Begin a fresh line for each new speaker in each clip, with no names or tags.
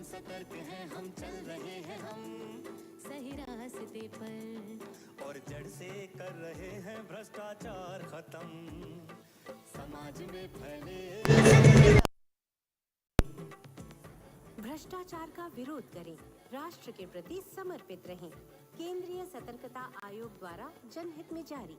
सतर्क हैं, हम चल रहे हैं हम
सही रास्ते पर,
और जड़ से कर रहे हैं भ्रष्टाचार खत्म। समाज में फैले
भ्रष्टाचार का विरोध करें, राष्ट्र के प्रति समर्पित रहें। केंद्रीय सतर्कता आयोग द्वारा जनहित में जारी।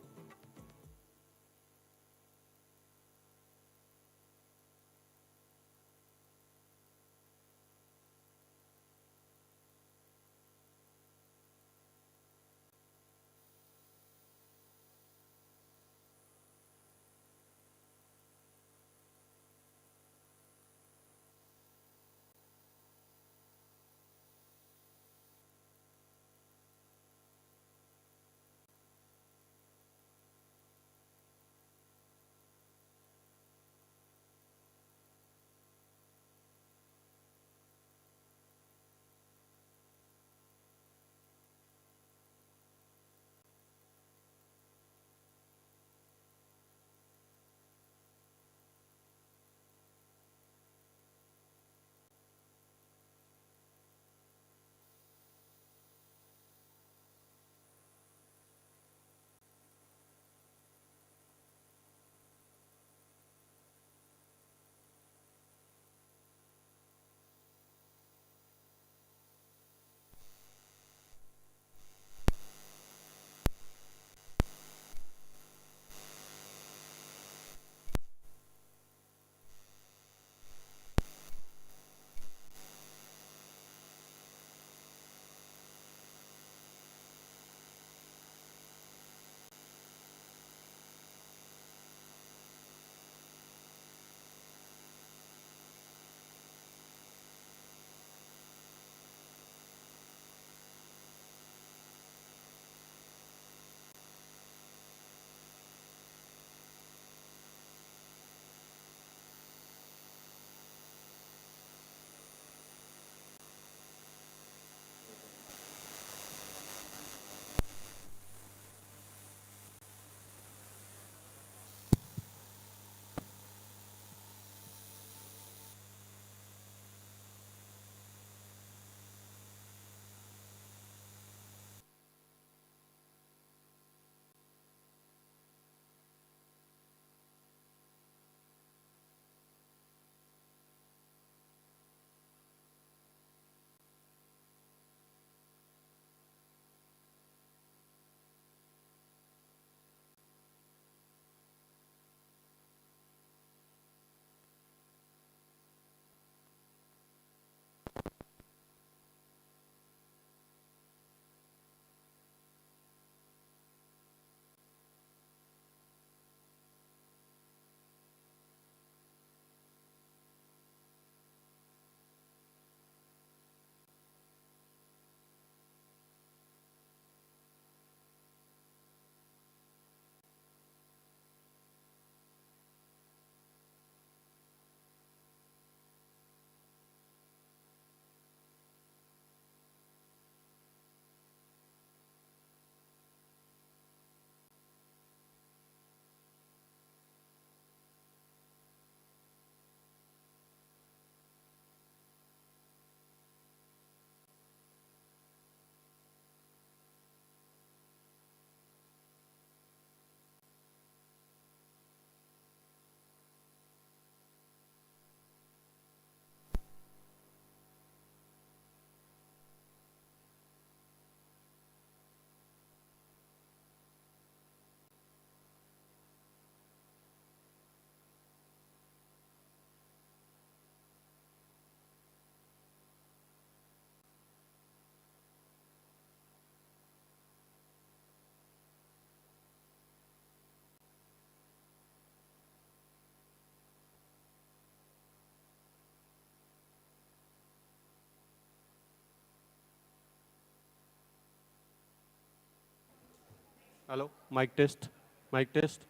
Hello, mike test, mike test.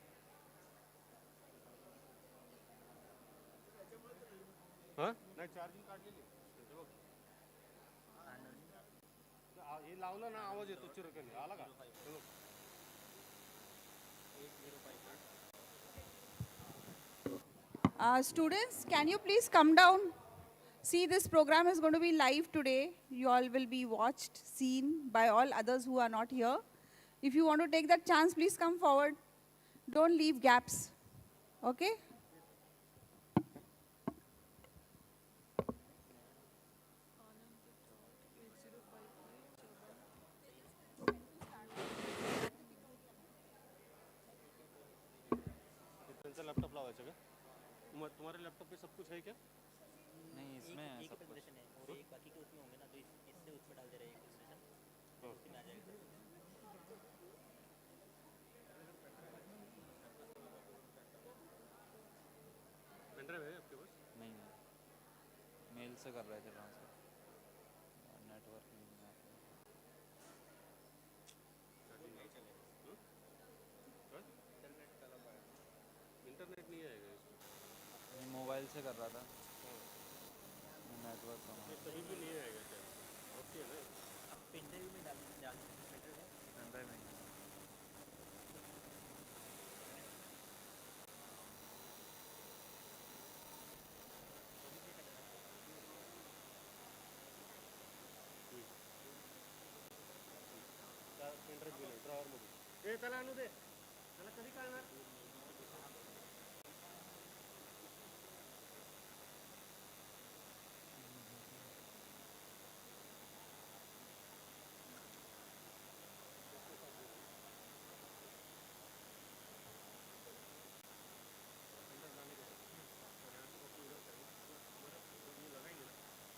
हाँ नाही, चार्जिंग काढलेली हे लावलं ना, आवाज येतो चिरकन. आला का?
Students, can you please come down? See, this program is going to be live today. You all will be watched, seen by all others who are not here. If you want to take that chance, please come forward. Don't leave gaps. Okay?
त्यांचा laptop लावायचा का मग तुम्हारे laptop पे सब कुछ है क्या
नहीं इसमें है
एक
सब कुछ।
प्रेजेंटेशन है और एक बाकी के उसमें होंगे ना, तो इससे उसमें डाल दे रहे हैं एक प्रेजेंटेशन, उसी में आ जाएगा।
पेन ड्राइव है आपके पास
नहीं है, मेल से कर रहे थे ट्रांसफर, नेटवर्क नहीं है।
इंटरनेट नहीं आएगा इसमें
नहीं, मोबाइल से कर रहा था, नेटवर्क का
कभी भी नहीं आएगा क्या ओके है ना
अब पेन ड्राइव में डाल पेन ड्राइव है।
पेन ड्राइव नहीं है।
पेन ड्राइव घेऊन ड्रॉवर मध्ये त्याला आणू दे त्याला कधी कळणार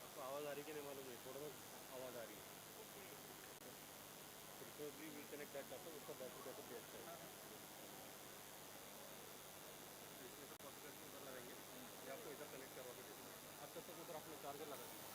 आपको आवाज़ आ रही कि नहीं मालूम है थोड़ा बहुत आवाज़ आ रही है फिर भी वी कनेक्ट दैट लैपटॉप उसका बैटरी बैकअप भी अच्छा है इसमें से पॉसिबल उधर लगाएंगे या आपको इधर कनेक्ट करवा के आप तब तक उधर अपने चार्जर लगा दीजिए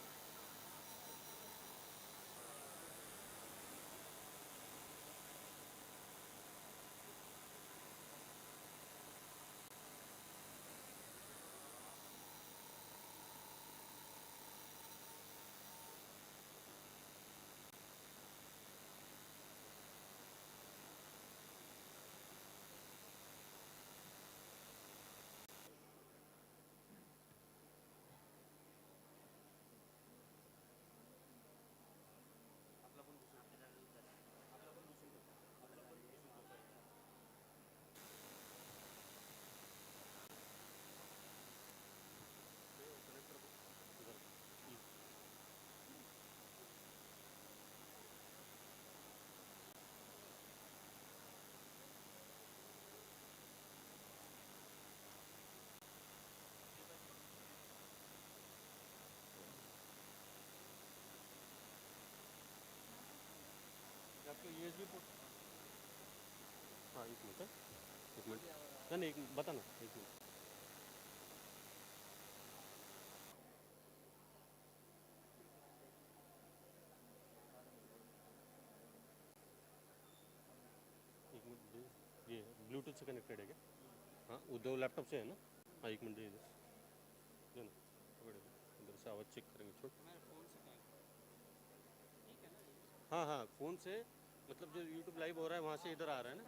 आपको USB पोर्ट हाँ एक मिनट नहीं एक बता ना एक मिनट एक मिनट ये ब्लूटूथ से कनेक्टेड है क्या हाँ वो दो लैपटॉप से है ना हाँ एक मिनट दे ना इधर से आवाज़ चेक करेंगे छोड़ हाँ हाँ फ़ोन से मतलब जो YouTube लाइव हो रहा है वहाँ से इधर आ रहा है ना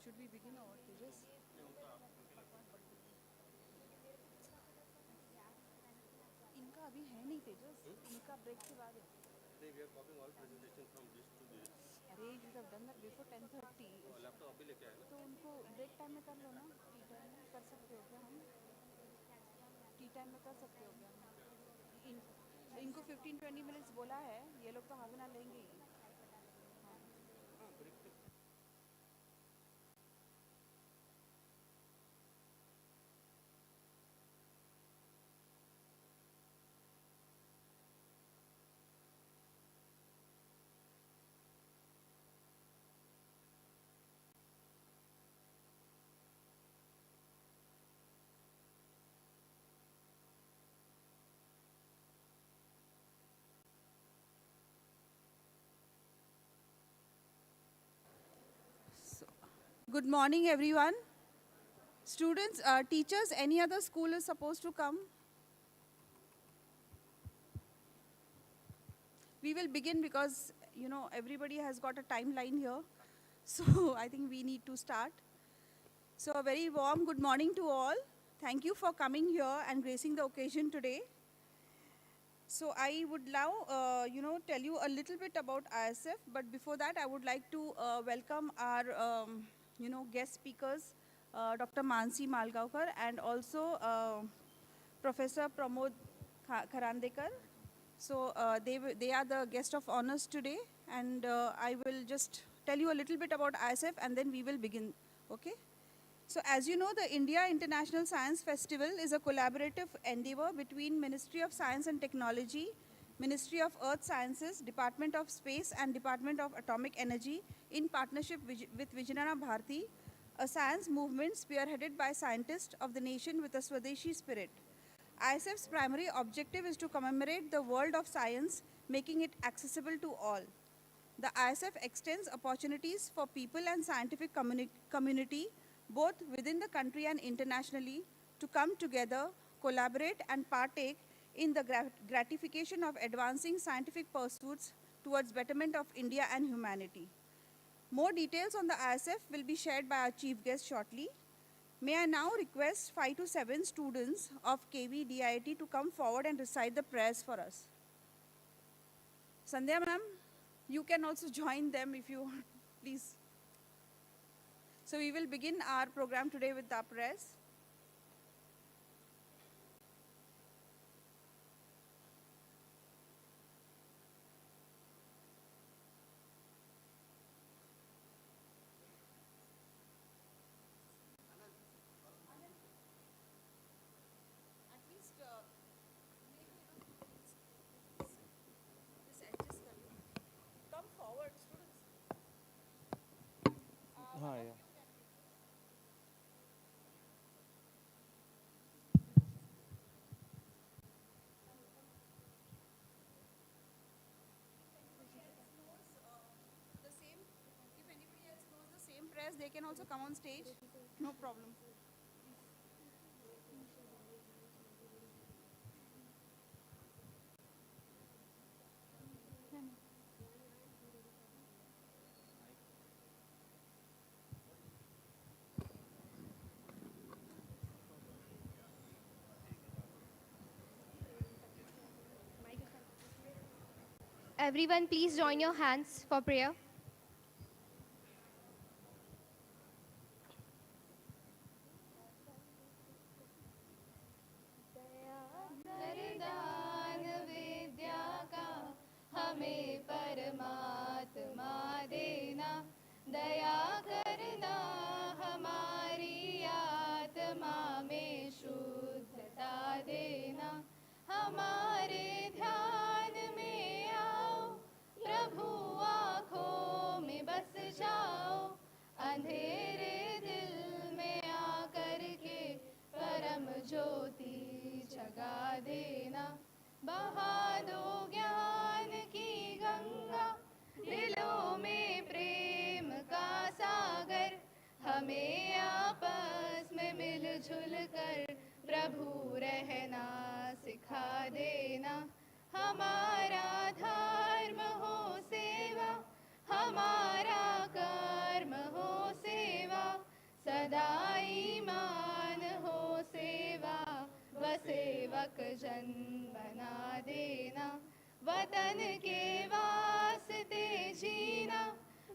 Should we begin our pages? इनका अभी है नहीं तेजस, इनका ब्रेक के बाद है।
we are copying all presentation from this to this
अरे you should have done that before 10:30.
Laptop अभी लेके आए ना
तो उनको ब्रेक टाइम में कर लो ना, टी टाइम में कर सकते हो क्या हम? टी टाइम में कर सकते हो क्या? इनको 15-20 मिनट्स बोला है, ये लोग तो हाफ एन आवर लेंगे ही। Good morning, everyone. Students, teachers, any other school is supposed to come? We will begin because, you know, everybody has got a timeline here. So I think we need to start. So a very warm good morning to all. Thank you for coming here and gracing the occasion today. So I would now, tell you a little bit about IISF, but before that, I would like to welcome our, guest speakers, Dr. Mansi Malgaonkar and also Professor Pramod Kharandekar. So they are the guest of honors today, and I will just tell you a little bit about IISF, and then we will begin. Okay. So as you know, the India International Science Festival is a collaborative endeavor between Ministry of Science and Technology, Ministry of Earth Sciences, Department of Space and Department of Atomic Energy in partnership with Vijnana Bharati, a science movement spearheaded by scientists of the nation with a Swadeshi spirit. IISF's primary objective is to commemorate the world of science, making it accessible to all. The IISF extends opportunities for people and scientific community both within the country and internationally, to come together, collaborate and partake in the gratification of advancing scientific pursuits towards betterment of India and humanity. More details on the IISF will be shared by our chief guest shortly. May I now request 5 to 7 students of KV DIIT to come forward and recite the prayers for us. Sandhya ma'am, you can also join them if you want, please. So we will begin our program today with the prayers. Come forward, students.
हाँ या
If anybody else knows the same prayers, they can also come on stage. No problem.
Everyone, please join your hands for prayer.
वरदान विद्या का हमें परमात्मा देना, दया करना हमारी आत्मा में शुद्धता देना, हमारे ध्यान में आओ प्रभु, आँखों में बस जाओ, अंधेरे दिल में आकर के परम ज्योति जगा देना, बहा दो ज्ञान की गंगा, दिलों में प्रेम का सागर, हमें आपस में मिलजुल कर प्रभु रहना सिखा देना, हमारा धर्म हो सेवा, हमारा कर्म हो सेवा, सदा ईमान हो सेवा, व सेवक जन बना देना, वतन के वास्ते जीना,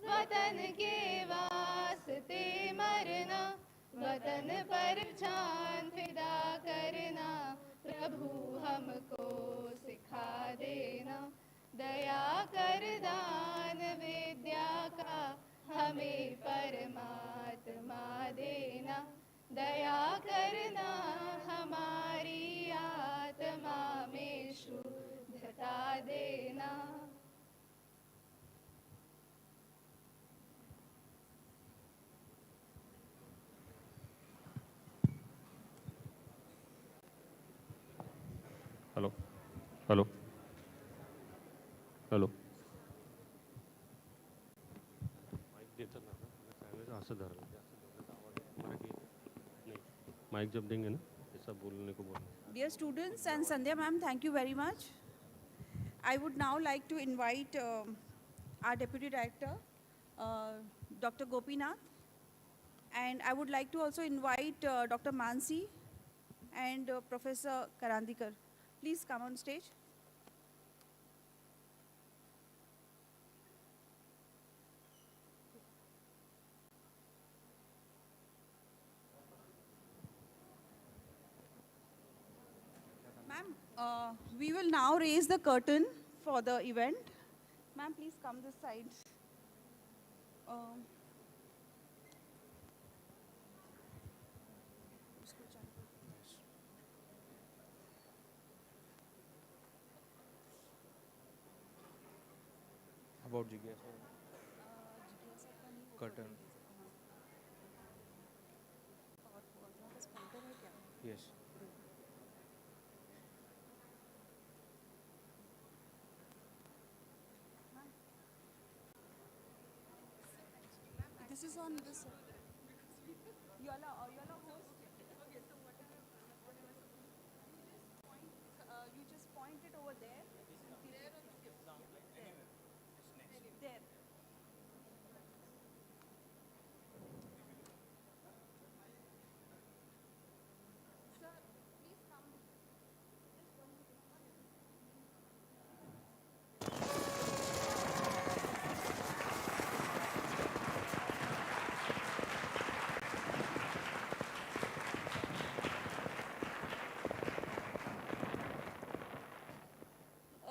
वतन के वास्ते मरना, वतन पर जान फिदा करना, प्रभु हमको सिखा देना, दया कर दान विद्या का हमें परमात्मा देना, दया करना हमारी आत्मा में शुद्धता देना।
हेलो हेलो हेलो माईक देतात ना, असं धरलं माइक जब देंगे ना ऐसा बोलने को बोलना.
Dear students and Sandhya ma'am, thank you very much. I would now like to invite our Deputy Director, Dr. Gopinath, and I would like to also invite Dr. Mansi and Professor Karandikar. Please come on stage. Ma'am, we will now raise the curtain for the event. Ma'am, please come this side.
About Jigyasa. Curtain. Yes.
This is on this side. You all are host. You just point it over there. There.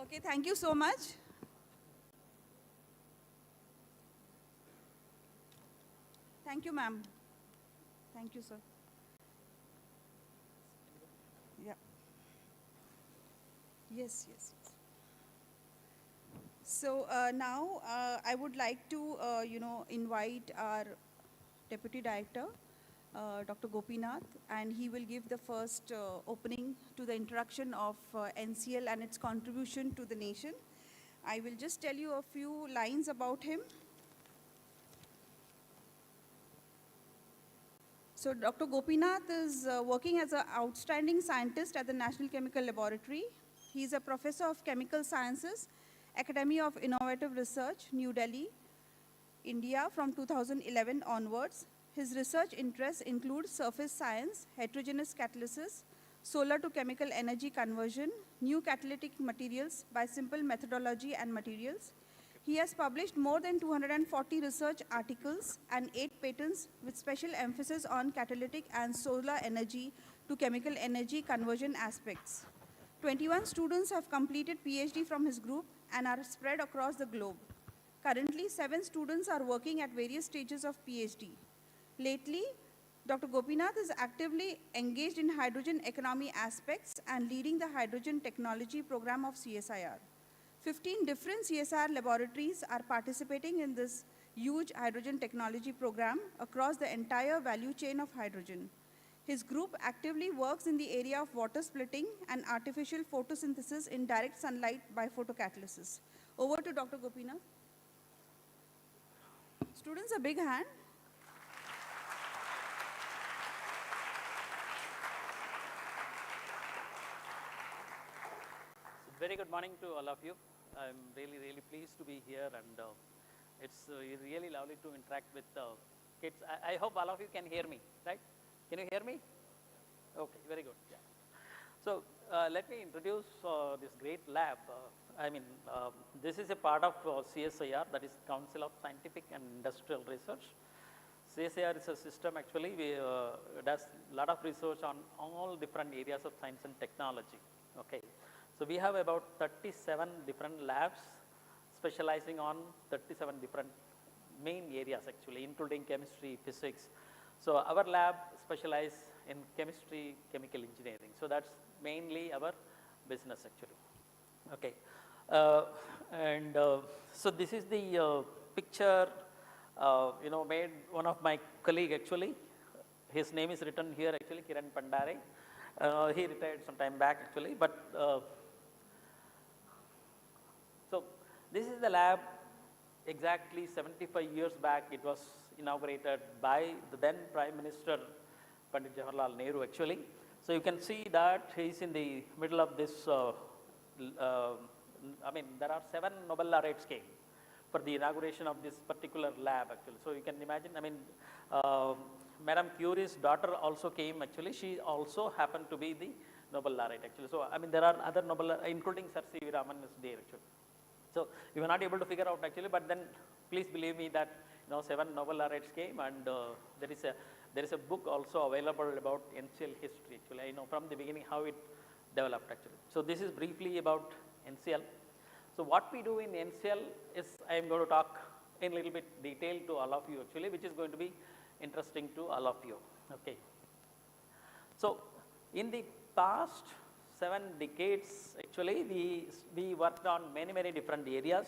Okay, thank you so much. Thank you, ma'am. Thank you, sir. Yeah. Yes, yes, yes. So now I would like to, invite our Deputy Director, Dr. Gopinath, and he will give the first opening to the introduction of NCL and its contribution to the nation. I will just tell you a few lines about him. So Dr. Gopinath is working as an outstanding scientist at the National Chemical Laboratory. He is a professor of chemical sciences, Academy of Innovative Research, New Delhi, India from 2011 onwards. His research interests include surface science, heterogeneous catalysis, solar to chemical energy conversion, new catalytic materials by simple methodology and materials. He has published more than 240 research articles and 8 patents with special emphasis on catalytic and solar energy to chemical energy conversion aspects. 21 students have completed PhD from his group and are spread across the globe. Currently, 7 students are working at various stages of PhD. Lately, Dr. Gopinath is actively engaged in hydrogen economy aspects and leading the hydrogen technology program of CSIR. 15 different CSIR laboratories are participating in this huge hydrogen technology program across the entire value chain of hydrogen. His group actively works in the area of water splitting and artificial photosynthesis in direct sunlight by photocatalysis. Over to Dr. Gopinath. Students, a big hand.
Very good morning to all of you. I'm really pleased to be here, and it's really lovely to interact with kids. I hope all of you can hear me, right? Can you hear me? Okay, very good. Yeah. So let me introduce this great lab. This is a part of CSIR, that is Council of Scientific and Industrial Research. CSIR is a system actually, does a lot of research on all different areas of science and technology. Okay. So we have about 37 different labs specializing on 37 different main areas actually, including chemistry, physics. So our lab specializes in chemistry, chemical engineering. So that's mainly our business actually. Okay. So this is the picture, made one of my colleague actually. His name is written here actually, Kiran Pandare. He retired some time back actually, but so this is the lab. Exactly 75 years back, it was inaugurated by the then Prime Minister Pandit Jawaharlal Nehru actually. So you can see that he's in the middle of this, I mean, there are 7 Nobel laureates came for the inauguration of this particular lab actually. So you can imagine, I mean, Madame Curie's daughter also came actually. She also happened to be the Nobel laureate actually. So I mean, there are other Nobel, including Sir C.V. Raman is there actually. So we were not able to figure out actually, but then please believe me that 7 Nobel laureates came, and there is a book also available about NCL history actually. I know from the beginning how it developed actually. So this is briefly about NCL. So what we do in NCL is, I am going to talk in a little bit detail to all of you actually, which is going to be interesting to all of you. Okay. So in the past 7 decades actually, we worked on many different areas.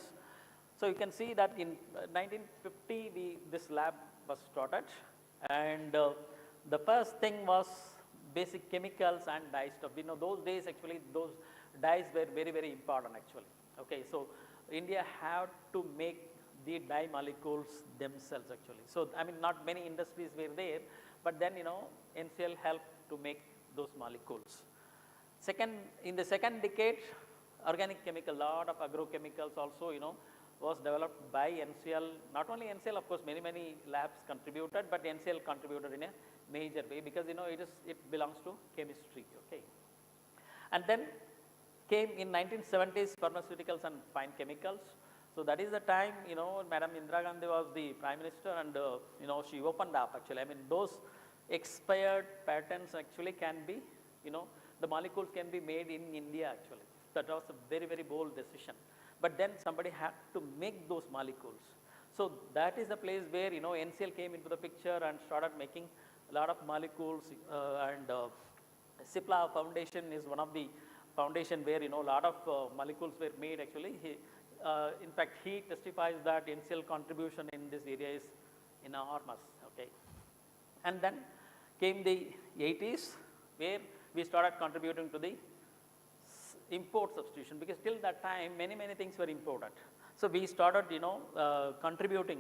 So you can see that in 1950 this lab was started, and the first thing was basic chemicals and dye stuff. Those days actually those dyes were very important actually. Okay, so India had to make the dye molecules themselves actually. So I mean, not many industries were there, but then NCL helped to make those molecules. In the second decade, organic chemical, lot of agrochemicals also was developed by NCL. Not only NCL, of course, many labs contributed, but NCL contributed in a major way because it belongs to chemistry. Okay, and then came in 1970s pharmaceuticals and fine chemicals. So that is the time Madam Indira Gandhi was the Prime Minister, and she opened up actually. I mean, those expired patents actually can be the molecules can be made in India actually. That was a very bold decision. But then somebody had to make those molecules. So that is the place where NCL came into the picture and started making a lot of molecules, and CIPLA Foundation is one of the foundation where a lot of molecules were made actually. In fact, he testifies that NCL contribution in this area is enormous. Okay, and then came the 80s where we started contributing to the import substitution, because till that time many things were imported. So we started contributing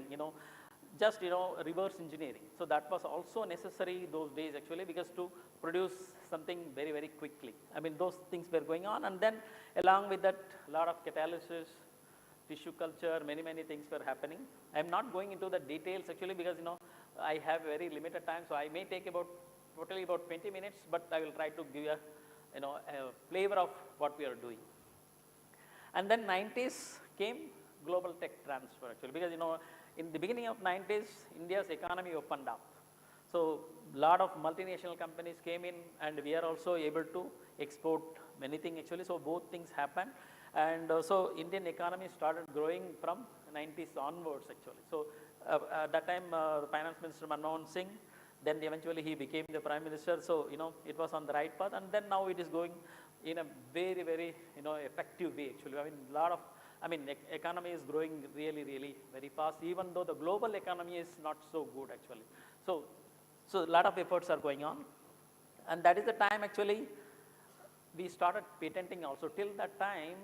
just reverse engineering. So that was also necessary those days actually, because to produce something very quickly, I mean, those things were going on. And then along with that, a lot of catalysis, tissue culture, many things were happening. I am not going into the details actually, because I have very limited time, so I may take totally about 20 minutes, but I will try to give you a flavor of what we are doing. And then 90s came global tech transfer actually, because in the beginning of 90s, India's economy opened up. So lot of multinational companies came in, and we are also able to export many things actually. So both things happened, and so Indian economy started growing from 90s onwards actually. So at that time, Finance Minister Manmohan Singh, then eventually he became the Prime Minister. So it was on the right path, and then now it is going in a very effective way actually. I mean, economy is growing really very fast, even though the global economy is not so good actually. So a lot of efforts are going on, and that is the time actually we started patenting also. Till that time,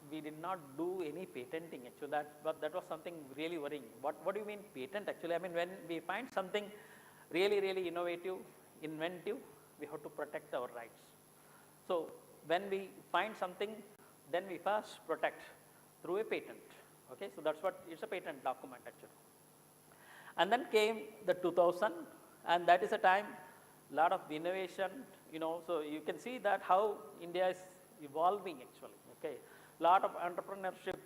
we did not do any patenting actually. That was something really worrying. What do you mean patent actually? I mean, when we find something really innovative, inventive, we have to protect our rights. So when we find something, then we first protect through a patent. Okay, so that's what it's a patent document actually. And then came the 2000, and that is a time lot of innovation. So you can see that how India is evolving actually. Okay, lot of entrepreneurship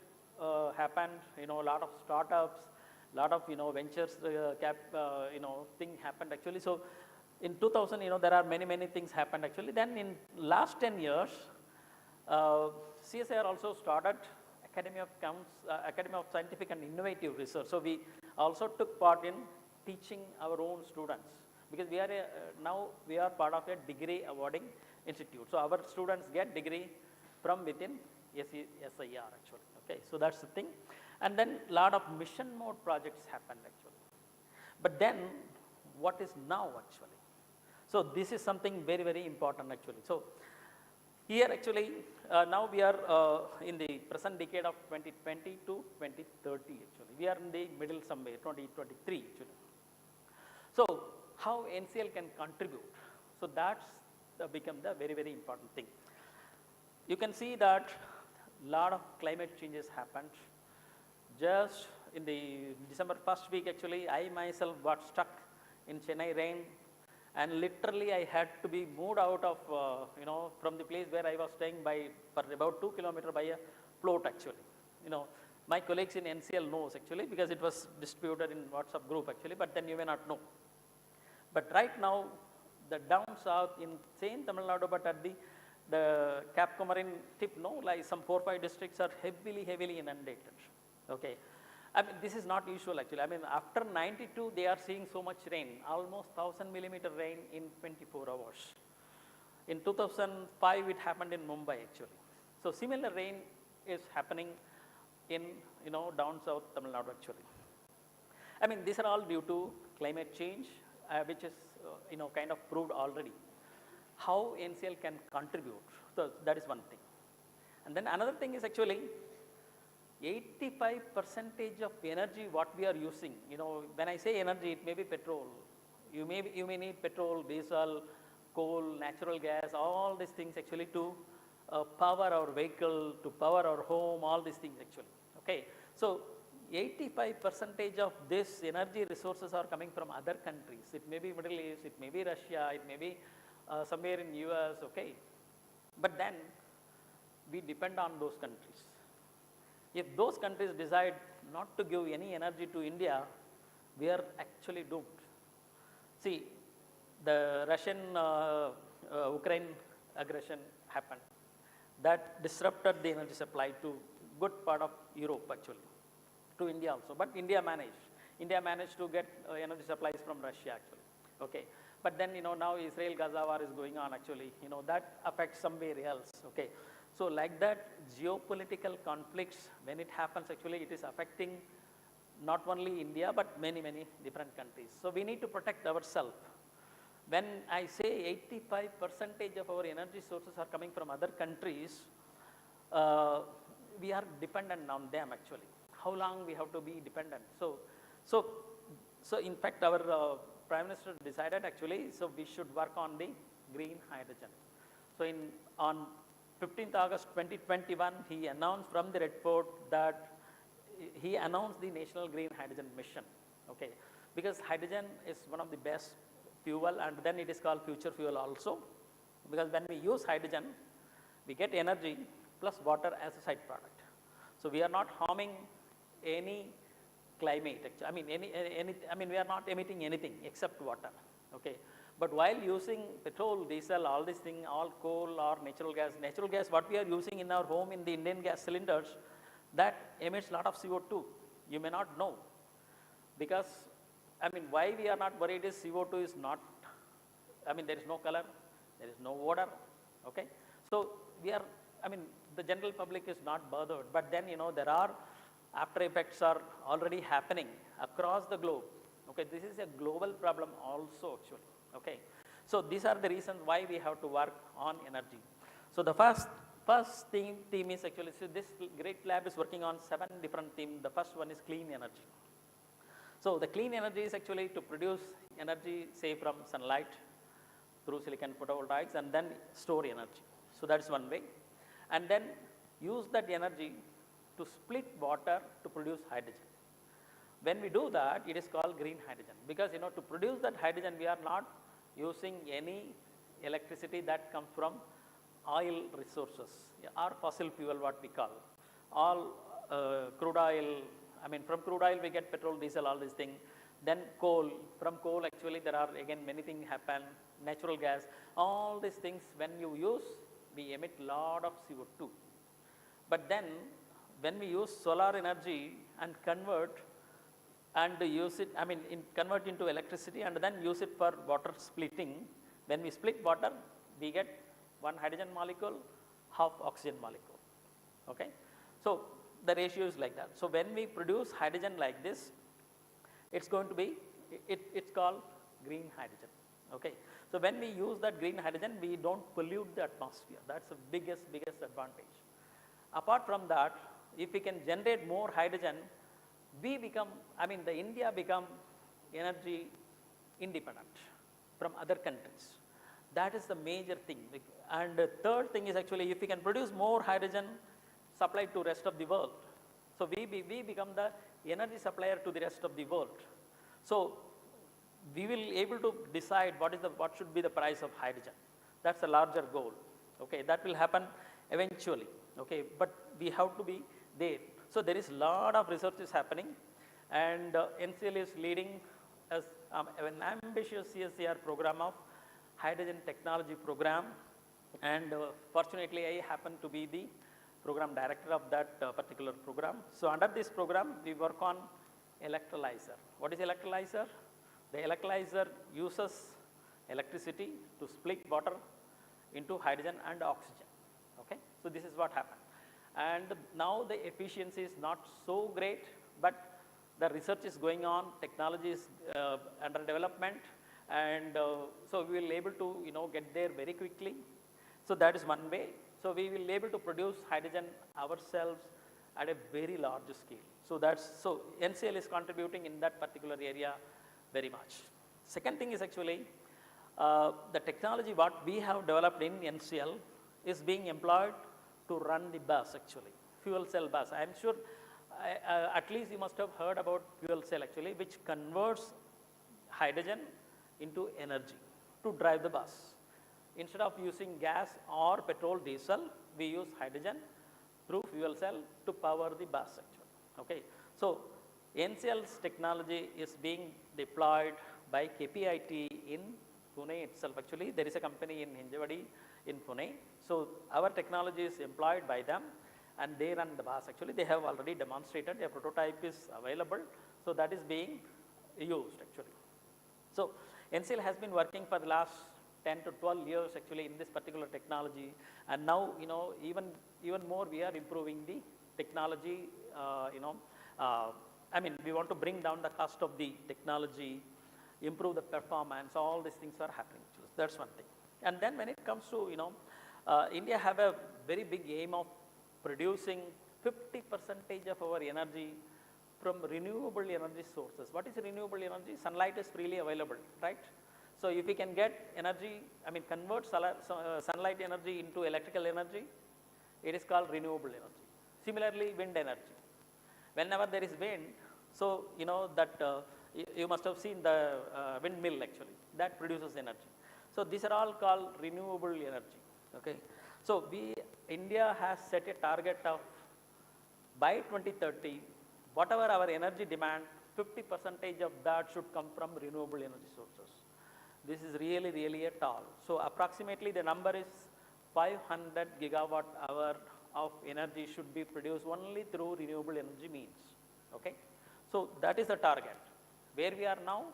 happened. A lot of startups, lot of ventures thing happened actually. So in 2000, there are many things happened actually. Then in last 10 years, CSIR also started Academy of Scientific and Innovative Research. So we also took part in teaching our own students, because now we are part of a degree awarding institute. So our students get degree from within CSIR actually. Okay, so that's the thing. And then lot of mission mode projects happened actually. But then what is now actually? So this is something very important actually. So here actually now we are in the present decade of 2020 to 2030 actually. We are in the middle somewhere, 2023 actually. So how NCL can contribute? So that's become the very, very important thing. You can see that a lot of climate changes happened. Just in the December 1st week, actually, I myself got stuck in Chennai rain, and literally I had to be moved out of, from the place where I was staying for about 2 kilometers by a float actually. My colleagues in NCL knows actually, because it was distributed in WhatsApp group actually, but then you may not know. But right now, the down south in same Tamil Nadu, but at the Cap Comorin tip, like some 4 or 5 districts are heavily inundated. Okay. I mean, this is not usual actually. I mean, after 92, they are seeing so much rain, almost 1000 millimeter rain in 24 hours. In 2005, it happened in Mumbai actually. So similar rain is happening in, down south Tamil Nadu actually. I mean, these are all due to climate change, which is, kind of proved already. How NCL can contribute, so that is one thing. And then another thing is actually, 85% of energy what we are using, when I say energy, it may be petrol. You may need petrol, diesel, coal, natural gas, all these things actually to power our vehicle, to power our home, all these things actually. Okay, so 85% of this energy resources are coming from other countries. It may be Middle East, it may be Russia, it may be somewhere in US. Okay, but then we depend on those countries. If those countries decide not to give any energy to India, we are actually doomed. See, the Russian-Ukraine aggression happened. That disrupted the energy supply to good part of Europe actually, to India also. But India managed to get energy supplies from Russia actually. Okay, but then now Israel-Gaza war is going on actually. That affects somewhere else. Okay. So like that, geopolitical conflicts, when it happens actually, it is affecting not only India, but many different countries. So we need to protect ourselves. When I say 85% of our energy sources are coming from other countries, we are dependent on them actually. How long we have to be dependent? So in fact, our Prime Minister decided actually, so we should work on the green hydrogen. So on 15th August 2021, he announced from the Red Fort that he announced the National Green Hydrogen Mission. Okay, because hydrogen is one of the best fuel, and then it is called future fuel also, because when we use hydrogen, we get energy plus water as a side product. So we are not harming any climate. I mean, we are not emitting anything except water. Okay. But while using petrol, diesel, all these things, all coal or natural gas, what we are using in our home in the Indian gas cylinders, that emits a lot of CO2. You may not know. Because, I mean, why we are not worried is CO2 is not, I mean, there is no color, there is no odor. Okay. So we are, I mean, the general public is not bothered. But then, there are after effects are already happening across the globe. Okay. This is a global problem also actually. Okay. So these are the reasons why we have to work on energy. So the first theme is actually, so this great lab is working on 7 different themes. The first one is clean energy. So the clean energy is actually to produce energy, say from sunlight through silicon photovoltaics, and then store energy. So that's one way. And then use that energy to split water to produce hydrogen. When we do that, it is called green hydrogen, because to produce that hydrogen, we are not using any electricity that comes from oil resources or fossil fuel, what we call. All crude oil, I mean, from crude oil we get petrol, diesel, all these things. Then coal, from coal actually there are again many things happen, natural gas, all these things when you use, we emit lot of CO2. But then when we use solar energy and convert and use it, I mean, convert into electricity and then use it for water splitting. When we split water, we get 1 hydrogen molecule, half oxygen molecule. Okay. So the ratio is like that. So when we produce hydrogen like this, it's going to be, it's called green hydrogen. Okay. So when we use that green hydrogen, we don't pollute the atmosphere. That's the biggest advantage. Apart from that, if we can generate more hydrogen, we become, I mean, the India become energy independent from other countries. That is the major thing. And the third thing is actually if we can produce more hydrogen supplied to rest of the world. So we become the energy supplier to the rest of the world. So we will able to decide what should be the price of hydrogen. That's a larger goal. Okay, that will happen eventually. Okay, but we have to be there. So there is a lot of research is happening, and NCL is leading as an ambitious CSIR program of hydrogen technology program, and fortunately I happen to be the program director of that particular program. So under this program we work on electrolyzer. What is electrolyzer? The electrolyzer uses electricity to split water into hydrogen and oxygen. Okay, so this is what happened, and now the efficiency is not so great, but the research is going on, technology is under development, and so we will able to get there very quickly. So that is one way. So we will able to produce hydrogen ourselves at a very large scale. So NCL is contributing in that particular area very much. Second thing is actually the technology what we have developed in NCL is being employed to run the bus actually, fuel cell bus. I am sure at least you must have heard about fuel cell actually, which converts hydrogen into energy to drive the bus. Instead of using gas or petrol, diesel, we use hydrogen through fuel cell to power the bus actually. Okay, so NCL's technology is being deployed by KPIT in Pune itself. Actually, there is a company in Hinjawadi in Pune. So our technology is employed by them, and they run the bus. Actually, they have already demonstrated. A prototype is available. So that is being used actually. So NCL has been working for the last 10 to 12 years actually in this particular technology, and now even more we are improving the technology. I mean, we want to bring down the cost of the technology, improve the performance. All these things are happening. That's one thing. And then when it comes to India have a very big aim of producing 50% of our energy from renewable energy sources. What is renewable energy? Sunlight is freely available, right? So if we can get energy, convert sunlight energy into electrical energy, it is called renewable energy. Similarly, wind energy. Whenever there is wind, so that you must have seen the windmill actually, that produces energy. So these are all called renewable energy. Okay, so India has set a target of by 2030, whatever our energy demand, 50% of that should come from renewable energy sources. This is really, really a tall. So approximately the number is 500 gigawatt hour of energy should be produced only through renewable energy means. Okay, so that is the target. Where we are now,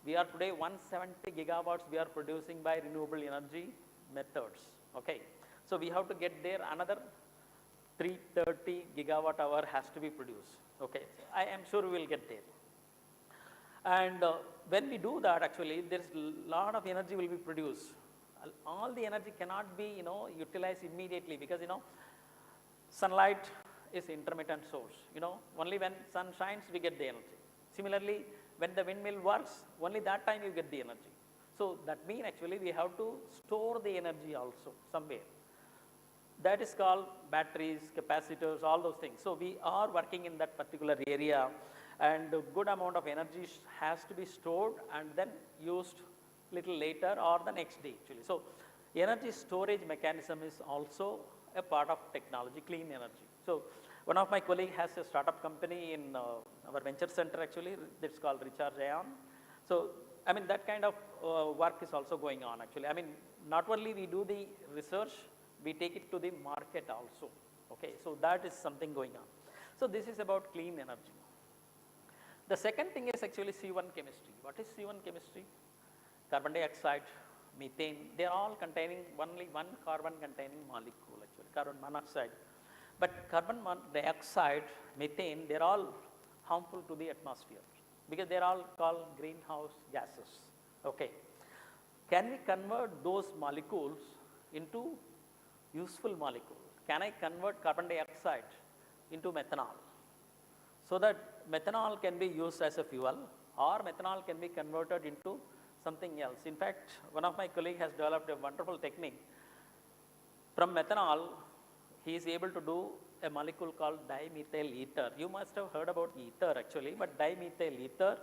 we are today 170 gigawatts we are producing by renewable energy methods. Okay, so we have to get there, another 330 gigawatt hour has to be produced. Okay, I am sure we will get there. And when we do that, actually, there is a lot of energy will be produced. All the energy cannot be utilized immediately, because sunlight is intermittent source. Only when sun shines we get the energy. Similarly, when the windmill works, only that time you get the energy. So that means actually we have to store the energy also somewhere. That is called batteries, capacitors, all those things. So we are working in that particular area, and a good amount of energy has to be stored and then used little later or the next day actually. So energy storage mechanism is also a part of technology, clean energy. So one of my colleagues has a startup company in our venture center actually, it's called Recharge Ion. So that kind of work is also going on actually. Not only we do the research, we take it to the market also. Okay, so that is something going on. So this is about clean energy. The second thing is actually C1 chemistry. What is C1 chemistry? Carbon dioxide, methane, they are all containing only one carbon containing molecule actually, carbon monoxide. But carbon dioxide, methane, they are all harmful to the atmosphere because they are all called greenhouse gases. Okay. Can we convert those molecules into useful molecule? Can I convert carbon dioxide into methanol so that methanol can be used as a fuel, or methanol can be converted into something else. In fact, one of my colleagues has developed a wonderful technique. From methanol, he is able to do a molecule called dimethyl ether. You must have heard about ether actually, but dimethyl ether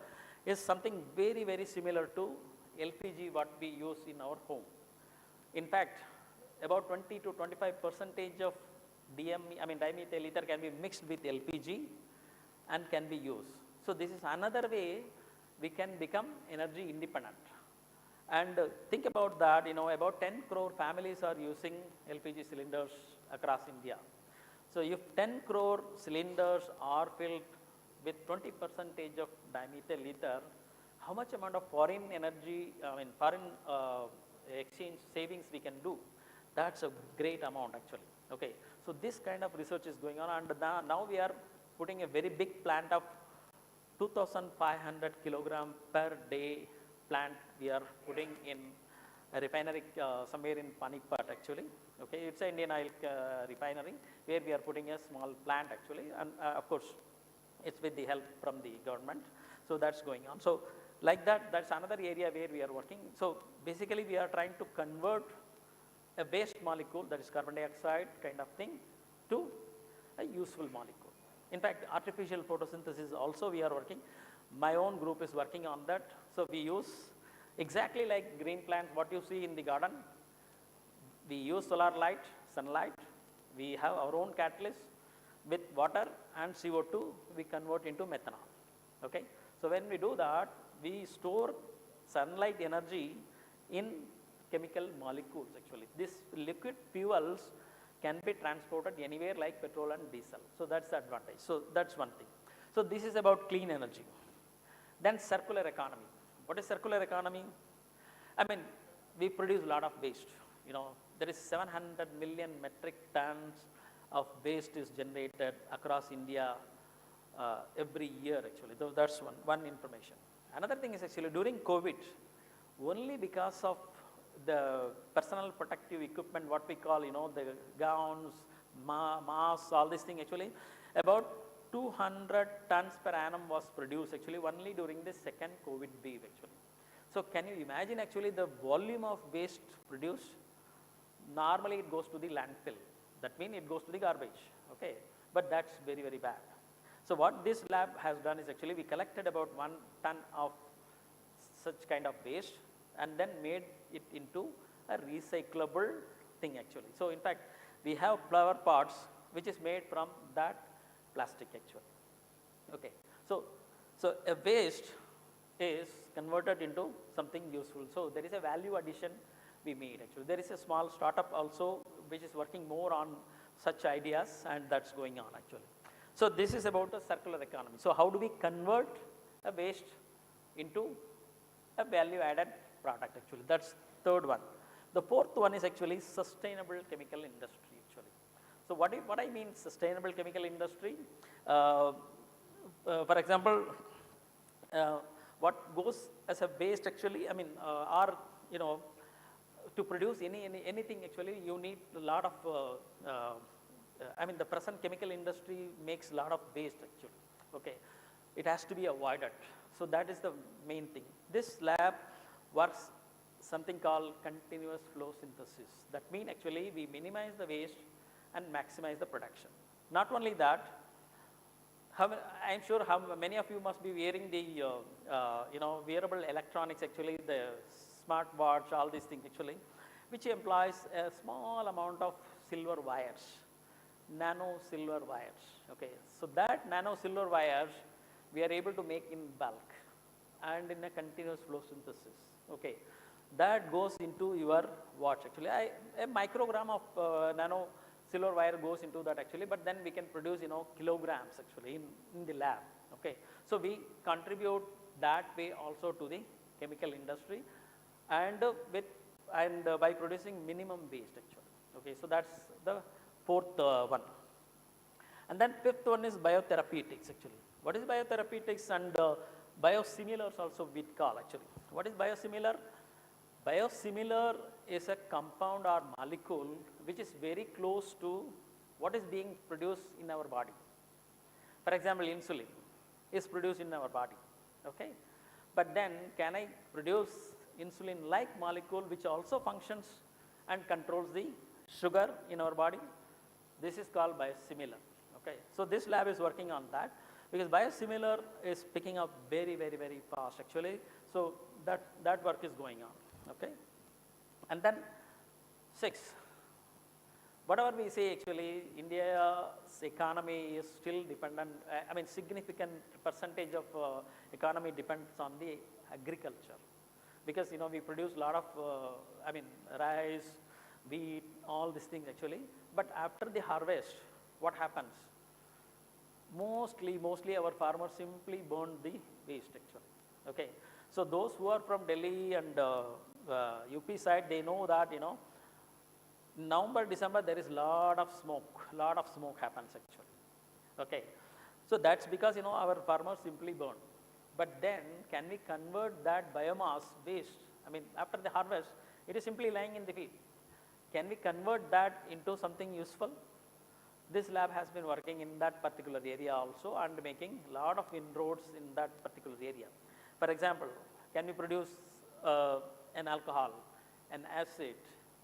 is something very, very similar to LPG what we use in our home. In fact, about 20 to 25% of dimethyl ether can be mixed with LPG and can be used. So this is another way we can become energy independent. And think about that, about 10 crore families are using LPG cylinders across India. So if 10 crore cylinders are filled with 20% of dimethyl ether, how much amount of foreign energy, foreign exchange savings we can do? That's a great amount actually. Okay, so this kind of research is going on, and now we are putting a very big plant of 2,500 kilogram per day plant we are putting in a refinery somewhere in Panipat actually. Okay, it's an Indian oil refinery where we are putting a small plant actually, and of course it's with the help from the government. So that's going on. So like that, that's another area where we are working. So basically we are trying to convert a waste molecule, that is carbon dioxide kind of thing, to a useful molecule. In fact, artificial photosynthesis also we are working. My own group is working on that. So we use exactly like green plants, what you see in the garden. We use solar light, sunlight. We have our own catalyst with water and CO2, we convert into methanol. Okay? So when we do that, we store sunlight energy in chemical molecules actually. These liquid fuels can be transported anywhere like petrol and diesel. So that's the advantage. So that's one thing. So this is about clean energy. Then circular economy. What is circular economy? We produce a lot of waste. There is 700 million metric tons of waste is generated across India every year actually. So that's one information. Another thing is actually during COVID, only because of the personal protective equipment, what we call, the gowns, masks, all these things actually, about 200 tons per annum was produced actually only during the second COVID wave actually. So can you imagine actually the volume of waste produced? Normally it goes to the landfill. That means it goes to the garbage, okay? But that's very, very bad. So what this lab has done is actually we collected about 1 ton of such kind of waste and then made it into a recyclable thing actually. So in fact, we have flower pots which is made from that plastic actually. Okay, so a waste is converted into something useful. So there is a value addition we made actually. There is a small startup also which is working more on such ideas, and that's going on actually. So this is about the circular economy. So how do we convert a waste into a value added product actually? That's third one. The fourth one is actually sustainable chemical industry actually. So what I mean sustainable chemical industry, for example, what goes as a waste actually, to produce anything actually you need a lot of, the present chemical industry makes a lot of waste actually, okay. It has to be avoided. So that is the main thing. This lab works something called continuous flow synthesis. That means actually we minimize the waste and maximize the production. Not only that, I'm sure how many of you must be wearing the wearable electronics actually, the smart watch, all these things actually, which employs a small amount of silver wires, nano silver wires. Okay, so that nano silver wires we are able to make in bulk and in a continuous flow synthesis. Okay, that goes into your watch actually. A microgram of nano silver wire goes into that actually, but then we can produce kilograms actually in the lab. Okay, so we contribute that way also to the chemical industry, and by producing minimum waste actually. Okay, so that's the fourth one. And then fifth one is biotherapeutics actually. What is biotherapeutics? And biosimilars also we call actually. What is biosimilar? Biosimilar is a compound or molecule which is very close to what is being produced in our body. For example, insulin is produced in our body, okay? But then can I produce insulin-like molecule which also functions and controls the sugar in our body. This is called biosimilar. Okay. So this lab is working on that because biosimilar is picking up very, very, very fast actually. So that work is going on. Okay. And then 6. Whatever we say actually, India's economy is still dependent, I mean significant percentage of economy depends on the agriculture. Because we produce a lot of, rice, wheat, all these things actually. But after the harvest, what happens? Mostly our farmers simply burn the waste actually. Okay. So those who are from Delhi and UP side, they know that November, December there is lot of smoke happens actually. Okay. So that's because our farmers simply burn. But then can we convert that biomass waste, after the harvest, it is simply lying in the field. Can we convert that into something useful? This lab has been working in that particular area also and making a lot of inroads in that particular area. For example, can we produce an alcohol, an acid,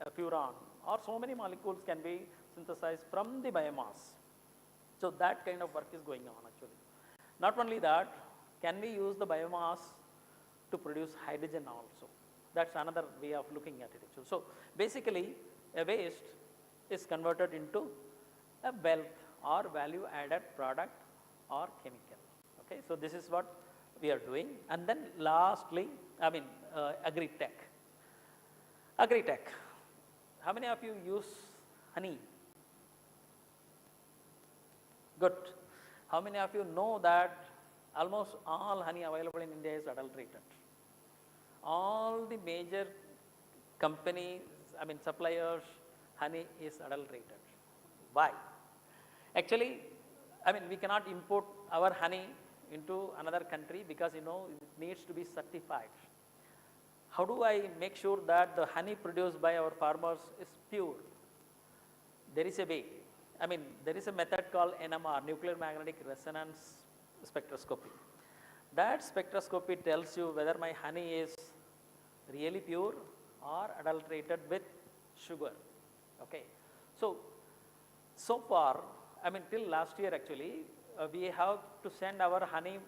a furan, or so many molecules can be synthesized from the biomass. So that kind of work is going on actually. Not only that, can we use the biomass to produce hydrogen also? That's another way of looking at it actually. So basically a waste is converted into a wealth or value added product or chemical. Okay, so this is what we are doing. And then lastly, agri-tech. Agri-tech. How many of you use honey? Good. How many of you know that almost all honey available in India is adulterated? All the major companies, suppliers, honey is adulterated. Why? Actually, we cannot import our honey into another country because it needs to be certified. How do I make sure that the honey produced by our farmers is pure? There is a way. There is a method called NMR, nuclear magnetic resonance spectroscopy. That spectroscopy tells you whether my honey is really pure or adulterated with sugar. Okay. So far, till last year actually, we have to send our honey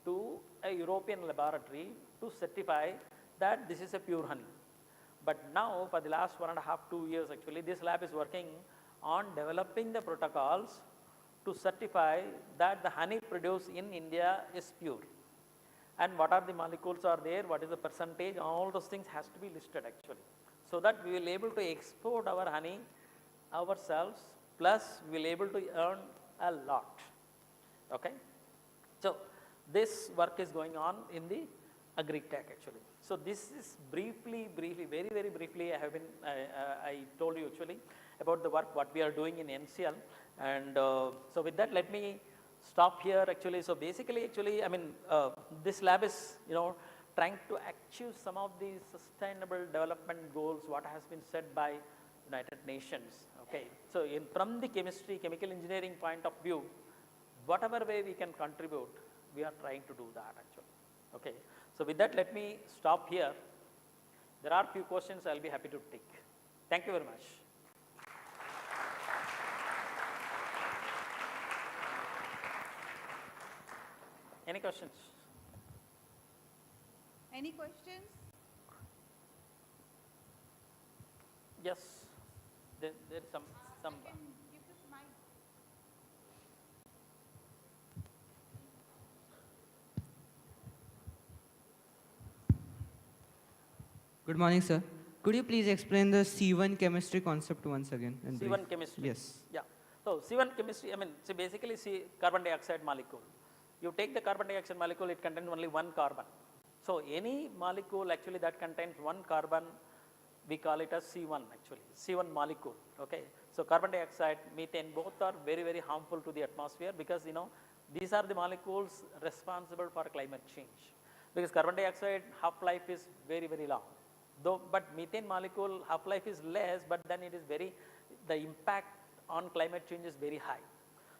to a European laboratory to certify that this is a pure honey. But now for the last 1.5 to 2 years actually, this lab is working on developing the protocols to certify that the honey produced in India is pure. And what are the molecules are there, what is the percentage, all those things has to be listed actually. So that we will able to export our honey ourselves, plus we will able to earn a lot. Okay. So this work is going on in the agri-tech actually. So this is briefly, very, very briefly I told you actually about the work what we are doing in NCL. And so with that, let me stop here actually. So basically actually, this lab is, trying to achieve some of the sustainable development goals what has been set by United Nations. Okay. So from the chemical engineering point of view, whatever way we can contribute, we are trying to do that actually. Okay. So with that, let me stop here. There are few questions I'll be happy to take. Thank you very much. Any questions?
Any questions?
Yes. There is some.
Give this mic.
Good morning, sir. Could you please explain the C1 chemistry concept once again? In
C1
brief?
chemistry?
Yes.
Yeah. So C1 chemistry, so basically carbon dioxide molecule. You take the carbon dioxide molecule, it contains only one carbon. So any molecule actually that contains one carbon, we call it as C1 actually, C1 molecule. Okay. So carbon dioxide, methane, both are very, very harmful to the atmosphere because these are the molecules responsible for climate change. Because carbon dioxide half-life is very, very long. But methane molecule half-life is less, but then it is the impact on climate change is very high.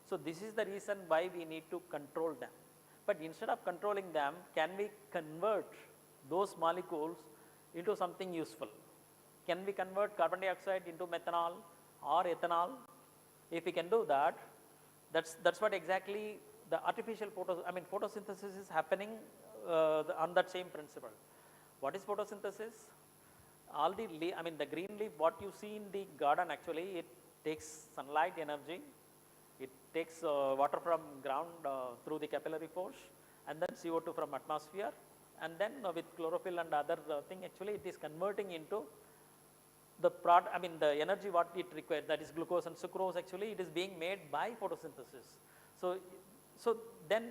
So this is the reason why we need to control them. But instead of controlling them, can we convert those molecules into something useful. Can we convert carbon dioxide into methanol or ethanol? If we can do that, that's what exactly the artificial photosynthesis is happening on that same principle. What is photosynthesis? All the the green leaf, what you see in the garden, actually it takes sunlight energy, it takes water from ground through the capillary force, and then CO2 from atmosphere, and then with chlorophyll and other thing, actually it is converting into the the energy what it requires, that is glucose and sucrose, actually it is being made by photosynthesis. So then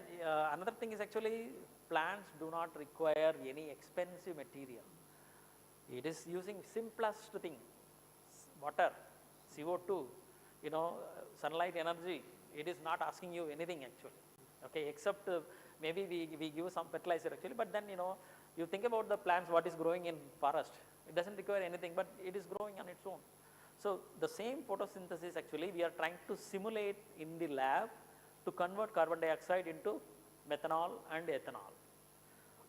another thing is, actually plants do not require any expensive material. It is using simplest thing, water, CO2, sunlight energy. It is not asking you anything actually, okay, except maybe we give some fertilizer actually, but then you think about the plants what is growing in forest, it doesn't require anything, but it is growing on its own. So the same photosynthesis, actually we are trying to simulate in the lab to convert carbon dioxide into methanol and ethanol.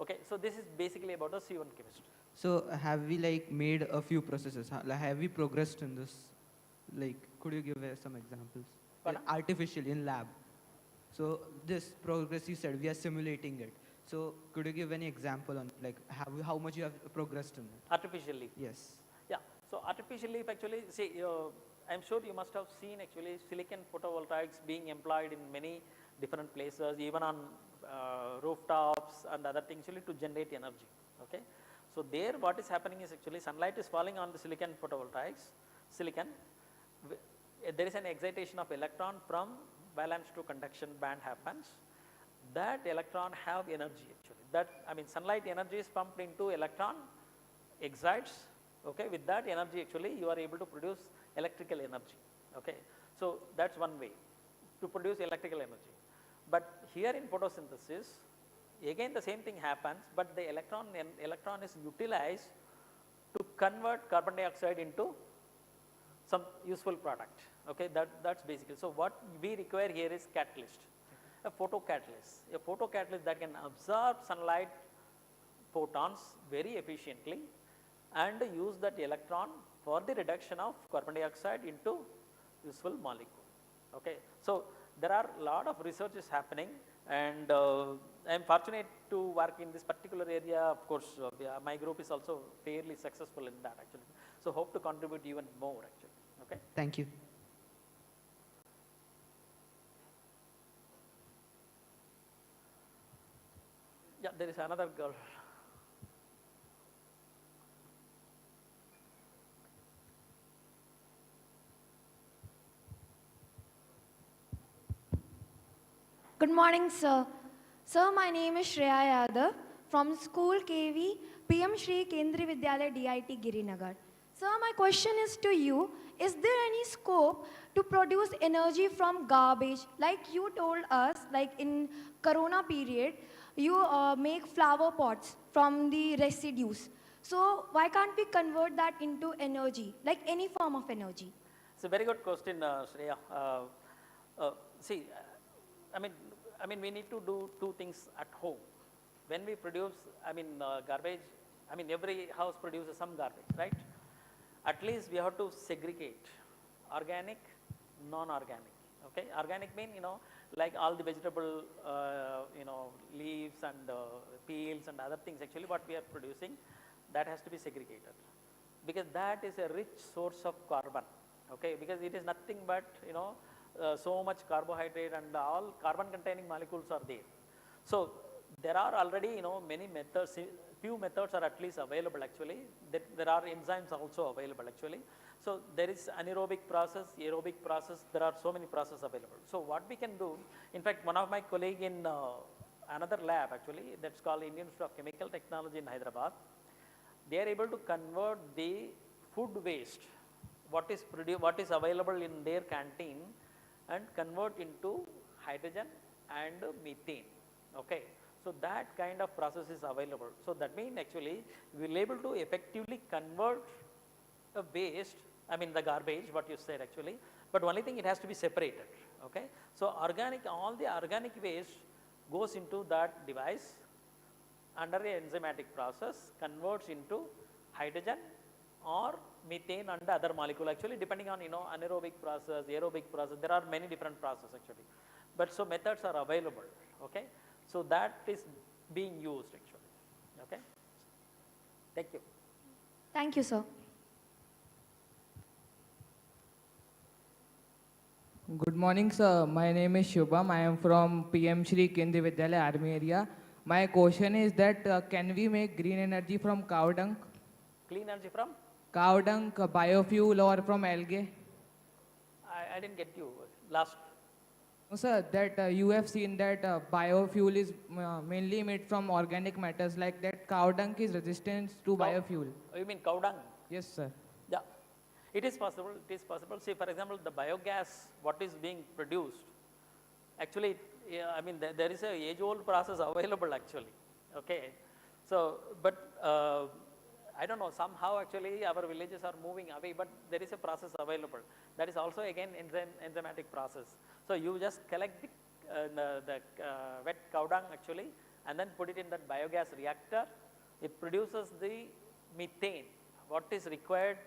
Okay, so this is basically about the C1 chemistry.
So have we made a few processes? Have we progressed in this? Could you give some examples? Artificial in lab. So this progress, you said we are simulating it. So could you give any example on how much you have progressed in it?
Artificially?
Yes.
Yeah. So artificially, actually, see, I'm sure you must have seen actually silicon photovoltaics being employed in many different places, even on rooftops and other things, actually to generate energy. Okay. So there, what is happening is, actually sunlight is falling on the silicon photovoltaics. There is an excitation of electron from valence to conduction band happens. That electron have energy actually. Sunlight energy is pumped into electron, excites. Okay, with that energy, actually you are able to produce electrical energy. Okay, so that's one way to produce electrical energy. But here in photosynthesis, again the same thing happens, but the electron is utilized to convert carbon dioxide into some useful product. Okay, that's basically. So what we require here is catalyst, a photocatalyst that can absorb sunlight photons very efficiently and use that electron for the reduction of carbon dioxide into useful molecule. Okay, so there are a lot of researches happening, and I am fortunate to work in this particular area. Of course, my group is also fairly successful in that actually. So hope to contribute even more actually. Okay.
Thank you.
Yeah, there is another girl.
Good morning, sir. Sir, my name is Shreya Yadav from school KV PM Shri Kendri Vidyalaya DIT Girinagar. Sir, my question is to you, is there any scope to produce energy from garbage? Like you told us, like in Corona period, you make flower pots from the residues. So why can't we convert that into energy, like any form of energy?
It's a very good question, Shreya. See, we need to do two things at home. When we produce, garbage, every house produces some garbage, right? At least we have to segregate organic, non-organic. Okay, organic mean like all the vegetable, leaves and peels and other things. Actually, what we are producing, that has to be segregated, because that is a rich source of carbon. Okay, because it is nothing but so much carbohydrate and all carbon-containing molecules are there. So there are already many methods. Few methods are at least available actually. There are enzymes also available actually. So there is anaerobic process, aerobic process, there are so many processes available. So what we can do, in fact one of my colleague in another lab actually, that's called Indian Institute of Chemical Technology in Hyderabad, they are able to convert the food waste, what is available in their canteen, and convert into hydrogen and methane. Okay. So that kind of process is available. So that means actually we will able to effectively convert the waste, the garbage, what you said actually, but only thing, it has to be separated. Okay. So all the organic waste goes into that device under a enzymatic process, converts into hydrogen or methane and other molecule actually, depending on anaerobic process, aerobic process. There are many different processes actually, but so methods are available. Okay, so that is being used actually. Okay, thank you.
Thank you, sir.
Good morning, sir. My name is Shubham. I am from PM Shri Kendriya Vidyalaya Army area. My question is that can we make green energy from cow dung?
Clean energy from?
Cow dung, biofuel or from algae?
I didn't get you last.
No, sir, that you have seen that biofuel is mainly made from organic matters, like that cow dung is resistant to biofuel.
You mean cow dung?
Yes, sir.
Yeah, it is possible. It is possible. See, for example, the biogas, what is being produced, actually, I mean, there is a age-old process available actually. Okay, so but I don't know. Somehow, actually, our villages are moving away, but there is a process available. That is also again enzymatic process. So you just collect the wet cow dung actually, and then put it in that biogas reactor. It produces the methane, what is required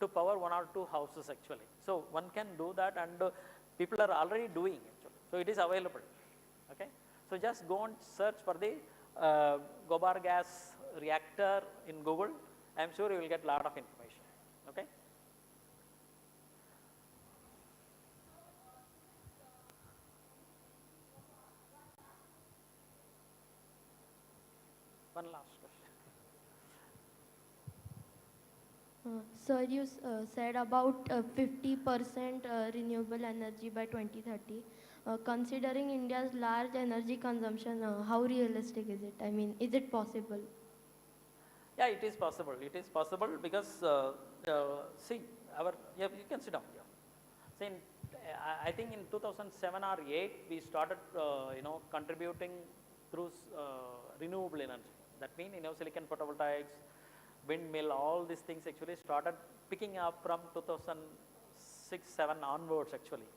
to power 1 or 2 houses actually. So one can do that, and people are already doing actually. So it is available. Okay. So just go and search for the gobar gas reactor in Google. I am sure you will get a lot of information. Okay. One last question.
Sir, you said about 50% renewable energy by 2030. Considering India's large energy consumption, how realistic is it? I mean, is it possible?
Yeah, it is possible. It is possible because see, you can sit down. Yeah. See, I think in 2007 or 8 we started contributing through renewable energy. That means silicon photovoltaics, windmill, all these things actually started picking up from 2006-7 onwards actually.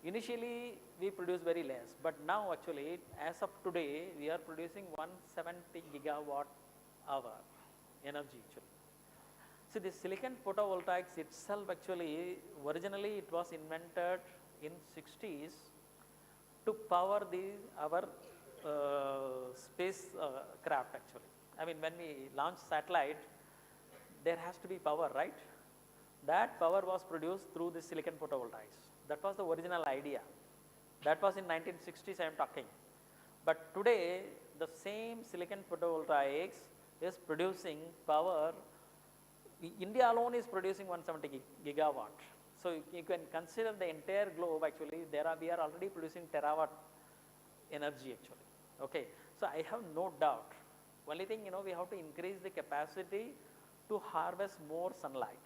Initially we produced very less, but now actually as of today we are producing 170 gigawatt hour energy actually. See, this silicon photovoltaics itself actually, originally it was invented in 60s to power our space craft actually. I mean, when we launch satellite, there has to be power, right? That power was produced through the silicon photovoltaics. That was the original idea. That was in 1960s I am talking. But today, the same silicon photovoltaics is producing power. India alone is producing 170 gigawatt. So you can consider the entire globe actually, we are already producing terawatt energy actually. Okay, so I have no doubt. Only thing, we have to increase the capacity to harvest more sunlight,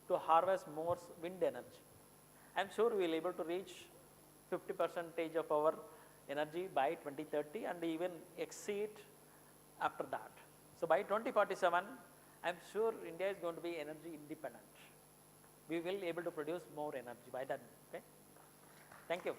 to harvest more wind energy. I am sure we will be able to reach 50% of our energy by 2030 and even exceed after that. So by 2047, I am sure India is going to be energy independent. We will be able to produce more energy by then. Okay? Thank you.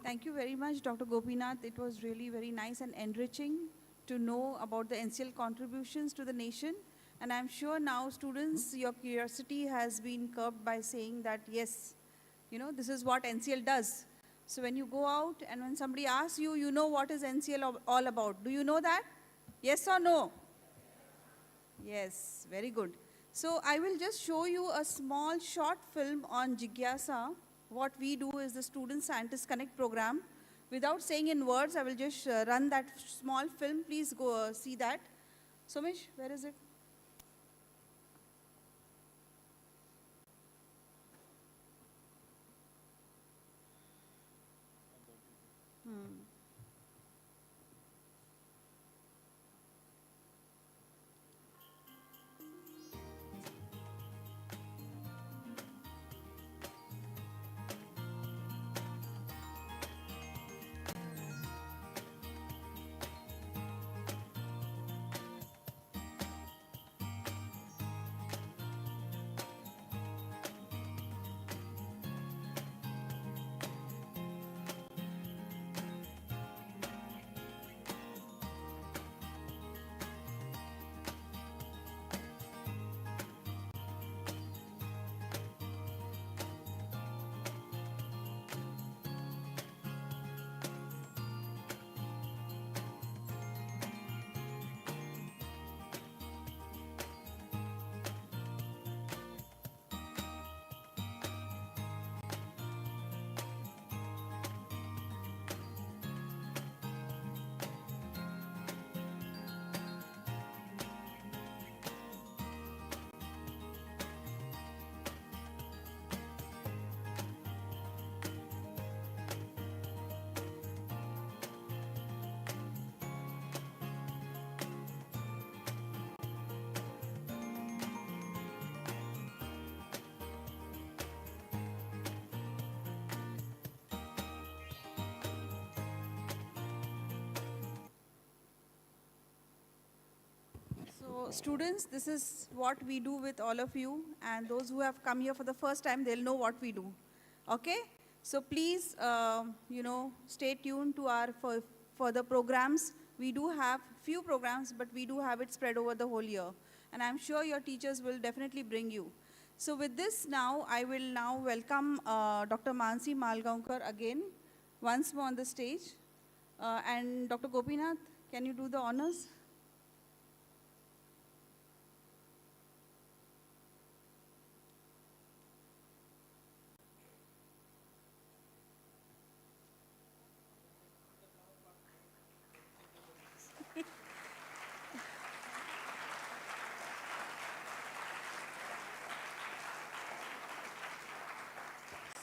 Thank you very much, Dr. Gopinath. It was really very nice and enriching to know about the NCL contributions to the nation. And I'm sure now, students, your curiosity has been curbed by saying that, yes, this is what NCL does. So when you go out and when somebody asks you, you know what is NCL all about. Do you know that? Yes or no? Yes, very good. So I will just show you a small short film on Jigyasa. What we do is the Student Scientist Connect program. Without saying in words, I will just run that small film. Please go see that. Somesh, where is it? So students, this is what we do with all of you, and those who have come here for the first time, they'll know what we do. Okay? So please, stay tuned to our further programs. We do have few programs, but we do have it spread over the whole year. And I'm sure your teachers will definitely bring you. So with this now, I will now welcome Dr. Mansi Malgaonkar again, once more on the stage. And Dr. Gopinath, can you do the honors?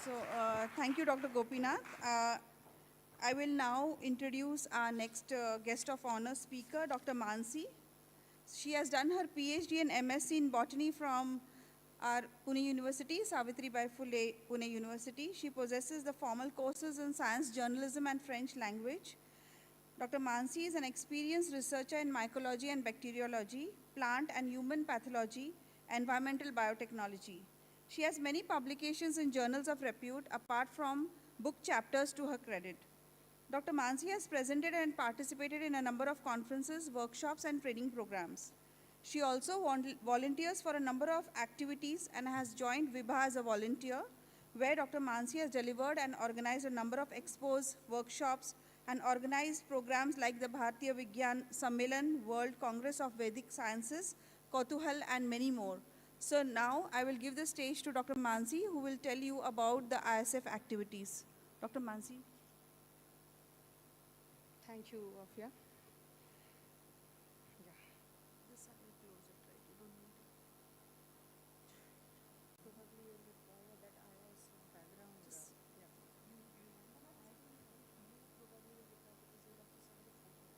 So, thank you, Dr. Gopinath. I will now introduce our next guest of honor speaker, Dr. Mansi. She has done her PhD and MSc in botany from our Pune University, Savitribai Phule Pune University. She possesses the formal courses in science, journalism, and French language. Dr. Mansi is an experienced researcher in mycology and bacteriology, plant and human pathology, environmental biotechnology. She has many publications in journals of repute, apart from book chapters to her credit. Dr. Mansi has presented and participated in a number of conferences, workshops, and training programs. She also volunteers for a number of activities and has joined VIII as a volunteer, where Dr. Mansi has delivered and organized a number of expos, workshops, and organized programs like the Bharatiya Vigyan Sammelan, World Congress of Vedic Sciences, Kautuhal, and many more. So now I will give the stage to Dr. Mansi, who will tell you about the IISF activities. Dr. Mansi.
Thank you, Afia.
This I will close it, right? You don't need it.
Probably you'll require that IISF background. Probably will require because you'll have to send the photos.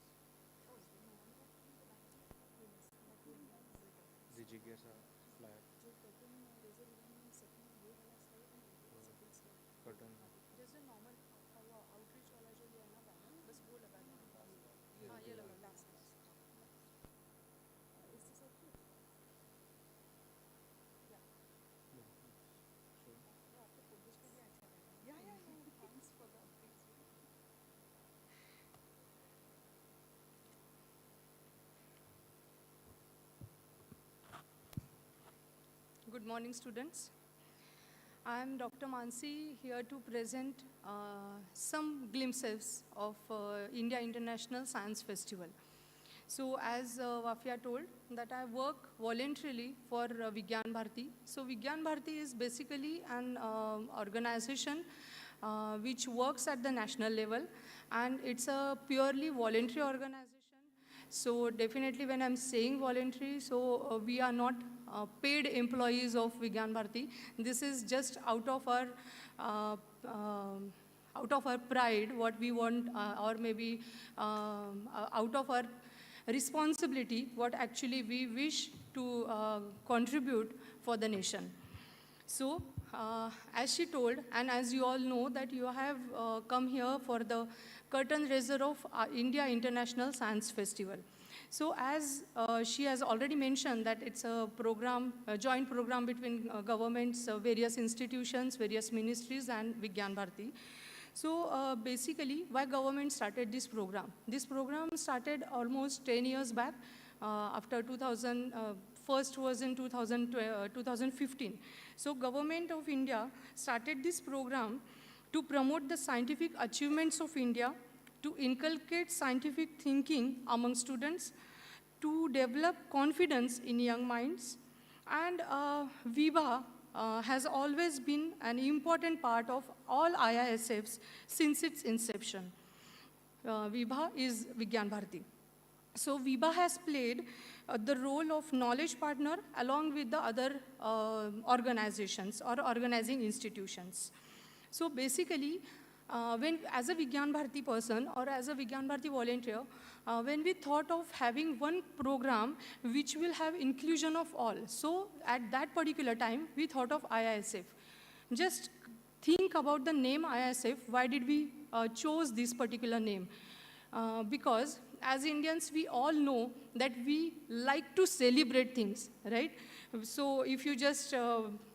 The Jigyasa flyer. Curtain.
जैसे normal outreach वाला जो लिया ना banner बस वो लगा देना हाँ ये लगा last
Is this okay?
yeah आपके photos को भी अच्छा लगेगा
Yeah. Thanks for the updates.
Good morning, students. I am Dr. Mansi, here to present some glimpses of India International Science Festival. So as Wafia told, that I work voluntarily for Vigyan Bharati. So Vigyan Bharati is basically an organization which works at the national level, and it's a purely voluntary organization. So definitely when I'm saying voluntary, so we are not paid employees of Vigyan Bharati. This is just out of our pride, what we want, or maybe out of our responsibility, what actually we wish to contribute for the nation. So, as she told, and as you all know, that you have come here for the curtain raiser of India International Science Festival. So, as she has already mentioned, that it's a program, a joint program between governments, various institutions, various ministries, and Vigyan Bharati. So basically, why government started this program? This program started almost 10 years back, after 2000, first was in 2015. So government of India started this program to promote the scientific achievements of India, to inculcate scientific thinking among students, to develop confidence in young minds, and VIII has always been an important part of all IISFs since its inception. VIII is Vigyan Bharati. So VIII has played the role of knowledge partner along with the other organizations or organizing institutions. So basically, when as a Vigyan Bharati person or as a Vigyan Bharati volunteer, when we thought of having one program which will have inclusion of all, so at that particular time, we thought of IISF. Just think about the name IISF. Why did we chose this particular name? Because as Indians, we all know that we like to celebrate things, right? So if you just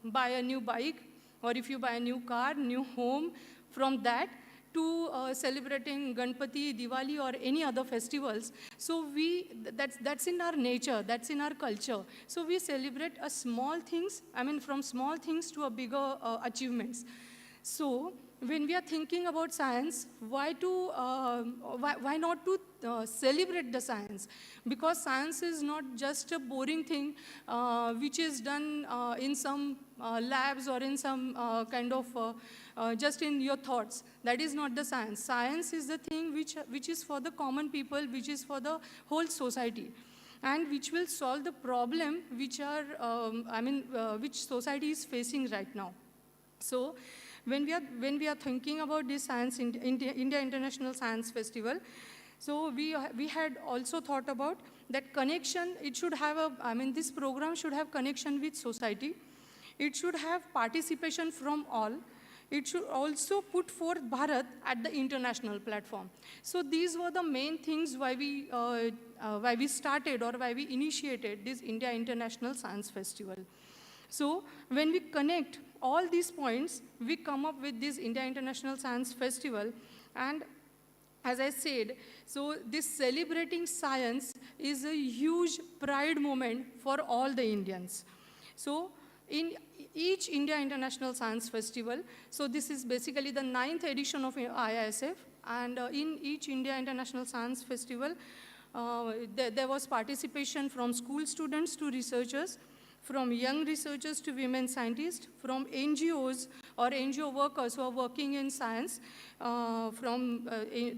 buy a new bike, or if you buy a new car, new home, from that to celebrating Ganpati, Diwali, or any other festivals. So that's in our nature, that's in our culture. So we celebrate a small things, I mean from small things to a bigger achievements. So when we are thinking about science, why not to celebrate the science? Because science is not just a boring thing which is done in some labs or in some kind of just in your thoughts. That is not the science. Science is the thing which is for the common people, which is for the whole society, and which will solve the problem which which society is facing right now. So when we are thinking about this science India International Science Festival, so we had also thought about that connection. It should have this program should have connection with society. It should have participation from all. It should also put forth Bharat at the international platform. So these were the main things why we started, or why we initiated this India International Science Festival. So when we connect all these points, we come up with this India International Science Festival. And as I said, so this celebrating science is a huge pride moment for all the Indians. So in each India International Science Festival, so this is basically the 9th edition of IISF, and in each India International Science Festival, there was participation from school students to researchers, from young researchers to women scientists, from NGOs or NGO workers who are working in science, from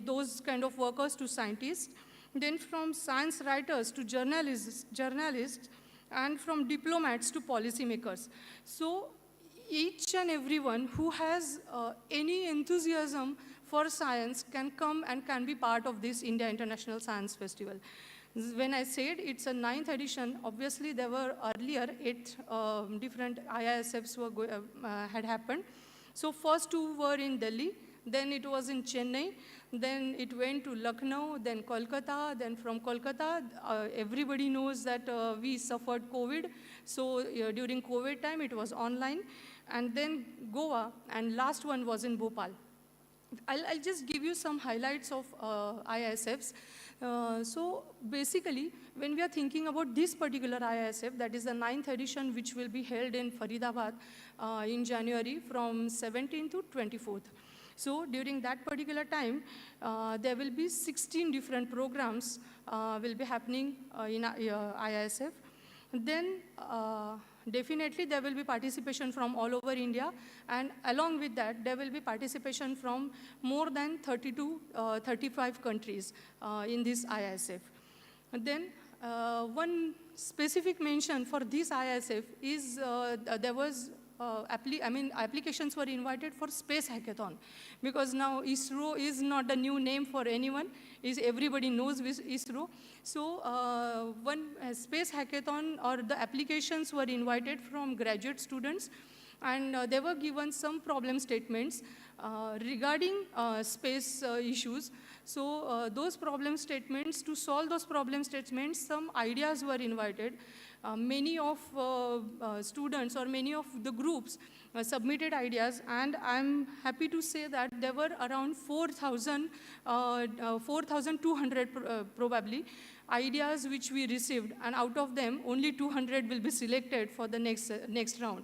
those kind of workers to scientists, then from science writers to journalists, and from diplomats to policymakers. So each and everyone who has any enthusiasm for science can come and can be part of this India International Science Festival. When I said it's a 9th edition, obviously there were earlier 8 different IISFs had happened. So first 2 were in Delhi, then it was in Chennai, then it went to Lucknow, then Kolkata, then from Kolkata, everybody knows that we suffered COVID. So during COVID time, it was online, and then Goa, and last one was in Bhopal. I'll just give you some highlights of IISFs. So basically, when we are thinking about this particular IISF, that is the 9th edition, which will be held in Faridabad in January from 17th to 24th. So during that particular time, there will be 16 different programs will be happening in IISF. Then definitely there will be participation from all over India, and along with that, there will be participation from more than 30 to 35 countries in this IISF. And then one specific mention for this IISF is there was applications were invited for space hackathon, because now ISRO is not a new name for anyone. Everybody knows ISRO. So one space hackathon, or the applications were invited from graduate students, and they were given some problem statements regarding space issues. So those problem statements, to solve those problem statements, some ideas were invited. Many of students or many of the groups submitted ideas, and I'm happy to say that there were around 4,200 probably ideas which we received, and out of them only 200 will be selected for the next round.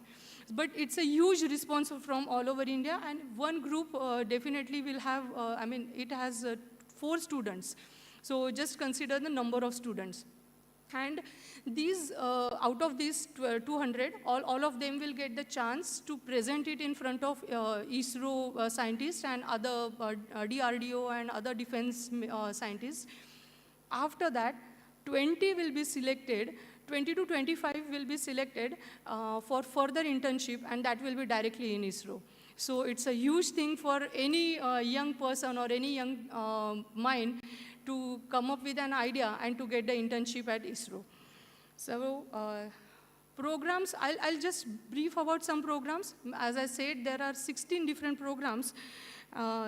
But it's a huge response from all over India, and one group definitely will have, it has 4 students. So just consider the number of students. And these, out of these 200, all of them will get the chance to present it in front of ISRO scientists and other DRDO and other defense scientists. After that, 20 will be selected, 20 to 25 will be selected for further internship, and that will be directly in ISRO. So it's a huge thing for any young person or any young mind to come up with an idea and to get the internship at ISRO. So Programs, I'll just brief about some programs. As I said, there are 16 different programs.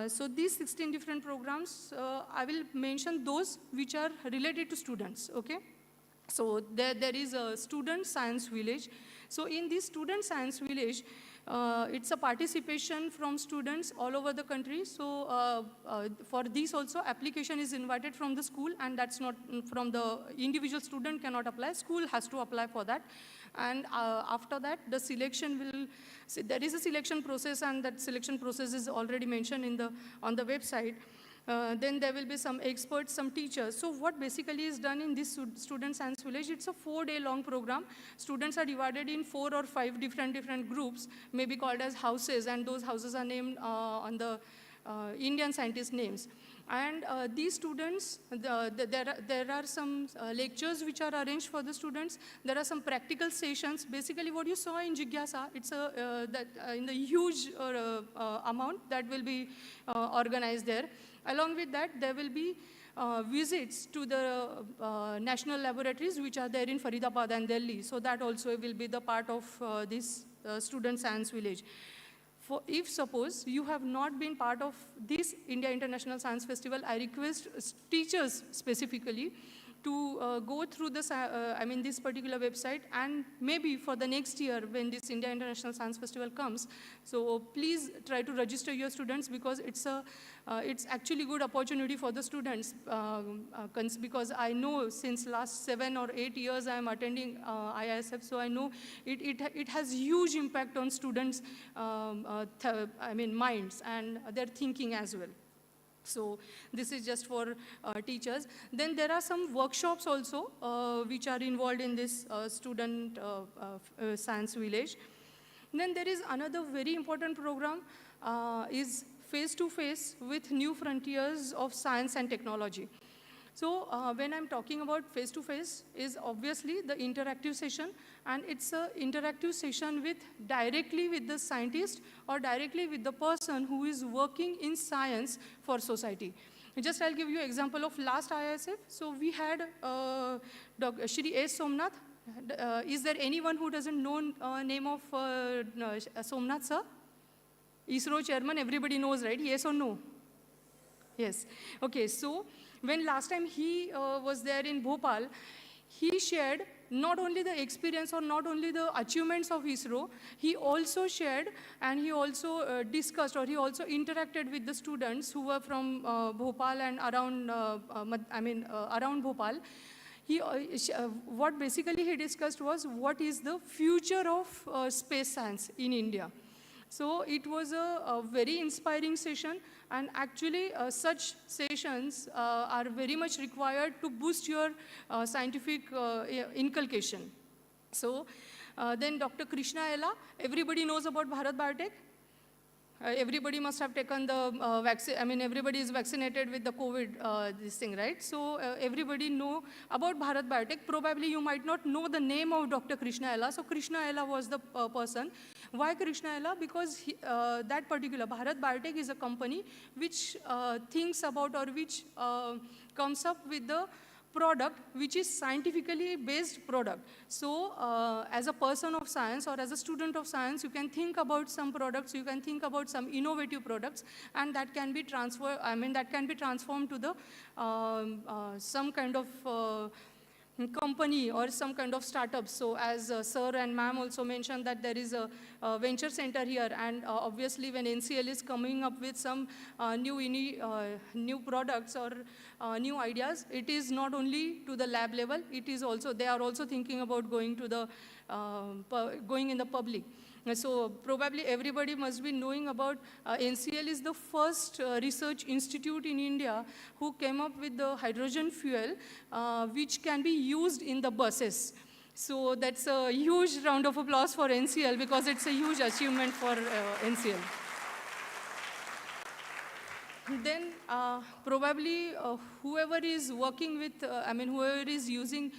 So these 16 different programs, I will mention those which are related to students, okay? So there is a student science village. So in this student science village, it's a participation from students all over the country. So for this also, application is invited from the school, and that's not from the individual student cannot apply. School has to apply for that. And after that, the selection will, there is a selection process, and that selection process is already mentioned on the website. Then there will be some experts, some teachers. So what basically is done in this student science village, it's a 4-day-long program. Students are divided in 4 or 5 different groups, maybe called as houses, and those houses are named on the Indian scientist names. And these students, there are some lectures which are arranged for the students. There are some practical sessions. Basically, what you saw in Jigyasa, it's in the huge amount that will be organized there. Along with that, there will be visits to the national laboratories which are there in Faridabad and Delhi. So that also will be the part of this student science village. If suppose you have not been part of this India International Science Festival, I request teachers specifically to go through this, this particular website, and maybe for the next year when this India International Science Festival comes, so please try to register your students, because it's actually good opportunity for the students, because I know since last 7 or 8 years I am attending IISF, so I know it has huge impact on students' minds and their thinking as well. So this is just for teachers. Then there are some workshops also which are involved in this student science village. Then there is another very important program is face-to-face with new frontiers of science and technology. So when I'm talking about face-to-face is obviously the interactive session, and it's an interactive session directly with the scientist or directly with the person who is working in science for society. Just I'll give you an example of last IISF. So we had Shri S. Somnath. Is there anyone who doesn't know name of Somnath sir? ISRO chairman, everybody knows, right? Yes or no? Yes. Okay, so when last time he was there in Bhopal, he shared not only the experience or not only the achievements of ISRO, he also shared and he also discussed, or he also interacted with the students who were from Bhopal and around, around Bhopal. What basically he discussed was what is the future of space science in India. So it was a very inspiring session, and actually such sessions are very much required to boost your scientific inculcation. So then Dr. Krishna Ella, everybody knows about Bharat Biotech. Everybody must have taken the vaccine, everybody is vaccinated with the COVID, this thing, right? So everybody know about Bharat Biotech. Probably you might not know the name of Dr. Krishna Ella. So Krishna Ella was the person. Why Krishna Ella? Because that particular Bharat Biotech is a company which thinks about, or which comes up with the product which is scientifically based product. So as a person of science or as a student of science, you can think about some products, you can think about some innovative products, and that can be transferred, that can be transformed to the some kind of company or some kind of startup. So as sir and ma'am also mentioned that there is a venture center here, and obviously when NCL is coming up with some new products or new ideas, it is not only to the lab level, it is also, they are also thinking about going to the, going in the public. So probably everybody must be knowing about NCL is the first research institute in India who came up with the hydrogen fuel which can be used in the buses. So that's a huge round of applause for NCL, because it's a huge achievement for NCL. Then probably whoever is working with, whoever is using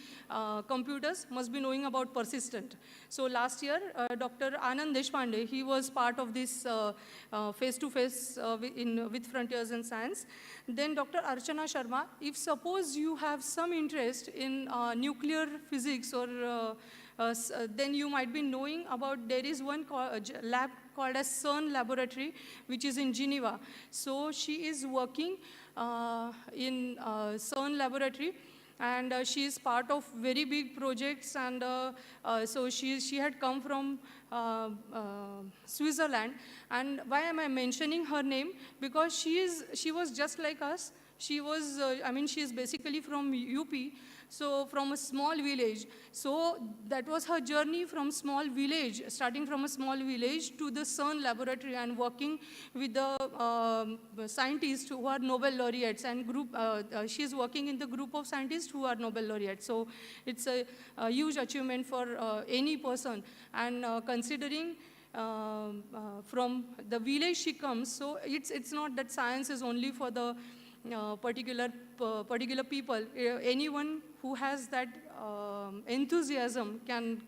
computers must be knowing about persistent. So last year, Dr. Anand Deshpande, he was part of this face-to-face with Frontiers in Science. Then Dr. Archana Sharma, if suppose you have some interest in nuclear physics or then you might be knowing about there is one lab called as CERN laboratory, which is in Geneva. So she is working in CERN laboratory, and she is part of very big projects, and so she had come from Switzerland. And why am I mentioning her name? Because she was just like us. She was, she is basically from UP, so from a small village. So that was her journey from small village, starting from a small village to the CERN laboratory and working with the scientists who are Nobel laureates, and she is working in the group of scientists who are Nobel laureates. So it's a huge achievement for any person. And considering from the village she comes, so it's not that science is only for the particular people. Anyone who has that enthusiasm can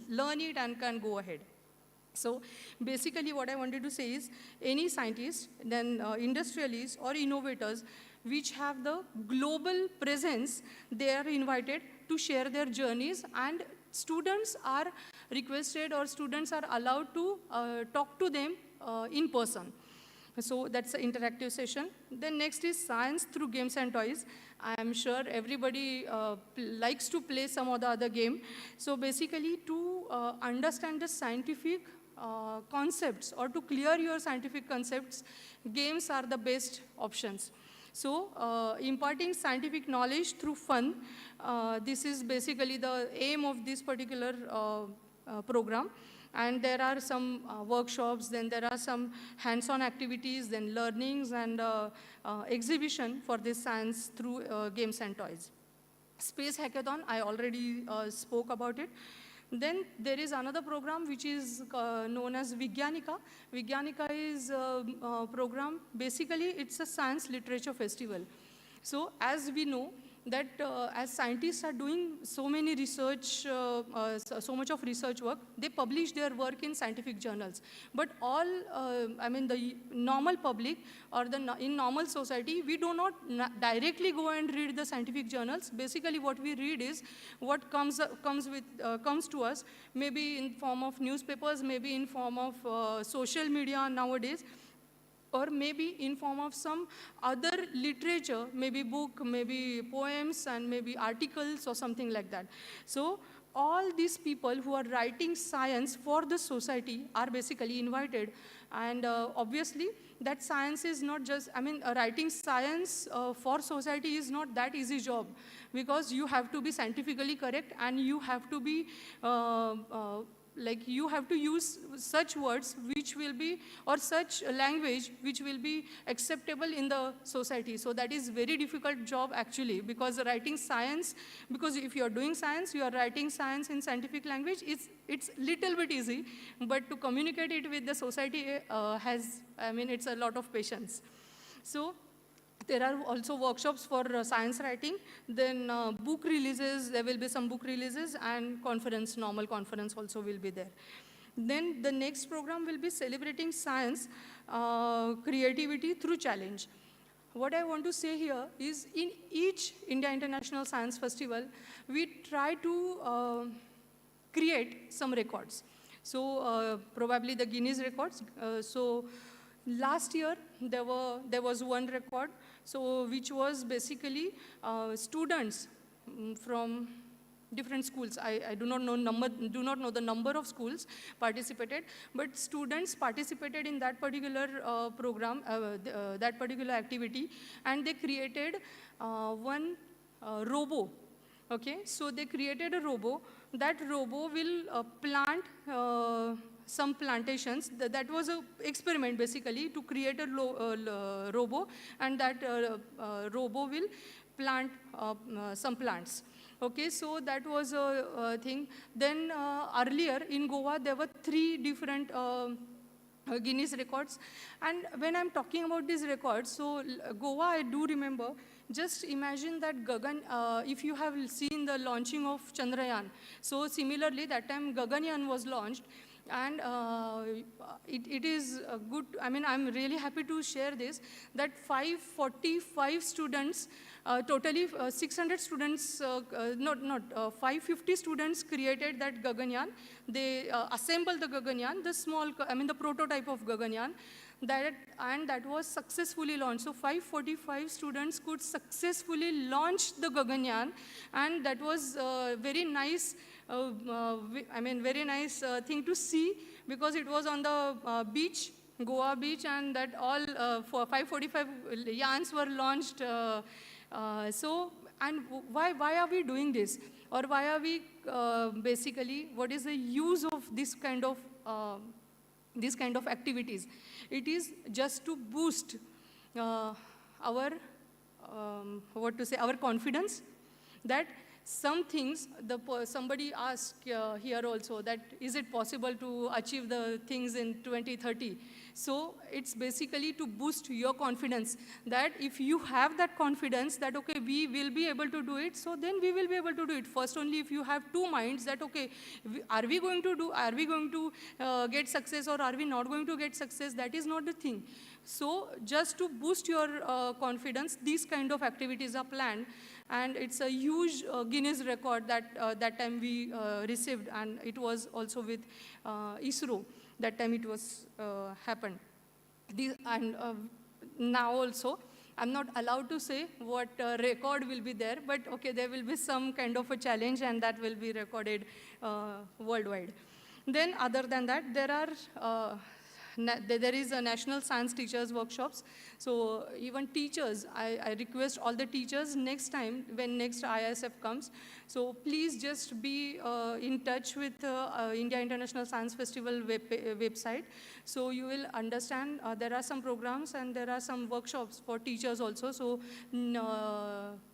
learn it and can go ahead. So basically what I wanted to say is, any scientist, then industrialists or innovators which have the global presence, they are invited to share their journeys, and students are requested, or students are allowed to talk to them in person. So that's an interactive session. Then next is science through games and toys. I am sure everybody likes to play some or the other game. So basically, to understand the scientific concepts, or to clear your scientific concepts, games are the best options. So imparting scientific knowledge through fun, this is basically the aim of this particular program. And there are some workshops, then there are some hands-on activities, then learnings and exhibition for this science through games and toys. Space Hackathon, I already spoke about it. Then there is another program which is known as VIII-XII. VIIII-XII is a program, basically it's a science literature festival. So as we know, that as scientists are doing so many research, so much of research work, they publish their work in scientific journals. But all, the normal public or in normal society, we do not directly go and read the scientific journals. Basically, what we read is what comes to us, maybe in form of newspapers, maybe in form of social media nowadays, or maybe in form of some other literature, maybe book, maybe poems, and maybe articles or something like that. So all these people who are writing science for the society are basically invited. And obviously, that science is not just, writing science for society is not that easy job, because you have to be scientifically correct, and you have to be you have to use such words which will be, or such language which will be acceptable in the society. So that is very difficult job actually, because writing science, because if you are doing science, you are writing science in scientific language, it's little bit easy, but to communicate it with the society it's a lot of patience. So there are also workshops for science writing, then book releases, there will be some book releases, and conference, normal conference also will be there. Then the next program will be celebrating science, creativity through challenge. What I want to say here is, in each India International Science Festival, we try to create some records. So probably the Guinness records. So last year, there was one record, so which was basically students from different schools. I do not know the number of schools participated, but students participated in that particular program, that particular activity, and they created one robo. Okay, so they created a robo. That robo will plant some plantations. That was an experiment basically, to create a robo, and that robo will plant some plants. Okay, so that was a thing. Then earlier in Goa, there were 3 different Guinness records. And when I'm talking about these records, so Goa, I do remember, just imagine that Gagan, if you have seen the launching of Chandrayaan. So similarly, that time Gaganyaan was launched. And it is good, I mean, I'm really happy to share this, that 545 students, totally 600 students, 550 students created that Gaganyaan. They assembled the Gaganyaan, the small, I mean, the prototype of Gaganyaan, and that was successfully launched. So 545 students could successfully launch the Gaganyaan, and that was very nice, very nice thing to see, because it was on the beach, Goa beach, and that all 545 yans were launched. And why are we doing this? Or why are we basically, what is the use of this kind of activities? It is just to boost our our confidence, that some things, somebody asked here also, that is it possible to achieve the things in 2030? So it's basically to boost your confidence, that if you have that confidence that, okay, we will be able to do it, so then we will be able to do it. First only if you have two minds that, okay, are we going to get success, or are we not going to get success? That is not the thing. So just to boost your confidence, these kind of activities are planned. And it's a huge Guinness record that that time we received, and it was also with ISRO. That time it was happened. Now also, I'm not allowed to say what record will be there, but okay, there will be some kind of a challenge, and that will be recorded worldwide. Then other than that, there are there is a National Science Teachers Workshops. So even teachers, I request all the teachers next time when next IISF comes, so please just be in touch with India International Science Festival website. So you will understand there are some programs and there are some workshops for teachers also. So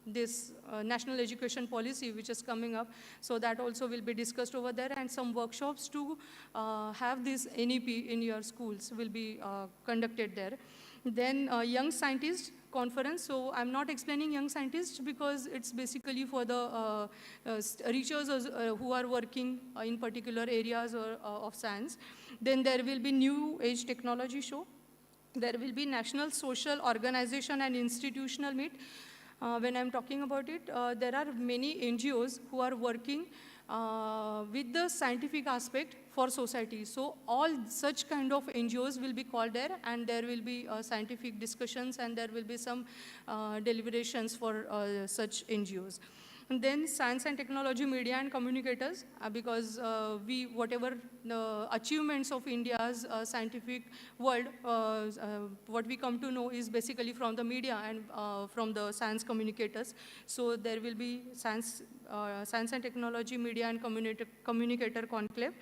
this national education policy which is coming up, so that also will be discussed over there, and some workshops to have this NEP in your schools will be conducted there. Then Young Scientist Conference. So I'm not explaining Young Scientists because it's basically for the researchers who are working in particular areas of science. Then there will be New Age Technology Show. There will be National Social Organization and Institutional Meet. When I'm talking about it, there are many NGOs who are working with the scientific aspect for society. So all such kind of NGOs will be called there, and there will be scientific discussions, and there will be some deliberations for such NGOs. And then Science and Technology, Media and Communicators, because whatever the achievements of India's scientific world, what we come to know is basically from the media and from the science communicators. So there will be Science and Technology, Media and Communicator Conclave.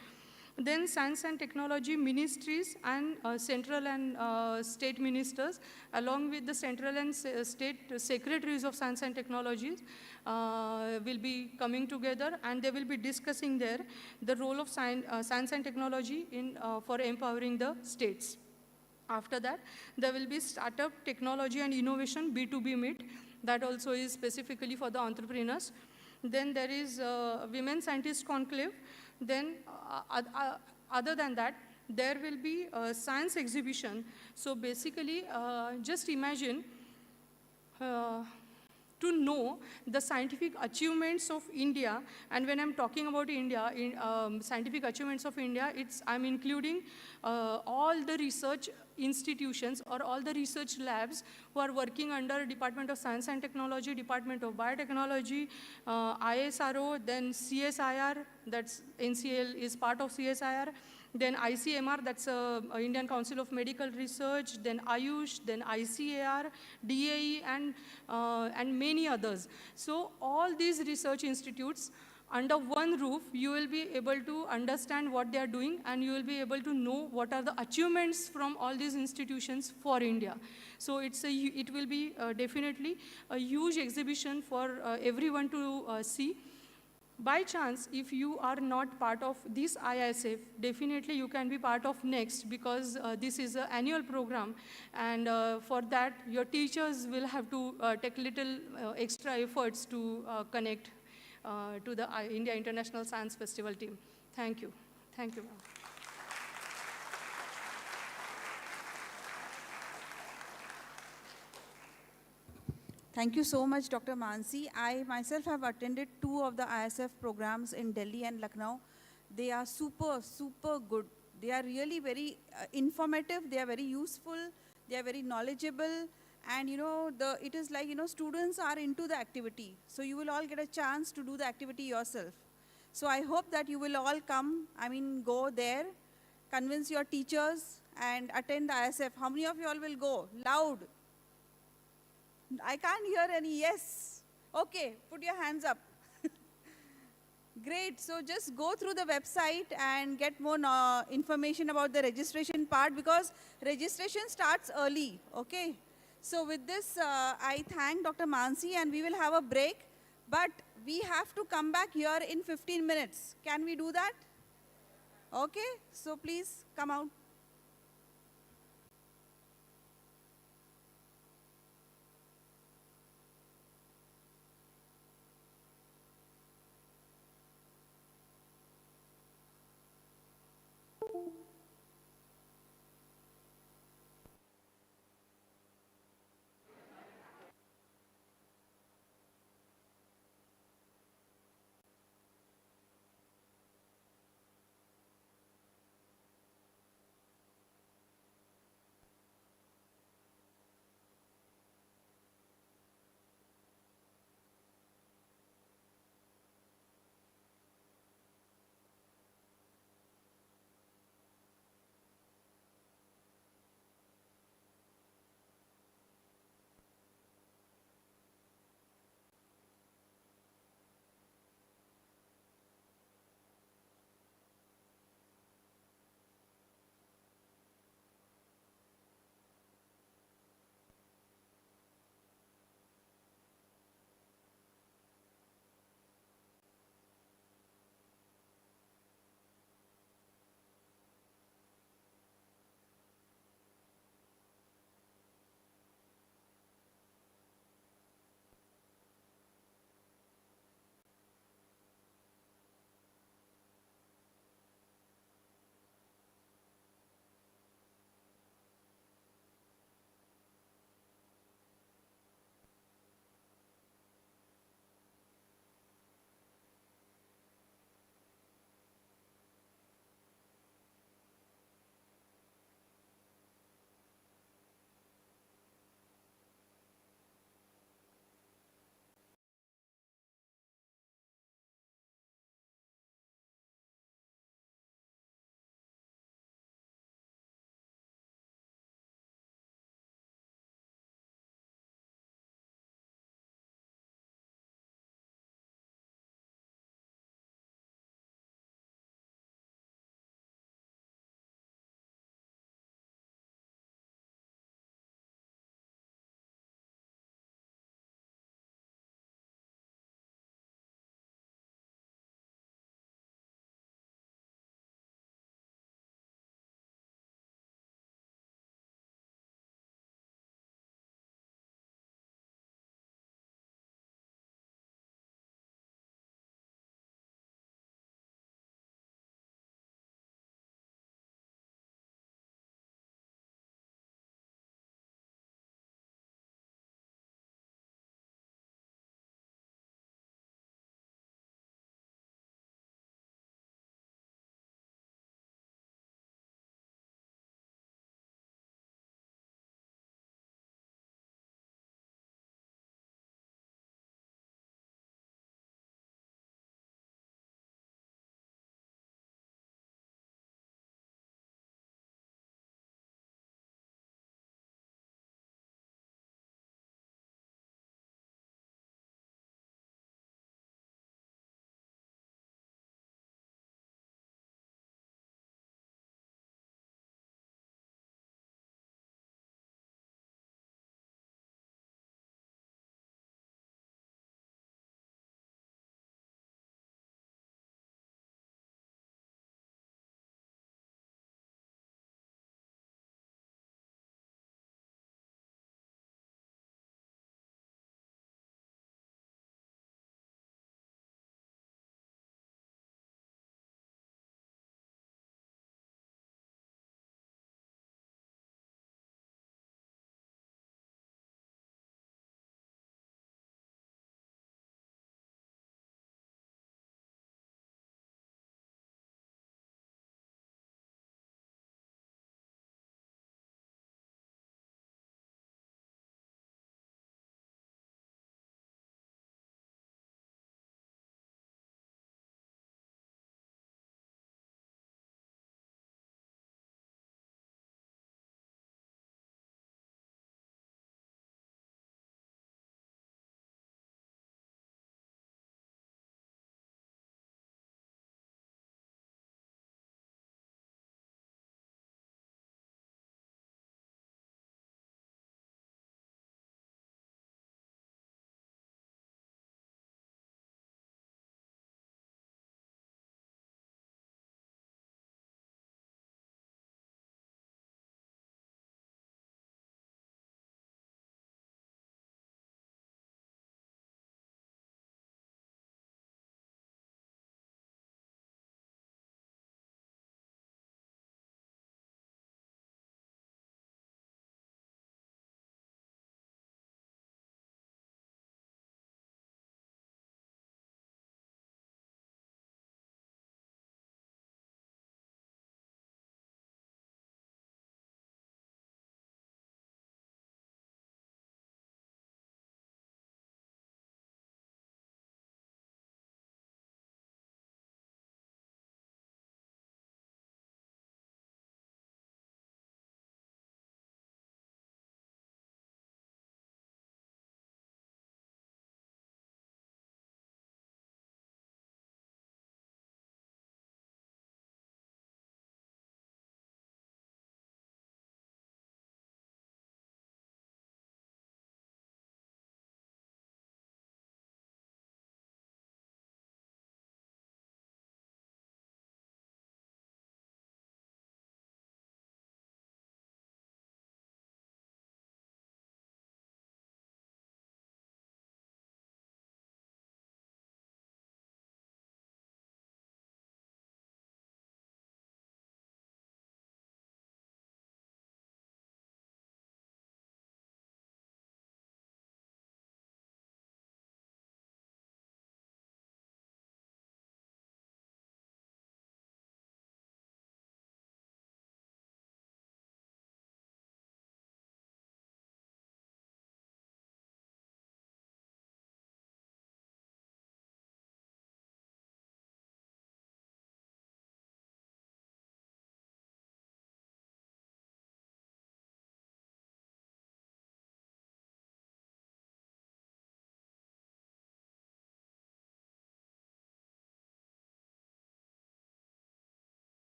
Then Science and Technology Ministries and central and state ministers, along with the central and state secretaries of Science and Technologies, will be coming together, and they will be discussing there the role of science and technology for empowering the states. After that, there will be Startup Technology and Innovation B2B Meet. That also is specifically for the entrepreneurs. Then there is Women Scientist Conclave. Then other than that, there will be a science exhibition. So basically, just imagine to know the scientific achievements of India. And when I'm talking about India, scientific achievements of India, I'm including all the research institutions or all the research labs who are working under Department of Science and Technology, Department of Biotechnology, ISRO, then CSIR, that's NCL is part of CSIR, then ICMR, that's Indian Council of Medical Research, then AYUSH, then ICAR, DAE, and many others. So all these research institutes, under one roof, you will be able to understand what they are doing, and you will be able to know what are the achievements from all these institutions for India. So it will be definitely a huge exhibition for everyone to see. By chance, if you are not part of this IISF, definitely you can be part of next, because this is an annual program, and for that, your teachers will have to take little extra efforts to connect to the India International Science Festival team. Thank you. Thank you, ma'am.
Thank you so much, Dr. Mansi. I myself have attended 2 of the ISF programs in Delhi and Lucknow. They are super, super good. They are really very informative. They are very useful. They are very knowledgeable. And it is like, students are into the activity. So you will all get a chance to do the activity yourself. So I hope that you will all come, go there, convince your teachers and attend the ISF. How many of you all will go? Loud. I can't hear any yes. Okay, put your hands up. Great, so just go through the website and get more information about the registration part, because registration starts early, okay? So with this, I thank Dr. Mansi, and we will have a break, but we have to come back here in 15 minutes. Can we do that? Okay, so please come out.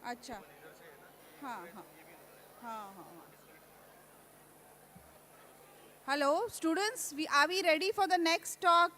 अच्छा, हाँ हाँ हाँ हाँ. Hello, students. Are we ready for the next talk?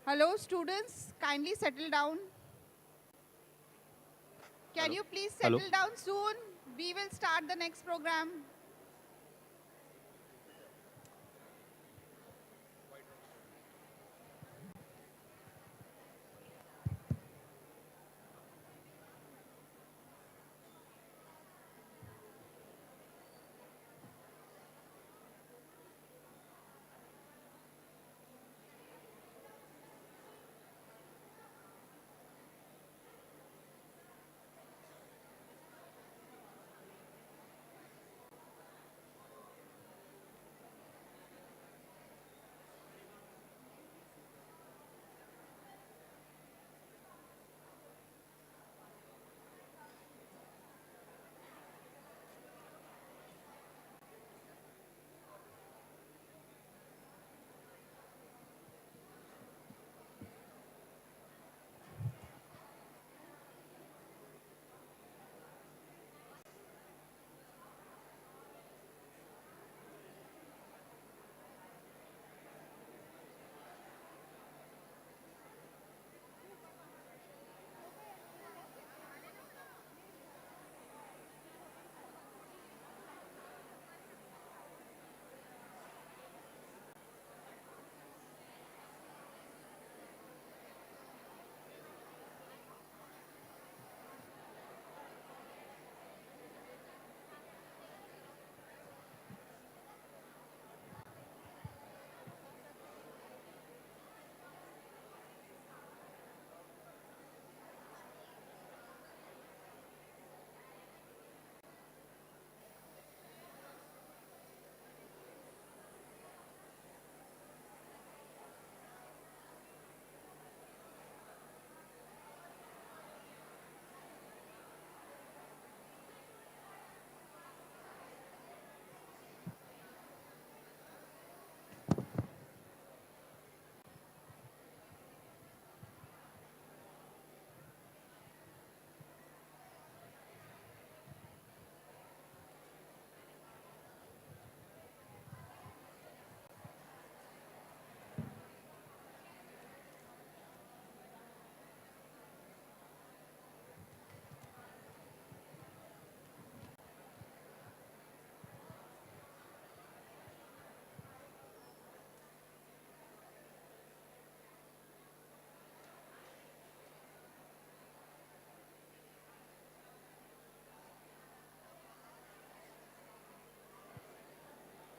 Hello, students. Kindly settle down. Can you please settle down soon? We will start the next program.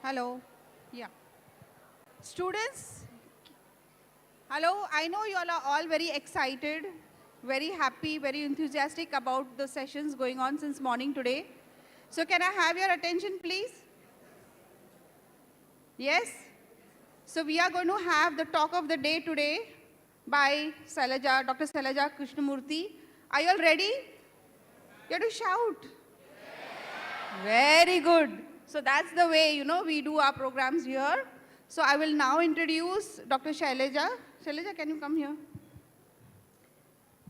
Hello. Yeah. Students, hello. I know you all are all very excited, very happy, very enthusiastic about the sessions going on since morning today. So can I have your attention, please? Yes? So we are going to have the talk of the day today by Dr. Sailaja Krishnamurthy. Are you all ready? You have to shout. Very good. So that's the way, you know, we do our programs here. So I will now introduce Dr. Shailaja. Shailaja, can you come here?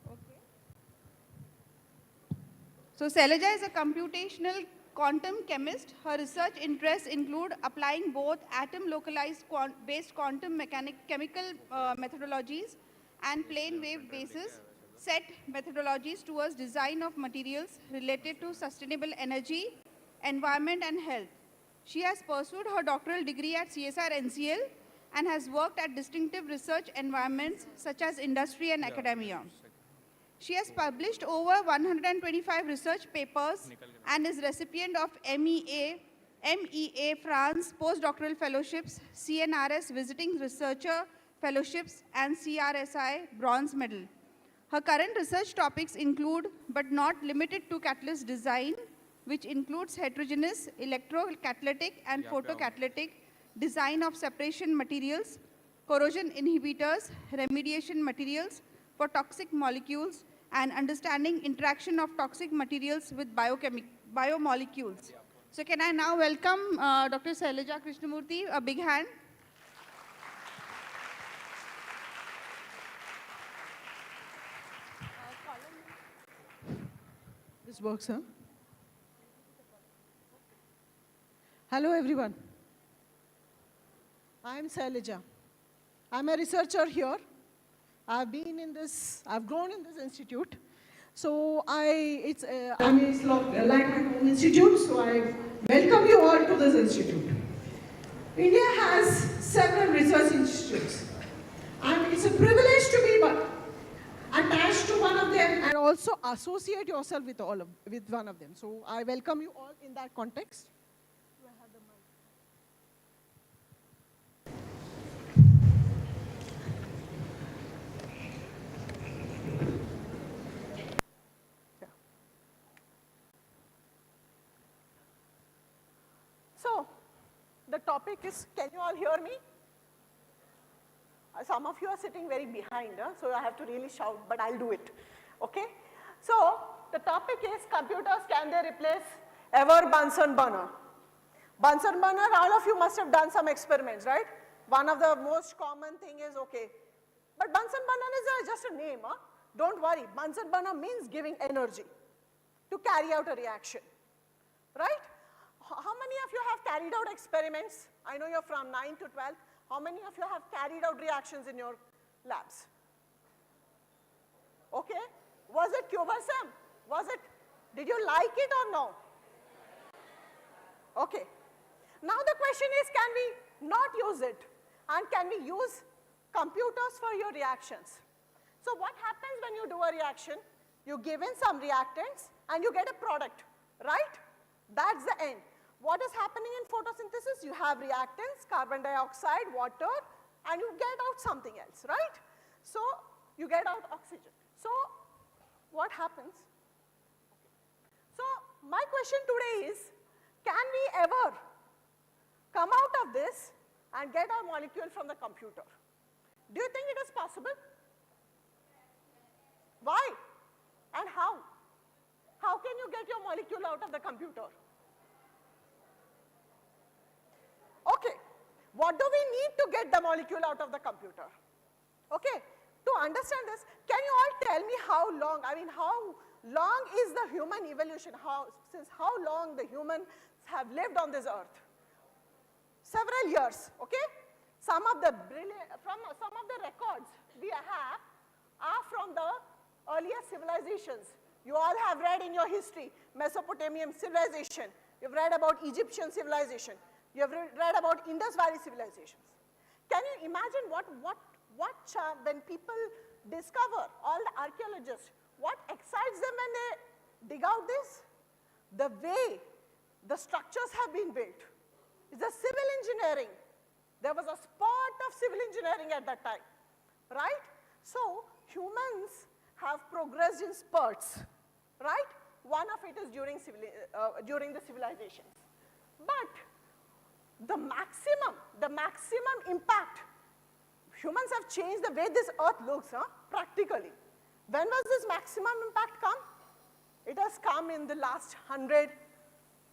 Okay. So Shailaja is a computational quantum chemist. Her research interests include applying both atom-localized based quantum chemical methodologies and plane wave basis set methodologies towards design of materials related to sustainable energy, environment, and health. She has pursued her doctoral degree at CSIR NCL and has worked at distinctive research environments such as industry and academia. She has published over 125 research papers and is recipient of MEA France postdoctoral fellowships, CNRS visiting researcher fellowships, and CRSI bronze medal. Her current research topics include, but not limited to, catalyst design, which includes heterogeneous electrocatalytic and photocatalytic design of separation materials, corrosion inhibitors, remediation materials for toxic molecules, and understanding interaction of toxic materials with biomolecules. So can I now welcome Dr. Shailaja Krishnamurthy, a big hand.
This works, huh? Hello, everyone. I am Shailaja. I'm a researcher here. I've grown in this institute. So it's like my home institute, so I welcome you all to this institute. India has several research institutes, and it's a privilege to be attached to one of them and also associate yourself with one of them. So I welcome you all in that context. Do I have the mic? So, the topic is, can you all hear me? Some of you are sitting very behind, so I have to really shout, but I'll do it, okay? So, the topic is computers, can they replace ever Bunsen burner? Bunsen burner, all of you must have done some experiments, right? One of the most common thing is, okay, but Bunsen burner is just a name, huh? Don't worry, Bunsen burner means giving energy to carry out a reaction, right? How many of you have carried out experiments? I know you're from 9 to 12. How many of you have carried out reactions in your labs? Okay. Was it cumbersome? Did you like it or no? Okay. Now the question is, can we not use it? And can we use computers for your reactions? So what happens when you do a reaction? You give in some reactants and you get a product, right? That's the end. What is happening in photosynthesis? You have reactants, carbon dioxide, water, and you get out something else, right? So you get out oxygen. So what happens? So my question today is, can we ever come out of this and get our molecule from the computer? Do you think it is possible? Why? And how? How can you get your molecule out of the computer? Okay, what do we need to get the molecule out of the computer? Okay, to understand this, can you all tell me how long is the human evolution? Since how long the humans have lived on this earth? Several years, okay? Some of the records we have are from the earlier civilizations. You all have read in your history, Mesopotamian civilization. You've read about Egyptian civilization. You have read about Indus Valley civilizations. Can you imagine when people discover, all the archaeologists, what excites them when they dig out this? The way the structures have been built. It's a civil engineering. There was a spot of civil engineering at that time, right? So humans have progressed in spurts, right? One of it is during the civilizations. But the maximum impact, humans have changed the way this earth looks, practically. When was this maximum impact come? It has come in the last 100,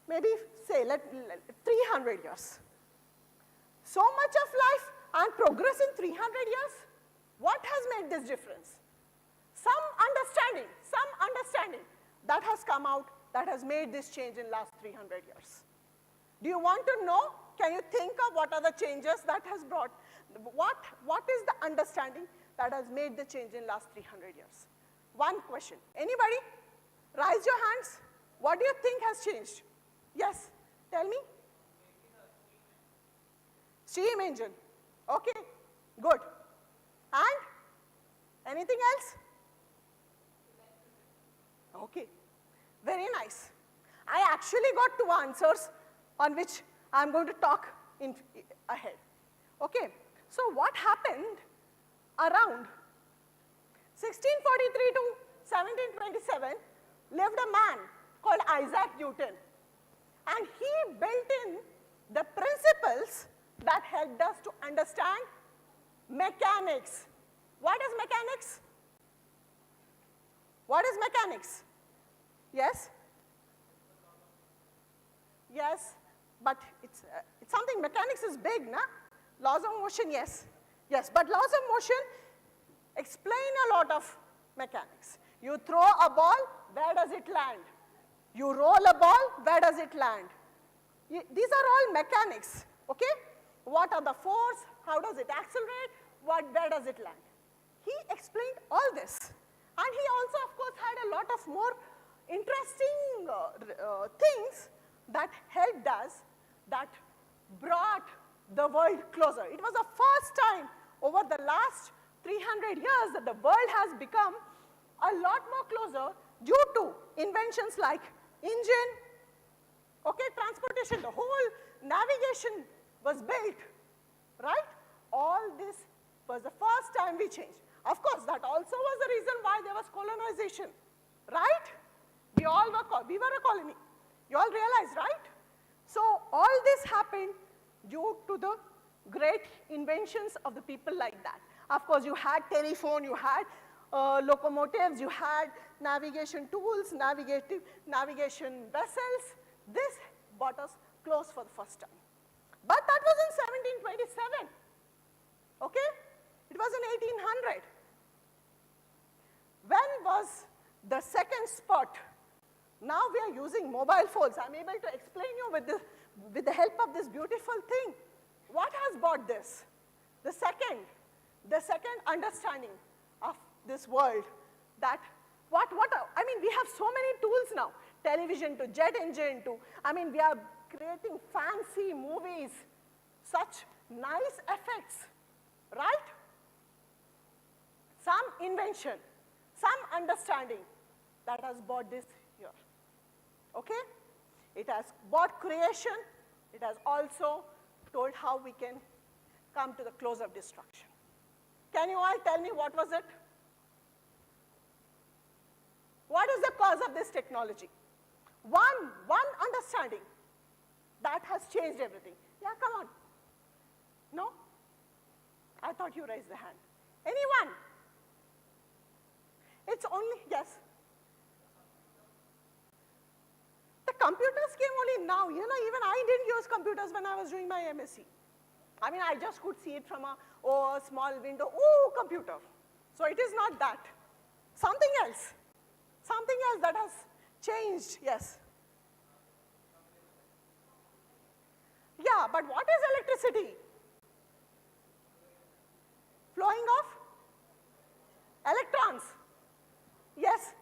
maybe say 300 years. So much of life and progress in 300 years, what has made this difference? Some understanding that has come out that has made this change in last 300 years? Do you want to know? Can you think of what are the changes that has brought? What is the understanding that has made the change in last 300 years? One question. Anybody? Raise your hands. What do you think has changed? Yes, tell me. Steam engine. Okay, good. And anything else? Okay, very nice. I actually got two answers on which I'm going to talk ahead. Okay, so what happened around 1643 to 1727 lived a man called Isaac Newton, and he built in the principles that helped us to understand mechanics. What is mechanics? What is mechanics? Yes? Yes, but it's something, mechanics is big, na? Laws of motion, yes. Yes, but laws of motion explain a lot of mechanics. You throw a ball, where does it land? You roll a ball, where does it land? These are all mechanics, okay? What are the force? How does it accelerate? Where does it land? He explained all this. And he also, of course, had a lot of more interesting things that helped us, that brought the world closer. It was the first time over the last 300 years that the world has become a lot more closer due to inventions like engine, okay, transportation, the whole navigation was built, right? All this was the first time we changed. Of course, that also was the reason why there was colonization, right? We were a colony. You all realize, right? So all this happened due to the great inventions of the people like that. Of course, you had telephone, you had locomotives, you had navigation tools, navigation vessels. This brought us close for the first time. But that was in 1727, okay? It was in 1800. When was the second spot? Now we are using mobile phones. I'm able to explain you with the help of this beautiful thing. What has brought this? The second understanding of this world, that I mean, we have so many tools now. Television to jet engine to, I mean, we are creating fancy movies, such nice effects, right? Some invention, some understanding that has brought this here, okay? It has brought creation. It has also told how we can come to the close of destruction. Can you all tell me what was it? What is the cause of this technology? One understanding that has changed everything. Yeah, come on. No? I thought you raised the hand. Anyone? It's only, yes. The computers came only now. You know, even I didn't use computers when I was doing my MSc. I mean, I just could see it from a small window. Oh, computer. So it is not that. Something else. Something else that has changed, yes. Yeah, but what is electricity? Flowing of electrons. Yes.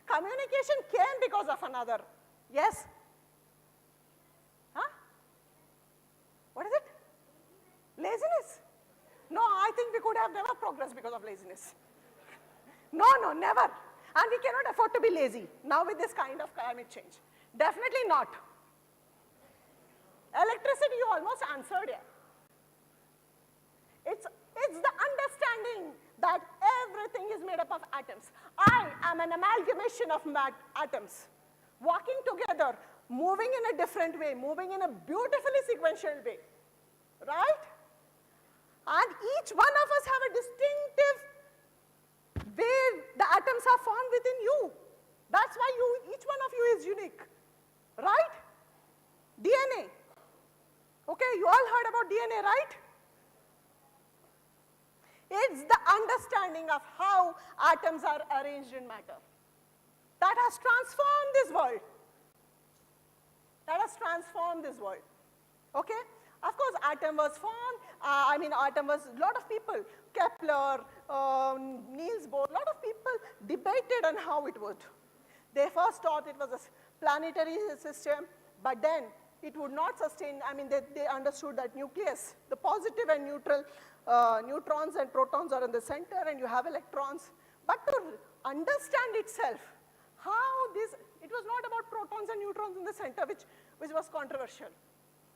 Communication came because of another. Yes. Huh? What is it? Laziness. No, I think we could have never progressed because of laziness. No, never. And we cannot afford to be lazy now with this kind of climate change. Definitely not. Electricity, you almost answered here. It's the understanding that everything is made up of atoms. I am an amalgamation of atoms, walking together, moving in a different way, moving in a beautifully sequential way, right? And each one of us have a distinctive way the atoms are formed within you. That's why each one of you is unique, right? DNA. Okay, you all heard about DNA, right? It's the understanding of how atoms are arranged in matter. that has transformed this world. That has transformed this world. Okay? Of course, atom was formed. Atom was, a lot of people, Kepler, Niels Bohr, a lot of people debated on how it would. They first thought it was a planetary system, but then it would not sustain. They understood that nucleus, the positive and neutral neutrons and protons are in the center, and you have electrons. But to understand itself, how this, it was not about protons and neutrons in the center, which was controversial.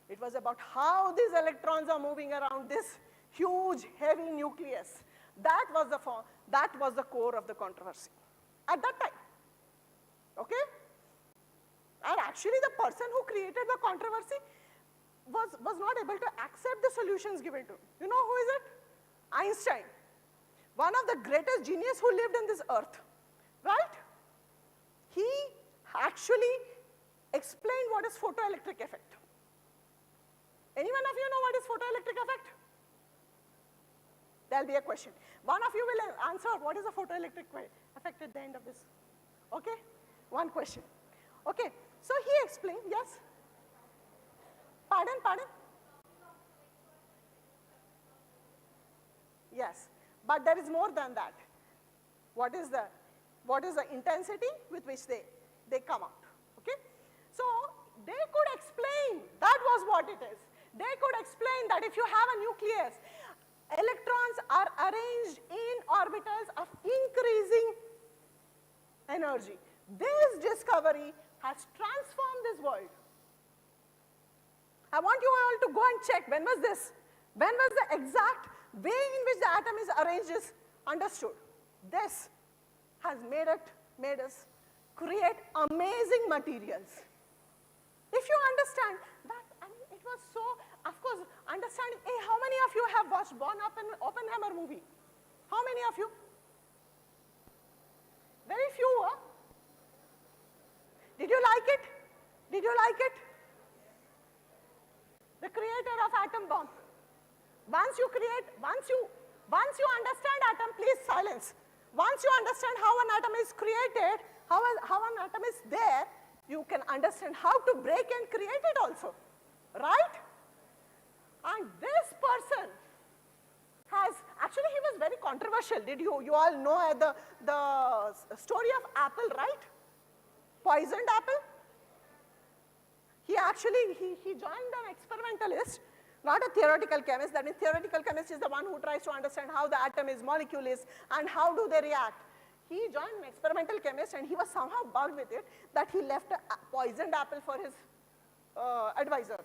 It was about how these electrons are moving around this huge, heavy nucleus. That was the core of the controversy at that time. Okay? And actually the person who created the controversy was not able to accept the solutions given to him. You know who is it? Einstein. One of the greatest genius who lived on this earth. Right? He actually explained what is photoelectric effect. Anyone of you know what is photoelectric effect? There'll be a question. One of you will answer what is a photoelectric effect at the end of this. Okay? One question. Okay, so he explained, yes? Pardon? Yes, but there is more than that. What is the intensity with which they come out? Okay? So they could explain, that was what it is. They could explain that if you have a nucleus, electrons are arranged in orbitals of increasing energy. This discovery has transformed this world. I want you all to go and check, when was this? When was the exact way in which the atom is arranged is understood? This has made us create amazing materials. If you understand that, it was so, of course, understanding, hey, how many of you have watched Oppenheimer movie? How many of you? Very few, huh? Did you like it? Did you like it? The creator of atom bomb. Once you understand atom, please silence. Once you understand how an atom is created, how an atom is there, you can understand how to break and create it also. Right? And this person has, actually he was very controversial. Did you all know the story of apple, right? Poisoned apple? He actually, he joined an experimentalist, not a theoretical chemist. That means theoretical chemist is the one who tries to understand how the atom is, molecule is, and how do they react. He joined an experimental chemist, and he was somehow bugged with it that he left a poisoned apple for his advisor.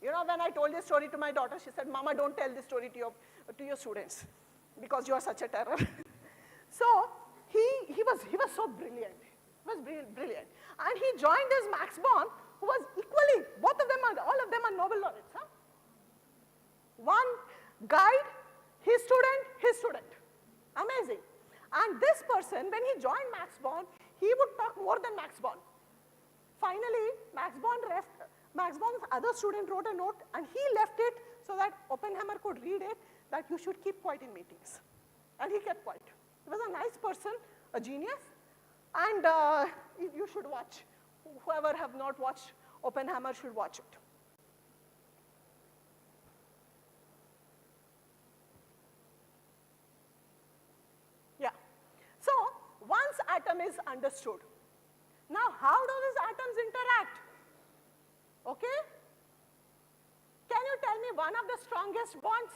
You know, when I told this story to my daughter, she said, "Mama, don't tell this story to your students because you are such a terror." So he was so brilliant. He was brilliant. And he joined his Max Born, who was equally, all of them are Nobel laureates. Huh? One guide, his student. Amazing. And this person, when he joined Max Born, he would talk more than Max Born. Finally, Max Born's other student wrote a note, and he left it so that Oppenheimer could read it, that you should keep quiet in meetings. And he kept quiet. He was a nice person, a genius, and you should watch. Whoever have not watched Oppenheimer should watch it. Yeah. So once atom is understood, now how do these atoms interact? Okay? Can you tell me one of the strongest bonds?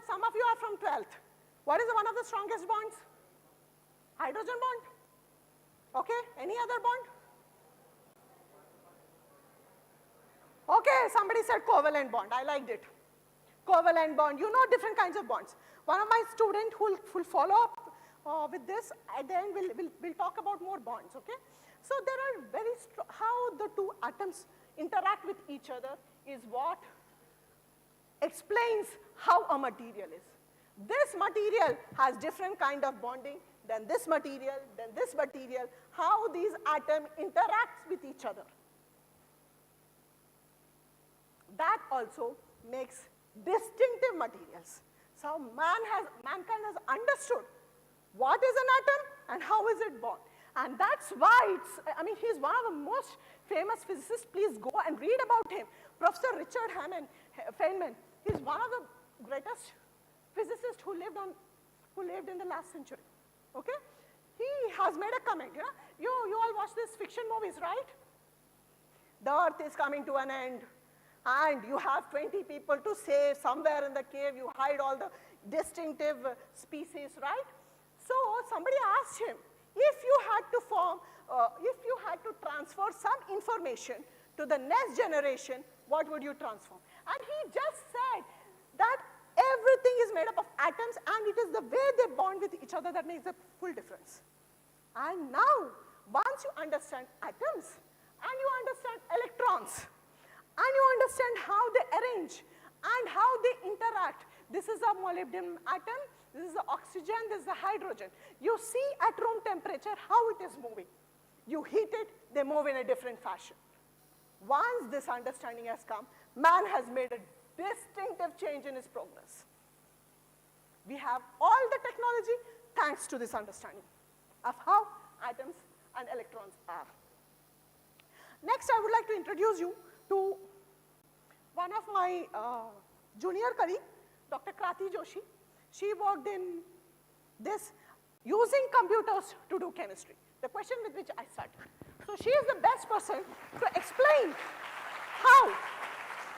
Some of you are from 12th. What is one of the strongest bonds? Hydrogen bond. Okay, any other bond? Okay, somebody said covalent bond, I liked it. Covalent bond, you know different kinds of bonds. One of my students who will follow up with this, at the end we'll talk about more bonds, okay? So there are very how the two atoms interact with each other is what explains how a material is. This material has different kind of bonding than this material, how these atoms interact with each other. That also makes distinctive materials. So mankind has understood what is an atom and how is it bound. And that's why I mean, he's one of the most famous physicists. Please go and read about him. Professor Richard Feynman, he's one of the greatest physicists who lived in the last century, okay? He has made a comment, you all watch these fiction movies, right? The earth is coming to an end, and you have 20 people to save somewhere in the cave, you hide all the distinctive species, right? So somebody asked him, if you had to transfer some information to the next generation, what would you transform? And he just said that everything is made up of atoms, and it is the way they bond with each other that makes the full difference. And now, once you understand atoms, and you understand electrons, and you understand how they arrange, and how they interact, this is a molybdenum atom, this is the oxygen, this is the hydrogen. You see at room temperature how it is moving. You heat it, they move in a different fashion. Once this understanding has come, man has made a distinctive change in his progress. We have all the technology thanks to this understanding of how atoms and electrons are. Next, I would like to introduce you to one of my junior colleague, Dr. Krati Joshi. She worked in this using computers to do chemistry, the question with which I started. So she is the best person to explain how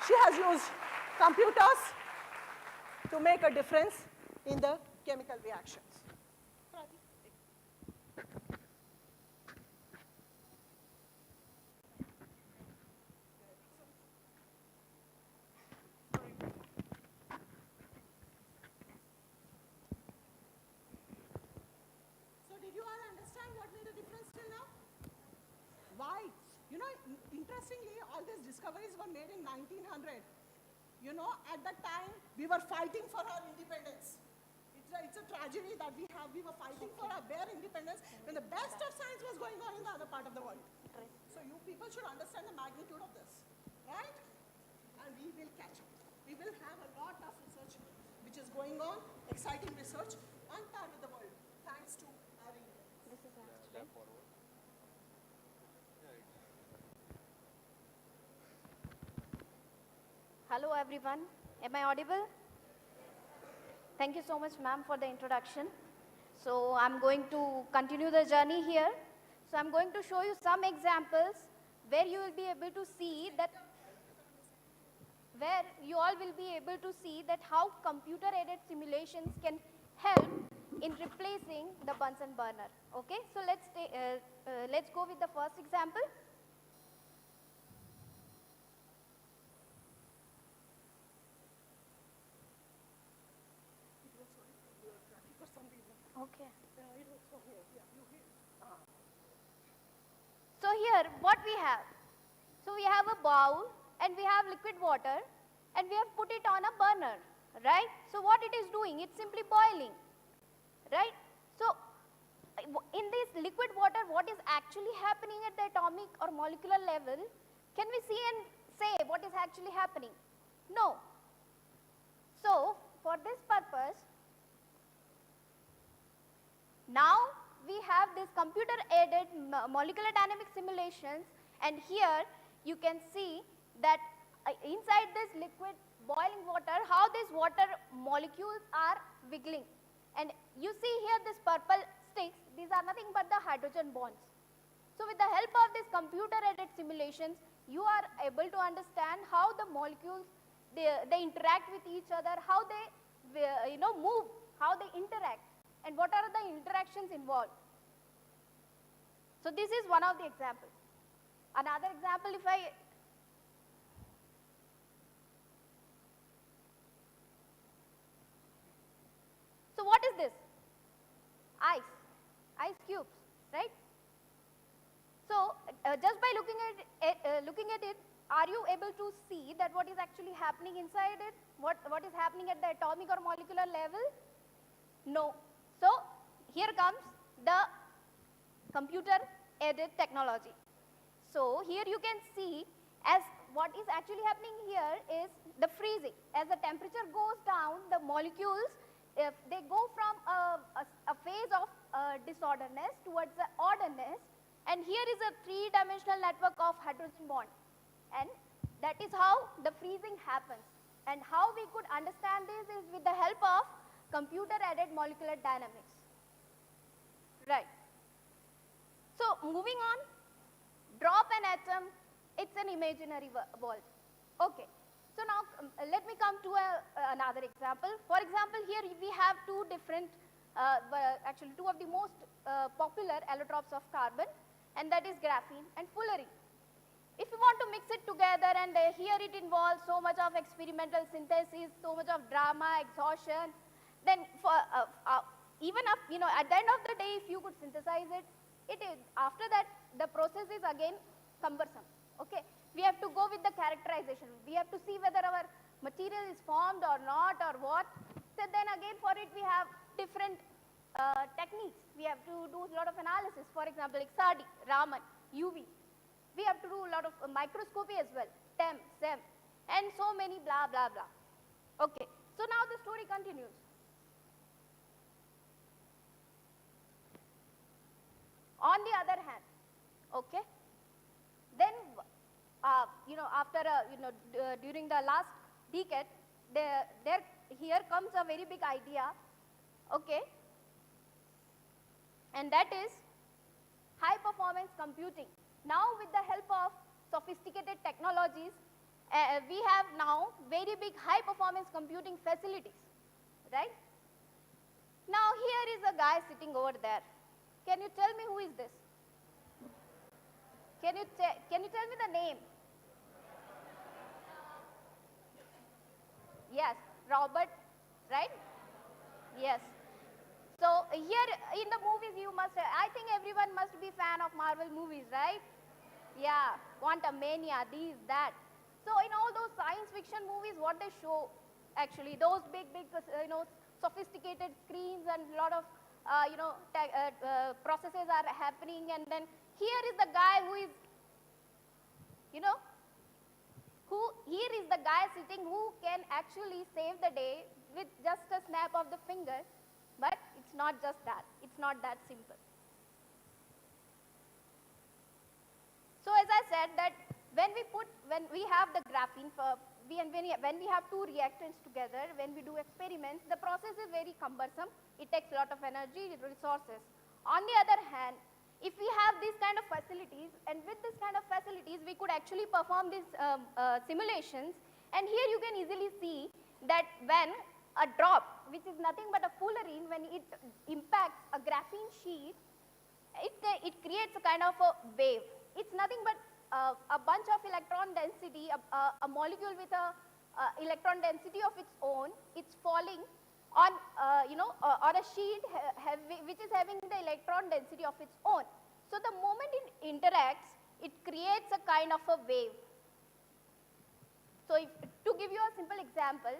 she has used computers to make a difference in the chemical reactions. Why? You know, interestingly, all these discoveries were made in 1900. You know, at that time, we were fighting for our independence. It's a tragedy that we were fighting for our bare independence when the best of science was going on in the other part of the world. So you people should understand the magnitude of this, right? And we will catch up. We will have a lot of research which is going on, exciting research on par with the world, thanks to our independence.
This is last. Hello everyone, am I audible? Thank you so much ma'am for the introduction. So I'm going to continue the journey here. So I'm going to show you some examples where you will be able to see that, how computer-aided simulations can help in replacing the Bunsen burner. Okay, so let's go with the first example. Okay. So here, what we have? So we have a bowl and we have liquid water and we have put it on a burner, right? So what it is doing? It's simply boiling, right? So in this liquid water, what is actually happening at the atomic or molecular level? Can we see and say what is actually happening? No. So for this purpose, now we have this computer-aided molecular dynamic simulations, and here you can see that inside this liquid boiling water, how these water molecules are wiggling. And you see here this purple sticks, these are nothing but the hydrogen bonds. So with the help of these computer-aided simulations, you are able to understand how the molecules, they interact with each other, how they move, how they interact, and what are the interactions involved. So this is one of the examples. Another example, so what is this? Ice cubes, right? So just by looking at it, are you able to see that what is actually happening inside it? What is happening at the atomic or molecular level? No. So here comes the computer-aided technology. So here you can see as what is actually happening here is the freezing. As the temperature goes down, the molecules, if they go from a phase of disorderness towards the orderness, and here is a three-dimensional network of hydrogen bond, and that is how the freezing happens. And how we could understand this is with the help of computer-aided molecular dynamics. Right. So moving on, drop an atom, it's an imaginary world. Okay. So now let me come to another example. For example, here we have two different, actually two of the most popular allotropes of carbon, and that is graphene and fullerene. If you want to mix it together, and here it involves so much of experimental synthesis, so much of drama, exhaustion, then for, even if, at the end of the day, if you could synthesize it, after that, the process is again cumbersome. Okay, we have to go with the characterization. We have to see whether our material is formed or not, or what. So then again, for it, we have different techniques. We have to do a lot of analysis. For example, like XRD, Raman, UV. We have to do a lot of microscopy as well, TEM, SEM, and so many blah, blah, blah. Okay, so now the story continues. On the other hand, okay, then, after, during the last decade, here comes a very big idea, okay, and that is high performance computing. Now with the help of sophisticated technologies, we have now very big high performance computing facilities, right? Now here is a guy sitting over there. Can you tell me who is this? Can you tell me the name? Yes, Robert, right? Yes. So here in the movies, I think everyone must be fan of Marvel movies, right? Yeah, Quantum Mania, these, that. So in all those science fiction movies, what they show, actually, those big, sophisticated screens and a lot of, processes are happening, and then here is the guy who is, here is the guy sitting who can actually save the day with just a snap of the finger, but it's not just that. It's not that simple. So as I said that when we have the graphene, when we have two reactants together, when we do experiments, the process is very cumbersome. It takes a lot of energy, resources. On the other hand, if we have these kind of facilities, and with this kind of facilities, we could actually perform these simulations, and here you can easily see that when a drop, which is nothing but a fullerene, when it impacts a graphene sheet, it creates a kind of a wave. It's nothing but a bunch of electron density, a molecule with a electron density of its own. It's falling on, on a sheet which is having the electron density of its own. So the moment it interacts, it creates a kind of a wave. So to give you a simple example,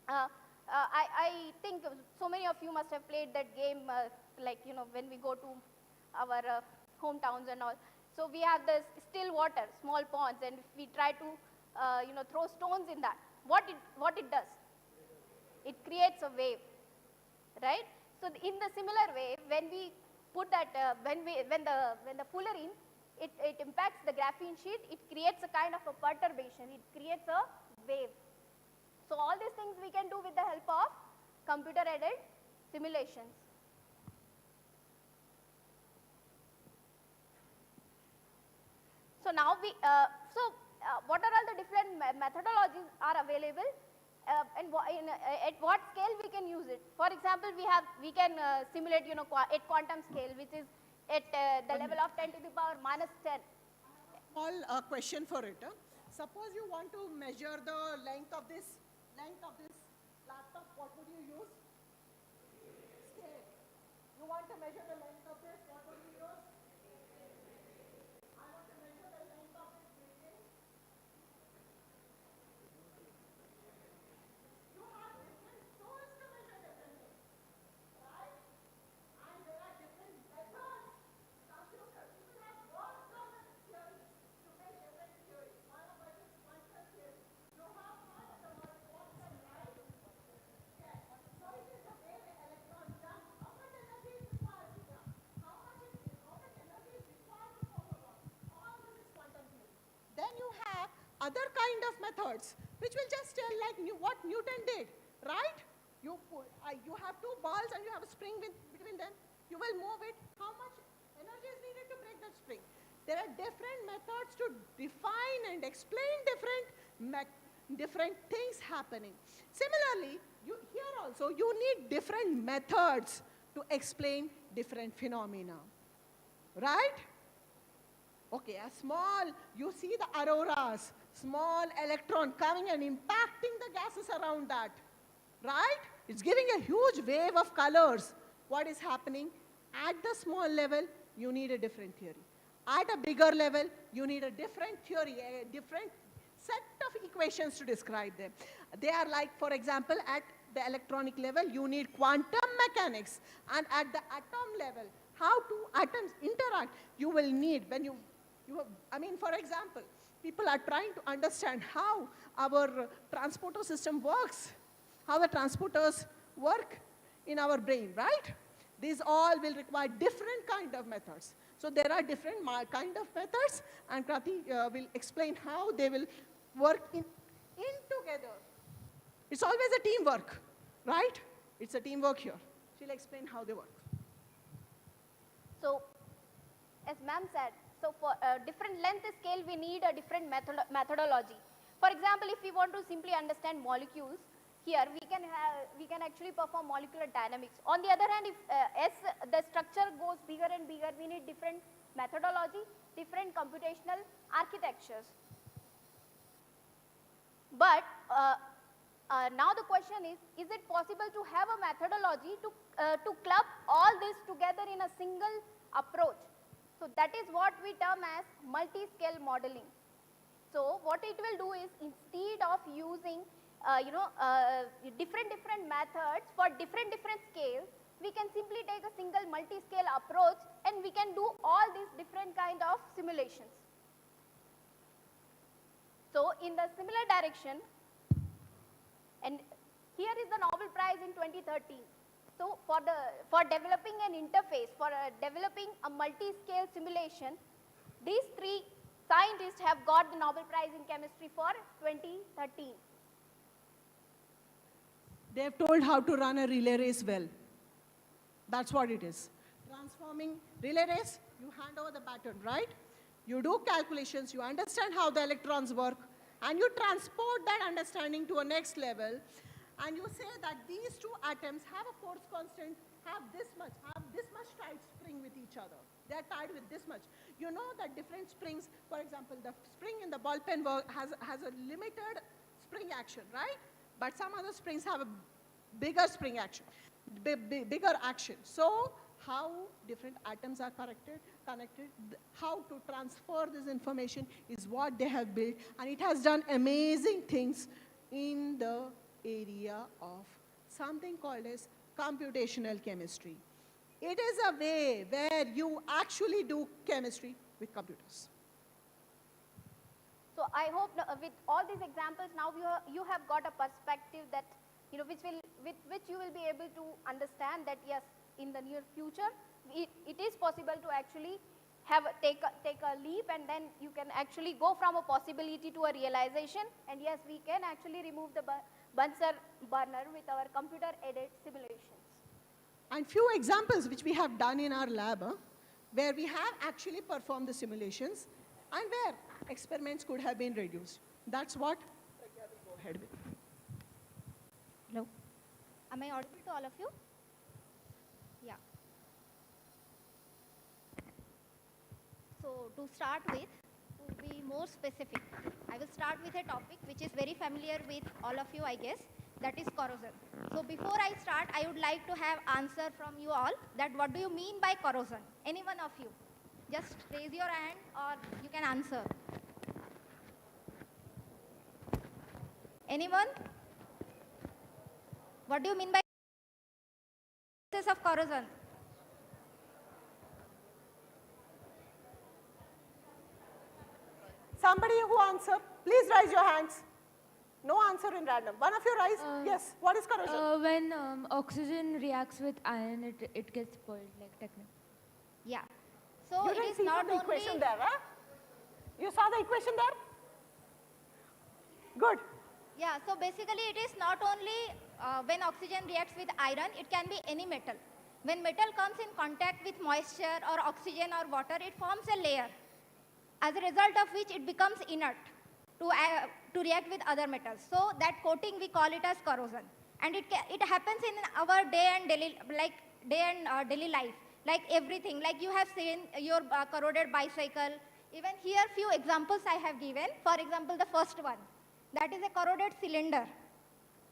I think so many of you must have played that game, when we go to our hometowns and all. So we have this still water, small ponds, and if we try to, throw stones in that, what it does? It creates a wave, right? So in the similar way, when we put that, when the fullerene, it impacts the graphene sheet, it creates a kind of a perturbation. It creates a wave. So all these things we can do with the help of computer-aided simulations. So now what are all the different methodologies are available, and at what scale we can use it? For example, we can simulate, at quantum scale, which is at the level of 10 to the power minus 10.
Small question for it. Suppose you want to measure the length of this laptop, what would you use? Scale. You want to measure the length of this, what would you use? I want to measure the length of this building. You have different tools to measure different things, right? And there are different methods. People have worked on the theories to make different theories. One of it is quantum theory. You have heard the word quantum, right? Yes. So it is the way the electron jumps. How much energy is required? methods which will just tell like what Newton did, right? You have two balls and you have a spring between them. You will move it. How much energy is needed to break that spring? There are different methods to define and explain different things happening. Similarly, here also you need different methods to explain different phenomena, right? Okay, you see the auroras, small electron coming and impacting the gases around that, right? It's giving a huge wave of colors. What is happening? At the small level, you need a different theory. At a bigger level, you need a different theory, a different set of equations to describe them. They are like, for example, at the electronic level, you need quantum mechanics. And at the atom level, how two atoms interact, you will need, for example, people are trying to understand how our transporter system works, how the transporters work in our brain, right? These all will require different kind of methods. So there are different kind of methods, and Krati will explain how they will work in together. It's always a teamwork, right? It's a teamwork here. She'll explain how they work.
So, as ma'am said, so for different length scale, we need a different methodology. For example, if we want to simply understand molecules, here we can actually perform molecular dynamics. On the other hand, if as the structure goes bigger and bigger, we need different methodology, different computational architectures. But now the question is it possible to have a methodology to club all this together in a single approach? So that is what we term as multi-scale modeling. So what it will do is, instead of using different methods for different scales, we can simply take a single multi-scale approach and we can do all these different kind of simulations. So in the similar direction, and here is the Nobel Prize in 2013. So for developing an interface, for developing a multi-scale simulation, these three scientists have got the Nobel Prize in chemistry for 2013.
They have told how to run a relay race well. That's what it is. Transforming relay race, you hand over the baton, right? You do calculations, you understand how the electrons work, and you transport that understanding to a next level, and you say that these two atoms have a force constant, have this much tight spring with each other. They are tied with this much. You know that different springs, for example, the spring in the ball pen has a limited spring action, right? But some other springs have a bigger spring action, bigger action. So how different atoms are connected, how to transfer this information is what they have built, and it has done amazing things in the area of something called as computational chemistry. It is a way where you actually do chemistry with computers.
So I hope with all these examples now you have got a perspective that with which you will be able to understand that yes, in the near future it is possible to actually take a leap, and then you can actually go from a possibility to a realization, and yes, we can actually remove the Bunsen burner with our computer aided simulations.
And few examples which we have done in our lab, where we have actually performed the simulations and where experiments could have been reduced. That's what Pragya will go ahead with.
Hello. Am I audible to all of you? Yeah. So to start with, to be more specific, I will start with a topic which is very familiar with all of you, I guess, that is corrosion. So before I start, I would like to have answer from you all that what do you mean by corrosion? Any one of you? Just raise your hand or you can answer. Anyone? What do you mean by process of corrosion?
Somebody who answer, please raise your hands. No answer in random. One of you raise. Yes. What is corrosion?
When oxygen reacts with iron, it gets spoiled, like technically.
Yeah. So
you
it
didn't
is
see
not
the
only
equation there, huh? You saw the equation there? Good.
Yeah, so basically it is not only when oxygen reacts with iron, it can be any metal. When metal comes in contact with moisture or oxygen or water, it forms a layer, as a result of which it becomes inert to react with other metals. So that coating, we call it as corrosion. And it happens in our daily life, like everything. Like you have seen your corroded bicycle. Even here, few examples I have given. For example, the first one, that is a corroded cylinder.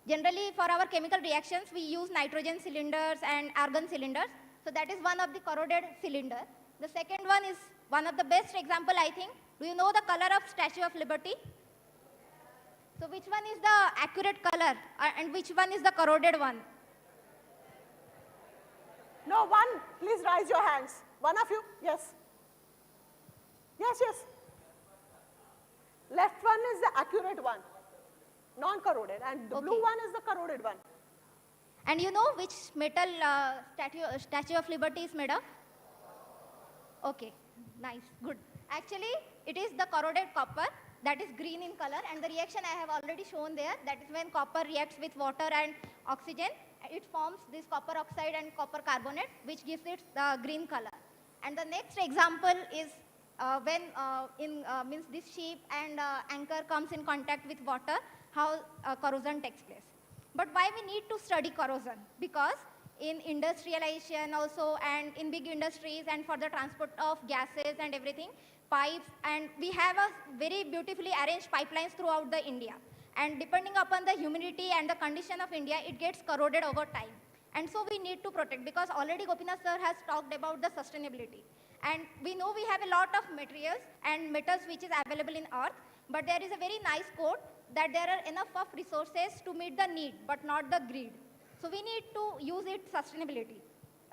Generally, for our chemical reactions, we use nitrogen cylinders and argon cylinders. So that is one of the corroded cylinder. The second one is one of the best example, I think. Do you know the color of Statue of Liberty? So which one is the accurate color and which one is the corroded one?
No, one. Please raise your hands. One of you. Yes. Yes, yes. Left one is the accurate one, non-corroded, and the blue one is the corroded one.
And you know which metal Statue of Liberty is made of? Okay, nice, good. Actually, it is the corroded copper that is green in color, and the reaction I have already shown there, that is when copper reacts with water and oxygen, it forms this copper oxide and copper carbonate, which gives it the green color. And the next example is when means this ship and anchor comes in contact with water, how corrosion takes place. But why we need to study corrosion? Because in industrialization also, and in big industries, and for the transport of gases and everything, pipes, and we have a very beautifully arranged pipelines throughout the India. And depending upon the humidity and the condition of India, it gets corroded over time. And so we need to protect, because already Gopinath sir has talked about the sustainability. And we know we have a lot of materials and metals which is available in earth, but there is a very nice quote that there are enough of resources to meet the need, but not the greed. So we need to use it sustainability.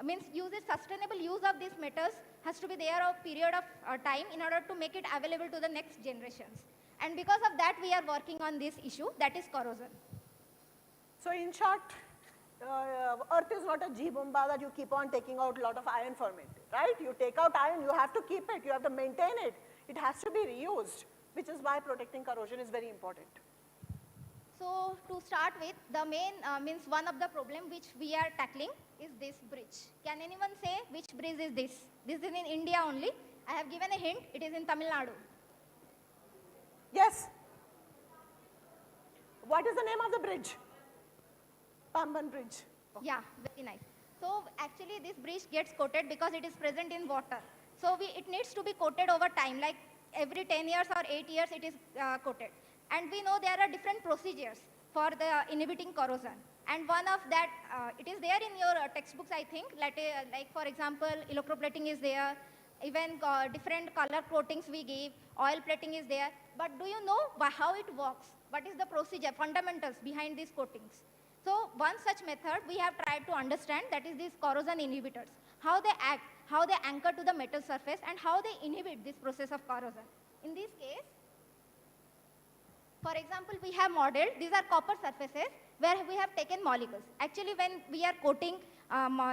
Means sustainable use of these metals has to be there a period of time in order to make it available to the next generations. And because of that, we are working on this issue, that is corrosion.
So in short, earth is not a G-bomba that you keep on taking out a lot of iron from it, right? You take out iron, you have to keep it, you have to maintain it. It has to be reused, which is why protecting corrosion is very important.
So to start with, the main means one of the problem which we are tackling is this bridge. Can anyone say which bridge is this? This is in India only. I have given a hint, it is in Tamil Nadu.
Yes. What is the name of the bridge? Pamban Bridge.
Okay. Yeah, very nice. So actually this bridge gets coated because it is present in water. So it needs to be coated over time, like every 10 years or 8 years it is coated. And we know there are different procedures for the inhibiting corrosion. And one of that, it is there in your textbooks, I think, like for example, electroplating is there, even different color coatings we give, oil plating is there. But do you know how it works? What is the procedure, fundamentals behind these coatings? So one such method we have tried to understand, that is these corrosion inhibitors, how they act, how they anchor to the metal surface, and how they inhibit this process of corrosion. In this case, for example, we have modeled, these are copper surfaces where we have taken molecules. Actually, when we are coating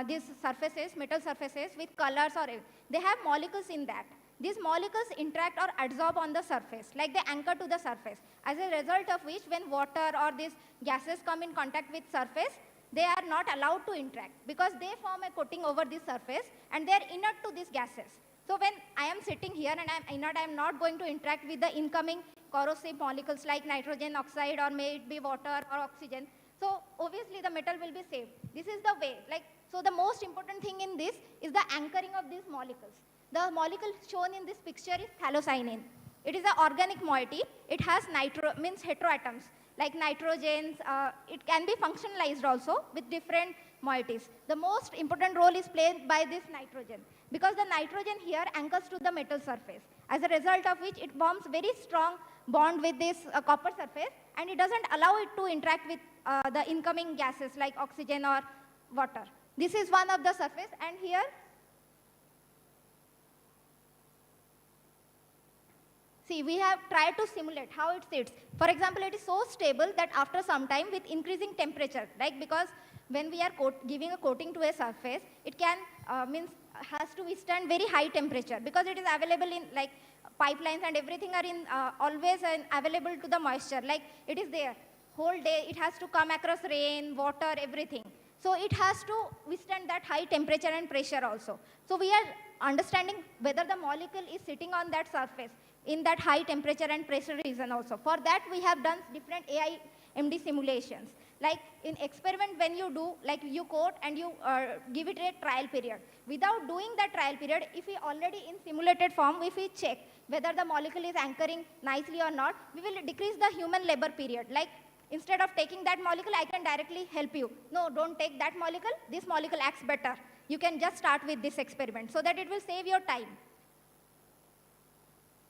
these surfaces, metal surfaces with colors or they have molecules in that. These molecules interact or adsorb on the surface, like they anchor to the surface. As a result of which, when water or these gases come in contact with surface, they are not allowed to interact because they form a coating over this surface and they are inert to these gases. So when I am sitting here and I am inert, I am not going to interact with the incoming corrosive molecules like nitrogen oxide or may it be water or oxygen. So obviously the metal will be saved. This is the way. So the most important thing in this is the anchoring of these molecules. The molecule shown in this picture is phthalocyanine. It is an organic moiety. It has heteroatoms like nitrogens. It can be functionalized also with different moieties. The most important role is played by this nitrogen because the nitrogen here anchors to the metal surface. As a result of which it forms very strong bond with this copper surface and it doesn't allow it to interact with the incoming gases like oxygen or water. This is one of the surface, and here see, we have tried to simulate how it sits. For example, it is so stable that after some time with increasing temperature, right? Because when we are giving a coating to a surface, it can has to withstand very high temperature because it is available in pipelines and everything are in always available to the moisture. Like it is there whole day. It has to come across rain, water, everything. So it has to withstand that high temperature and pressure also. So we are understanding whether the molecule is sitting on that surface in that high temperature and pressure region also. For that we have done different AIMD simulations. Like in experiment when you do, like you coat and you give it a trial period. Without doing that trial period, if we already in simulated form, if we check whether the molecule is anchoring nicely or not, we will decrease the human labor period. Like instead of taking that molecule, I can directly help you. No, don't take that molecule. This molecule acts better. You can just start with this experiment so that it will save your time.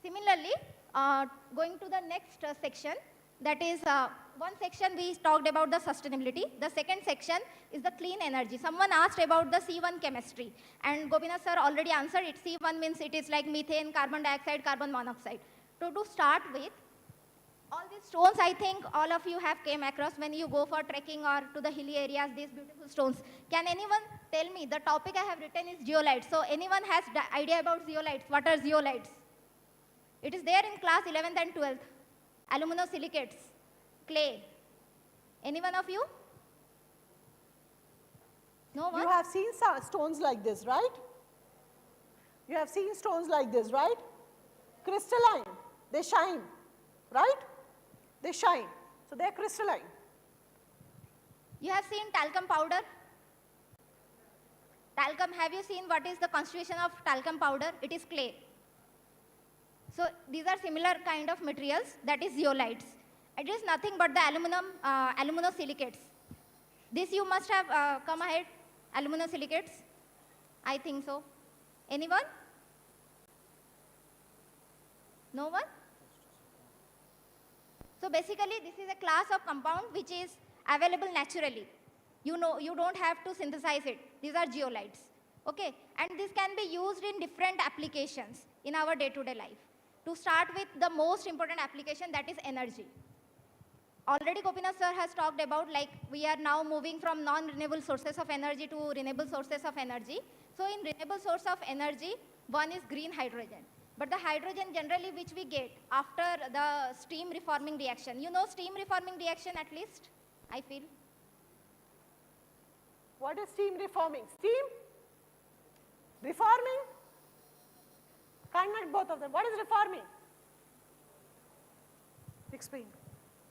Similarly, going to the next section, that is one section we talked about the sustainability. The second section is the clean energy. Someone asked about the C1 chemistry, and Gopinath sir already answered it. C1 means it is like methane, carbon dioxide, carbon monoxide. So to start with, all these stones, I think all of you have came across when you go for trekking or to the hilly areas, these beautiful stones. Can anyone tell me, the topic I have written is zeolites. So anyone has the idea about zeolites? What are zeolites? It is there in class 11th and 12th. Aluminosilicates, clay. Any one of you? No one?
You have seen stones like this, right? You have seen stones like this, right? Crystalline, they shine, right? They shine, so they are crystalline.
You have seen talcum powder? Talcum, have you seen what is the constitution of talcum powder? It is clay. So these are similar kind of materials, that is zeolites. It is nothing but the aluminosilicates. This you must have come ahead, aluminosilicates. I think so. Anyone? No one? So basically this is a class of compound which is available naturally. You know, you don't have to synthesize it. These are zeolites. Okay? And this can be used in different applications in our day-to-day life. To start with the most important application, that is energy. Already Gopinath sir has talked about, like we are now moving from non-renewable sources of energy to renewable sources of energy. So in renewable source of energy, one is green hydrogen. But the hydrogen generally which we get after the steam reforming reaction. You know steam reforming reaction at least, I feel.
What is steam reforming? Steam? Reforming? Connect both of them. What is reforming? Explain.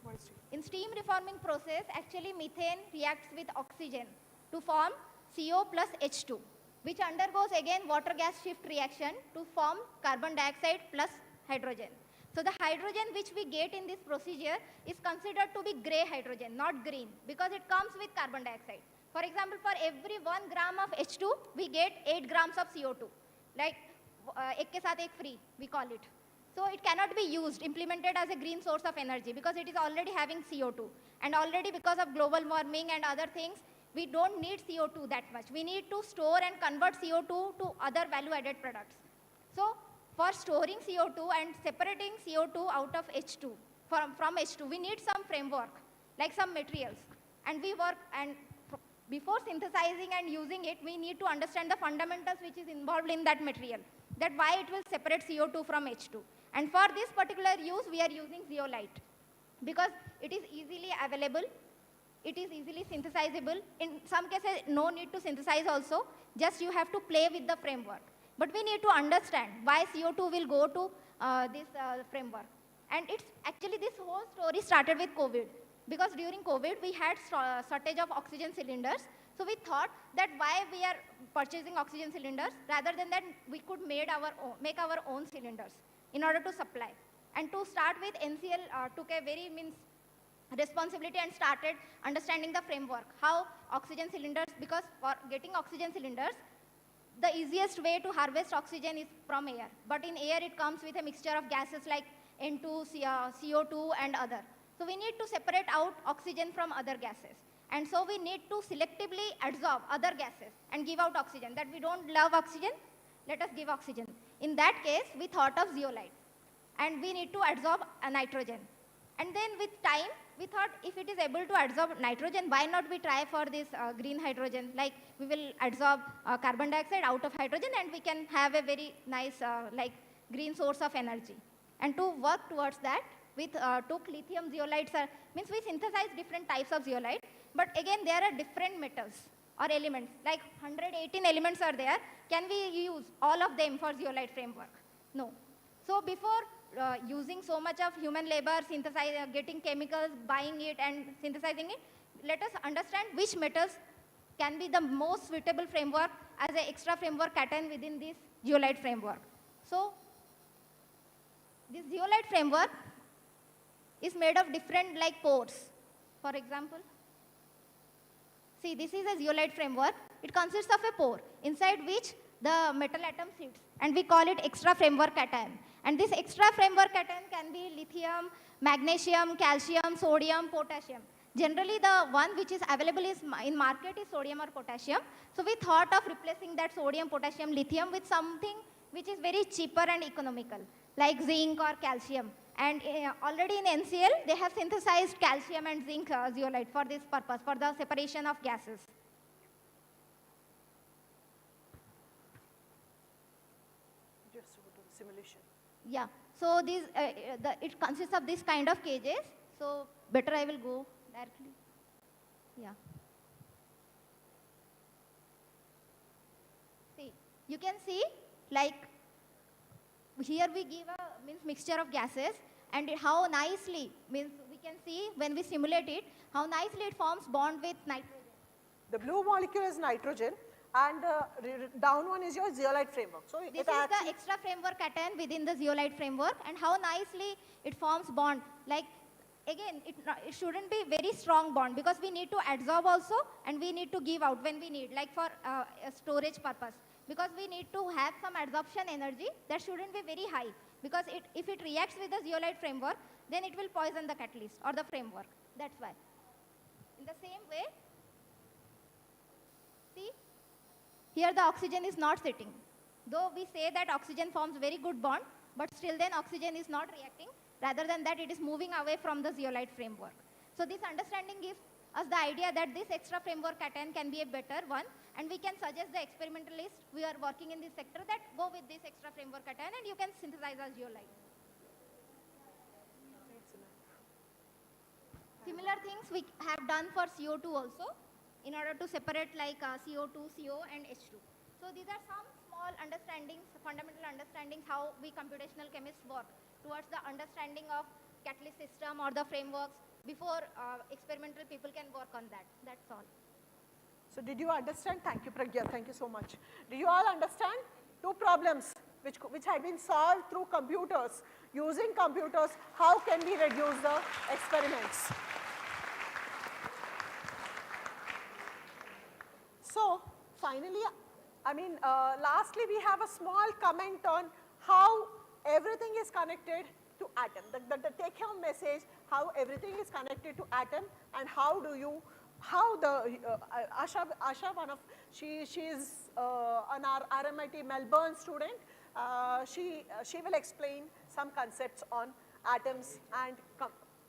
What is steam?
In steam reforming process, actually methane reacts with oxygen to form CO plus H2, which undergoes again water gas shift reaction to form carbon dioxide plus hydrogen. So the hydrogen which we get in this procedure is considered to be gray hydrogen, not green, because it comes with carbon dioxide. For example, for every 1 gram of H2, we get 8 grams of CO2. Like ek ke saath ek free, we call it. So it cannot be used, implemented as a green source of energy because it is already having CO2. And already because of global warming and other things, we don't need CO2 that much. We need to store and convert CO2 to other value-added products. So for storing CO2 and separating CO2 out of H2, from H2, we need some framework, like some materials. And we work, and before synthesizing and using it, we need to understand the fundamentals which is involved in that material, that why it will separate CO2 from H2. And for this particular use, we are using zeolite because it is easily available, it is easily synthesizable. In some cases, no need to synthesize also, just you have to play with the framework. But we need to understand why CO2 will go to this framework. And it's actually, this whole story started with COVID. Because during COVID, we had shortage of oxygen cylinders. So we thought that why we are purchasing oxygen cylinders, rather than that we could make our own cylinders in order to supply. And to start with, NCL took a very responsibility and started understanding the framework, how oxygen cylinders, because for getting oxygen cylinders, the easiest way to harvest oxygen is from air. But in air, it comes with a mixture of gases like N2, CO2 and other. So we need to separate out oxygen from other gases. And so we need to selectively adsorb other gases and give out oxygen. That we don't love oxygen, let us give oxygen. In that case, we thought of zeolite. And we need to adsorb a nitrogen. And then with time, we thought if it is able to adsorb nitrogen, why not we try for this green hydrogen? Like we will adsorb carbon dioxide out of hydrogen and we can have a very nice green source of energy. And to work towards that, we took lithium zeolites, means we synthesize different types of zeolite, but again there are different metals or elements, like 118 elements are there. Can we use all of them for zeolite framework? No. So before using so much of human labor, getting chemicals, buying it and synthesizing it, let us understand which metals can be the most suitable framework as an extra framework cation within this zeolite framework. So this zeolite framework is made of different like pores. For example, see, this is a zeolite framework. It consists of a pore inside which the metal atom sits, and we call it extra framework cation. And this extra framework cation can be lithium, magnesium, calcium, sodium, potassium. Generally, the one which is available in market is sodium or potassium. So we thought of replacing that sodium, potassium, lithium with something which is very cheaper and economical, like zinc or calcium. And already in NCL, they have synthesized calcium and zinc zeolite for this purpose, for the separation of gases.
Just go to the simulation.
Yeah, so these, it consists of this kind of cages. So better I will go directly. Yeah. See, you can see like here we give a mixture of gases, and how nicely, we can see when we simulate it, how nicely it forms bond with nitrogen.
The blue molecule is nitrogen, and down one is your zeolite framework. So
This is the extra framework cation within the zeolite framework, and how nicely it forms bond. Like again, it shouldn't be very strong bond, because we need to adsorb also, and we need to give out when we need, like for a storage purpose. Because we need to have some adsorption energy that shouldn't be very high, because if it reacts with the zeolite framework, then it will poison the catalyst or the framework. That's why. In the same way, see, here the oxygen is not sitting. Though we say that oxygen forms very good bond, but still then oxygen is not reacting. Rather than that, it is moving away from the zeolite framework. So this understanding gives us the idea that this extra framework cation can be a better one, and we can suggest the experimentalists who are working in this sector that go with this extra framework cation and you can synthesize as zeolite. Similar things we have done for CO2 also, in order to separate like CO2, CO and H2. So these are some small understandings, fundamental understandings how we computational chemists work towards the understanding of catalyst system or the frameworks before experimental people can work on that. That's all.
So did you understand? Thank you, Pragya. Thank you so much. Do you all understand? Two problems which had been solved through computers. Using computers, how can we reduce the experiments? So finally, lastly, we have a small comment on how everything is connected to atom. The take-home message, how everything is connected to atom, and how the Asha, she is an RMIT Melbourne student. She will explain some concepts on atoms and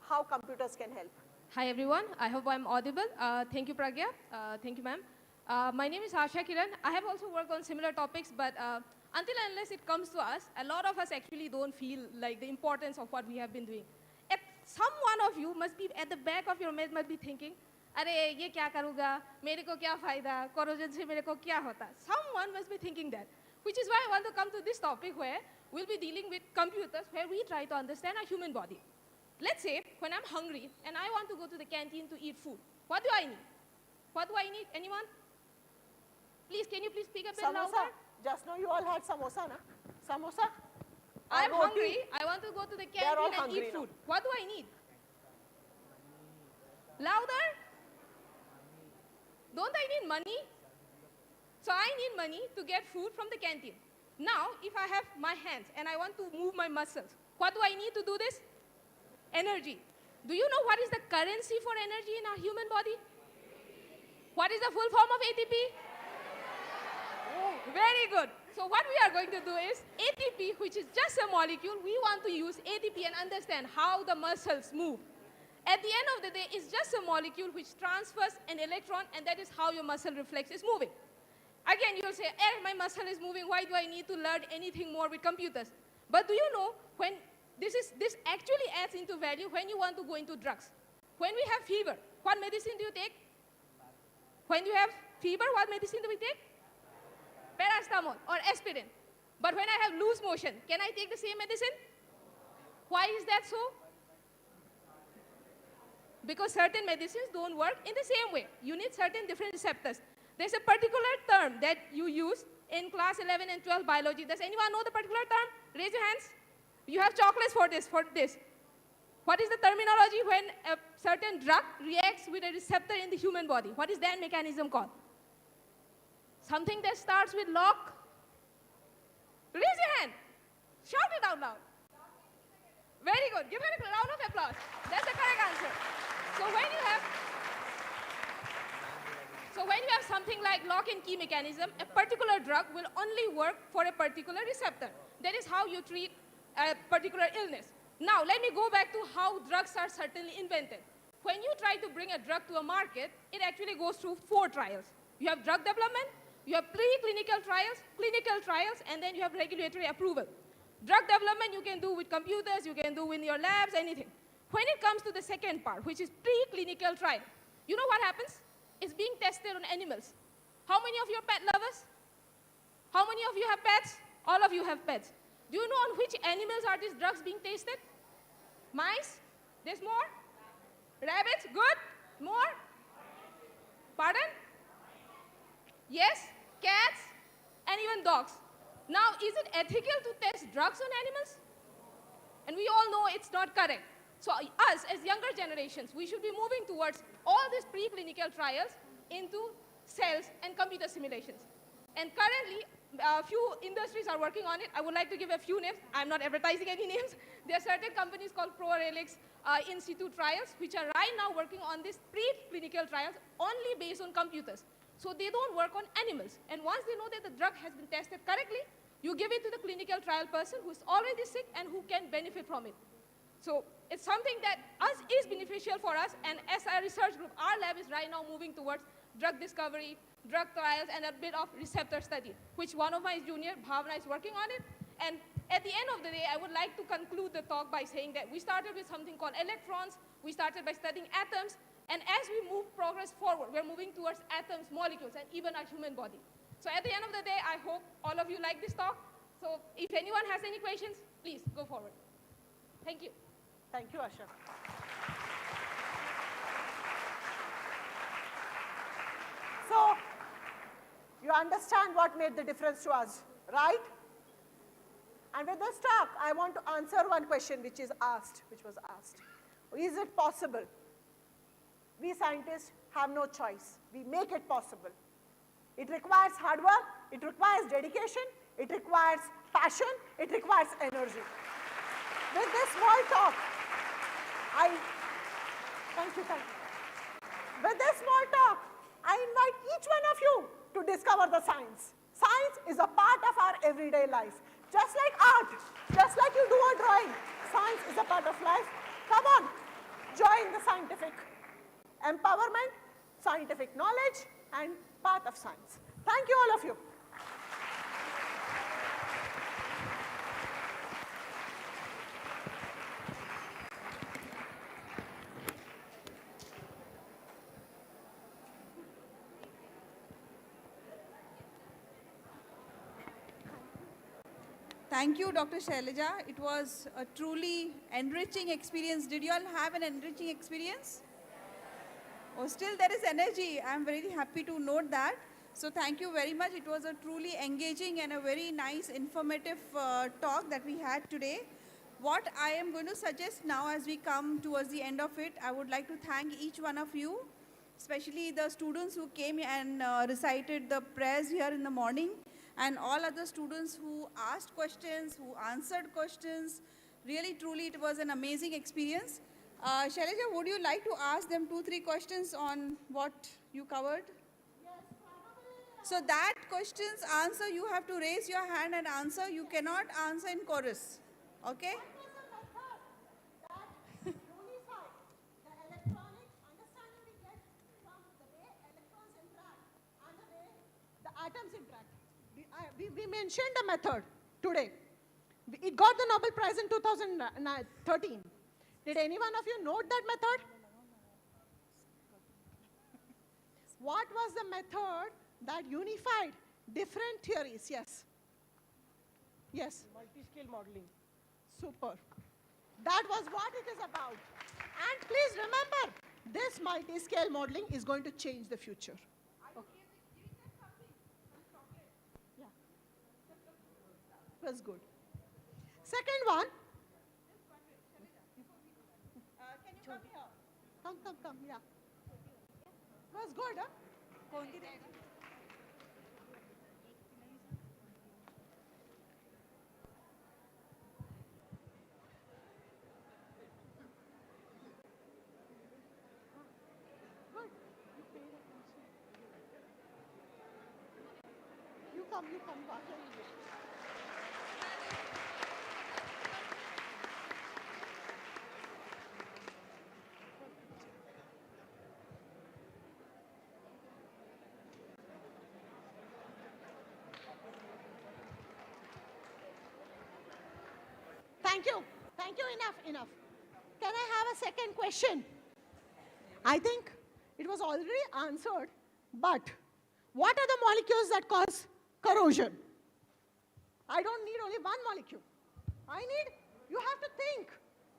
how computers can help.
Hi everyone, I hope I'm audible. Thank you, Pragya. Thank you, ma'am. My name is Asha Kiran. I have also worked on similar topics, but until and unless it comes to us, a lot of us actually don't feel like the importance of what we have been doing. Some one of you must be at the back of your mind, must be thinking, "Arey, ye kya karuga? Mere ko kya fayda? Corrosion se mere ko kya hota?" Someone must be thinking that, which is why I want to come to this topic where we'll be dealing with computers, where we try to understand our human body. Let's say when I'm hungry and I want to go to the canteen to eat food, what do I need? What do I need? Anyone? Please, can you please speak a bit louder?
Just now you all had samosa, na? Samosa?
I'm hungry. I want to go to the canteen and eat food. What do I need? Louder? Don't I need money? So I need money to get food from the canteen. Now, if I have my hands and I want to move my muscles, what do I need to do this? Energy. Do you know what is the currency for energy in our human body? What is the full form of ATP? Oh, very good. So what we are going to do is ATP, which is just a molecule, we want to use ATP and understand how the muscles move. At the end of the day, it's just a molecule which transfers an electron, and that is how your muscle reflex is moving. Again, you'll say, my muscle is moving, why do I need to learn anything more with computers? But do you know when this actually adds into value when you want to go into drugs? When we have fever, what medicine do you take? When you have fever, what medicine do we take? Paracetamol or aspirin. But when I have loose motion, can I take the same medicine? Why is that so? Because certain medicines don't work in the same way. You need certain different receptors. There's a particular term that you use in class 11 and 12 biology. Does anyone know the particular term? Raise your hands. You have chocolates for this. What is the terminology when a certain drug reacts with a receptor in the human body? What is that mechanism called? Something that starts with lock. Raise your hand. Shout it out loud. Very good. Give it a round of applause. That's the correct answer. So when you have something like lock and key mechanism, a particular drug will only work for a particular receptor. That is how you treat a particular illness. Now, let me go back to how drugs are certainly invented. When you try to bring a drug to a market, it actually goes through 4 trials. You have drug development, you have preclinical trials, clinical trials, and then you have regulatory approval. Drug development you can do with computers, you can do in your labs, anything. When it comes to the second part, which is preclinical trial, you know what happens? It's being tested on animals. How many of you are pet lovers? How many of you have pets? All of you have pets. Do you know on which animals are these drugs being tested? Mice? There's more? Rabbits? Good. More? Pardon? Yes? Cats? And even dogs. Now, is it ethical to test drugs on animals? And we all know it's not correct. So us, as younger generations, we should be moving towards all these preclinical trials into cells and computer simulations. And currently, a few industries are working on it. I would like to give a few names. I'm not advertising any names. There are certain companies called ProRelix, in situ trials, which are right now working on these preclinical trials only based on computers. So they don't work on animals. And once they know that the drug has been tested correctly, you give it to the clinical trial person who is already sick and who can benefit from it. So it's something that is beneficial for us, and as a research group, our lab is right now moving towards drug discovery, drug trials, and a bit of receptor study, which one of my junior, Bhavna, is working on it. And at the end of the day, I would like to conclude the talk by saying that we started with something called electrons, we started by studying atoms, and as we move progress forward, we're moving towards atoms, molecules, and even our human body. So at the end of the day, I hope all of you like this talk. So if anyone has any questions, please go forward. Thank you.
Thank you, Asha. So, you understand what made the difference to us, right? And with this talk, I want to answer one question which was asked. Is it possible? We scientists have no choice. We make it possible. It requires hard work, it requires dedication, it requires passion, it requires energy. With this small talk, thank you. With this small talk, I invite each one of you to discover the science. Science is a part of our everyday life. Just like art, just like you do a drawing, science is a part of life. Come on, join the scientific empowerment, scientific knowledge, and part of science. Thank you, all of you.
Thank you, Dr. Shailaja. It was a truly enriching experience. Did you all have an enriching experience? Oh, still there is energy. I'm very happy to note that. So thank you very much. It was a truly engaging and a very nice, informative talk that we had today. What I am going to suggest now as we come towards the end of it, I would like to thank each one of you, especially the students who came and recited the prayers here in the morning, and all other students who asked questions, who answered questions. Really, truly, it was an amazing experience. Shailaja, would you like to ask them 2-3 questions on what you covered? Yes, probably. So that question's answer, you have to raise your hand and answer. You cannot answer in chorus. Okay?
Atoms interact. We mentioned the method today. It got the Nobel Prize in 2013. Did any one of you note that method? What was the method that unified different theories? Yes. Yes.
Multi-scale modeling.
Super. That was what it is about. And please remember, this multi-scale modeling is going to change the future. Okay. Yeah. Was good. Second one. Can you come here? Come, yeah. Was good, huh? You come back. Thank you, enough. Can I have a second question? I think it was already answered, but what are the molecules that cause corrosion? I don't need only one molecule. You have to think,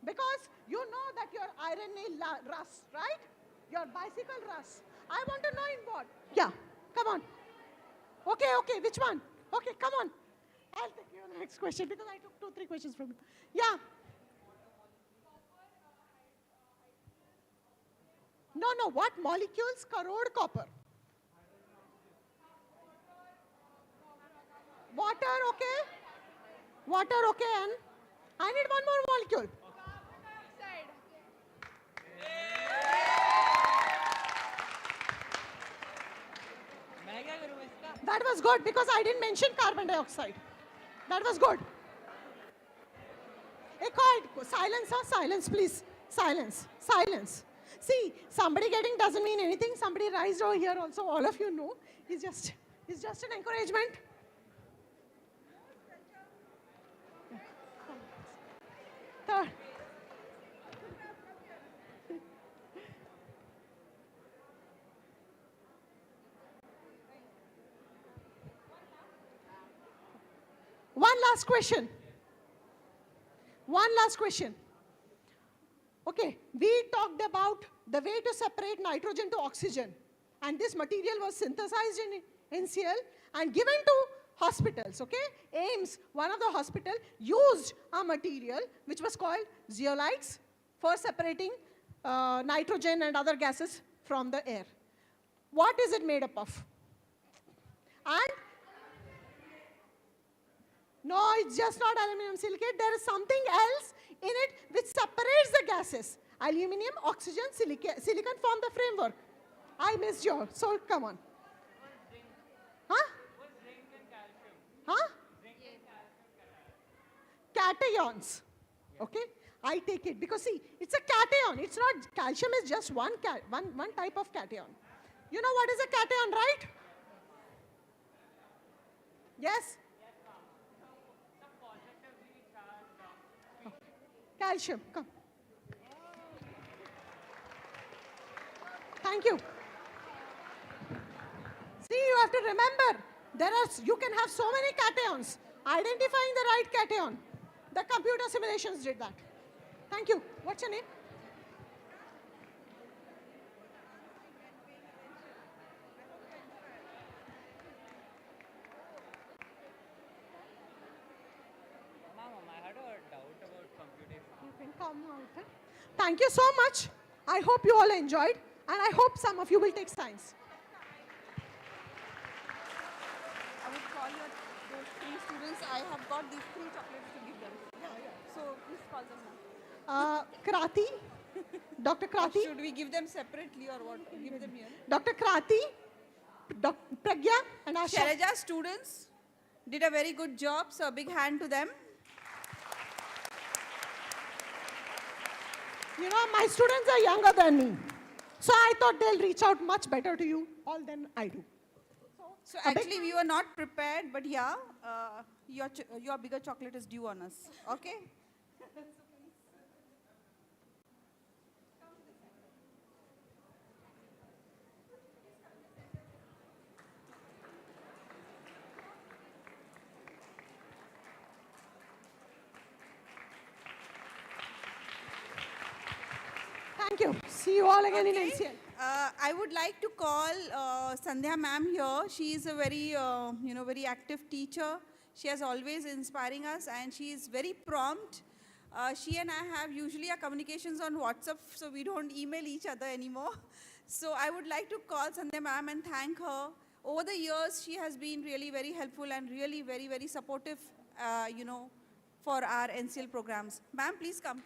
because you know that your RNA rust, right? Your bicycle rust. I want to know in what? Yeah, come on. Okay, which one? Okay, come on. I'll take your next question because I took 2-3 questions from you. Yeah. No, what molecules corrode copper? Water, okay, and I need one more molecule. That was good because I didn't mention carbon dioxide. That was good. Silence, please. Silence. See, somebody getting doesn't mean anything. Somebody raised over here also, all of you know. It's just an encouragement. Third. One last question. Okay, we talked about the way to separate nitrogen to oxygen, and this material was synthesized in NCL and given to hospitals, okay? AIMS, one of the hospital, used a material which was called zeolites for separating nitrogen and other gases from the air. What is it made up of? And no, it's just not aluminum silicate. There is something else in it which separates the gases. Aluminum, oxygen, silicon form the framework. I missed yours, so come on. Cations. Okay, I take it because see, it's a cation. It's not, calcium is just one type of cation. You know what is a cation, right? Yes? Calcium, come. Thank you. See, you have to remember, you can have so many cations. Identifying the right cation. The computer simulations did that. Thank you. What's your name?
I had a doubt about computation.
You can come out. Thank you so much. I hope you all enjoyed, and I hope some of you will take science.
I would call those 3 students. I have got these 3 chocolates to give them. So please call them now.
Krati, Dr. Krati.
Should we give them separately or what? Give them here.
Dr. Krati, Dr. Pragya, and Asha.
Shailaja students did a very good job, so a big hand to them.
You know, my students are younger than me. So I thought they'll reach out much better to you all than I do.
So actually we were not prepared, but yeah, your bigger chocolate is due on us, okay?
Thank you. See you all again in NCL.
I would like to call Sandhya ma'am here. She is a very, very active teacher. She is always inspiring us and she is very prompt. She and I have usually our communications on WhatsApp, so we don't email each other anymore. So I would like to call Sandhya ma'am and thank her. Over the years, she has been really very helpful and really very, very supportive, for our NCL programs. Ma'am, please come.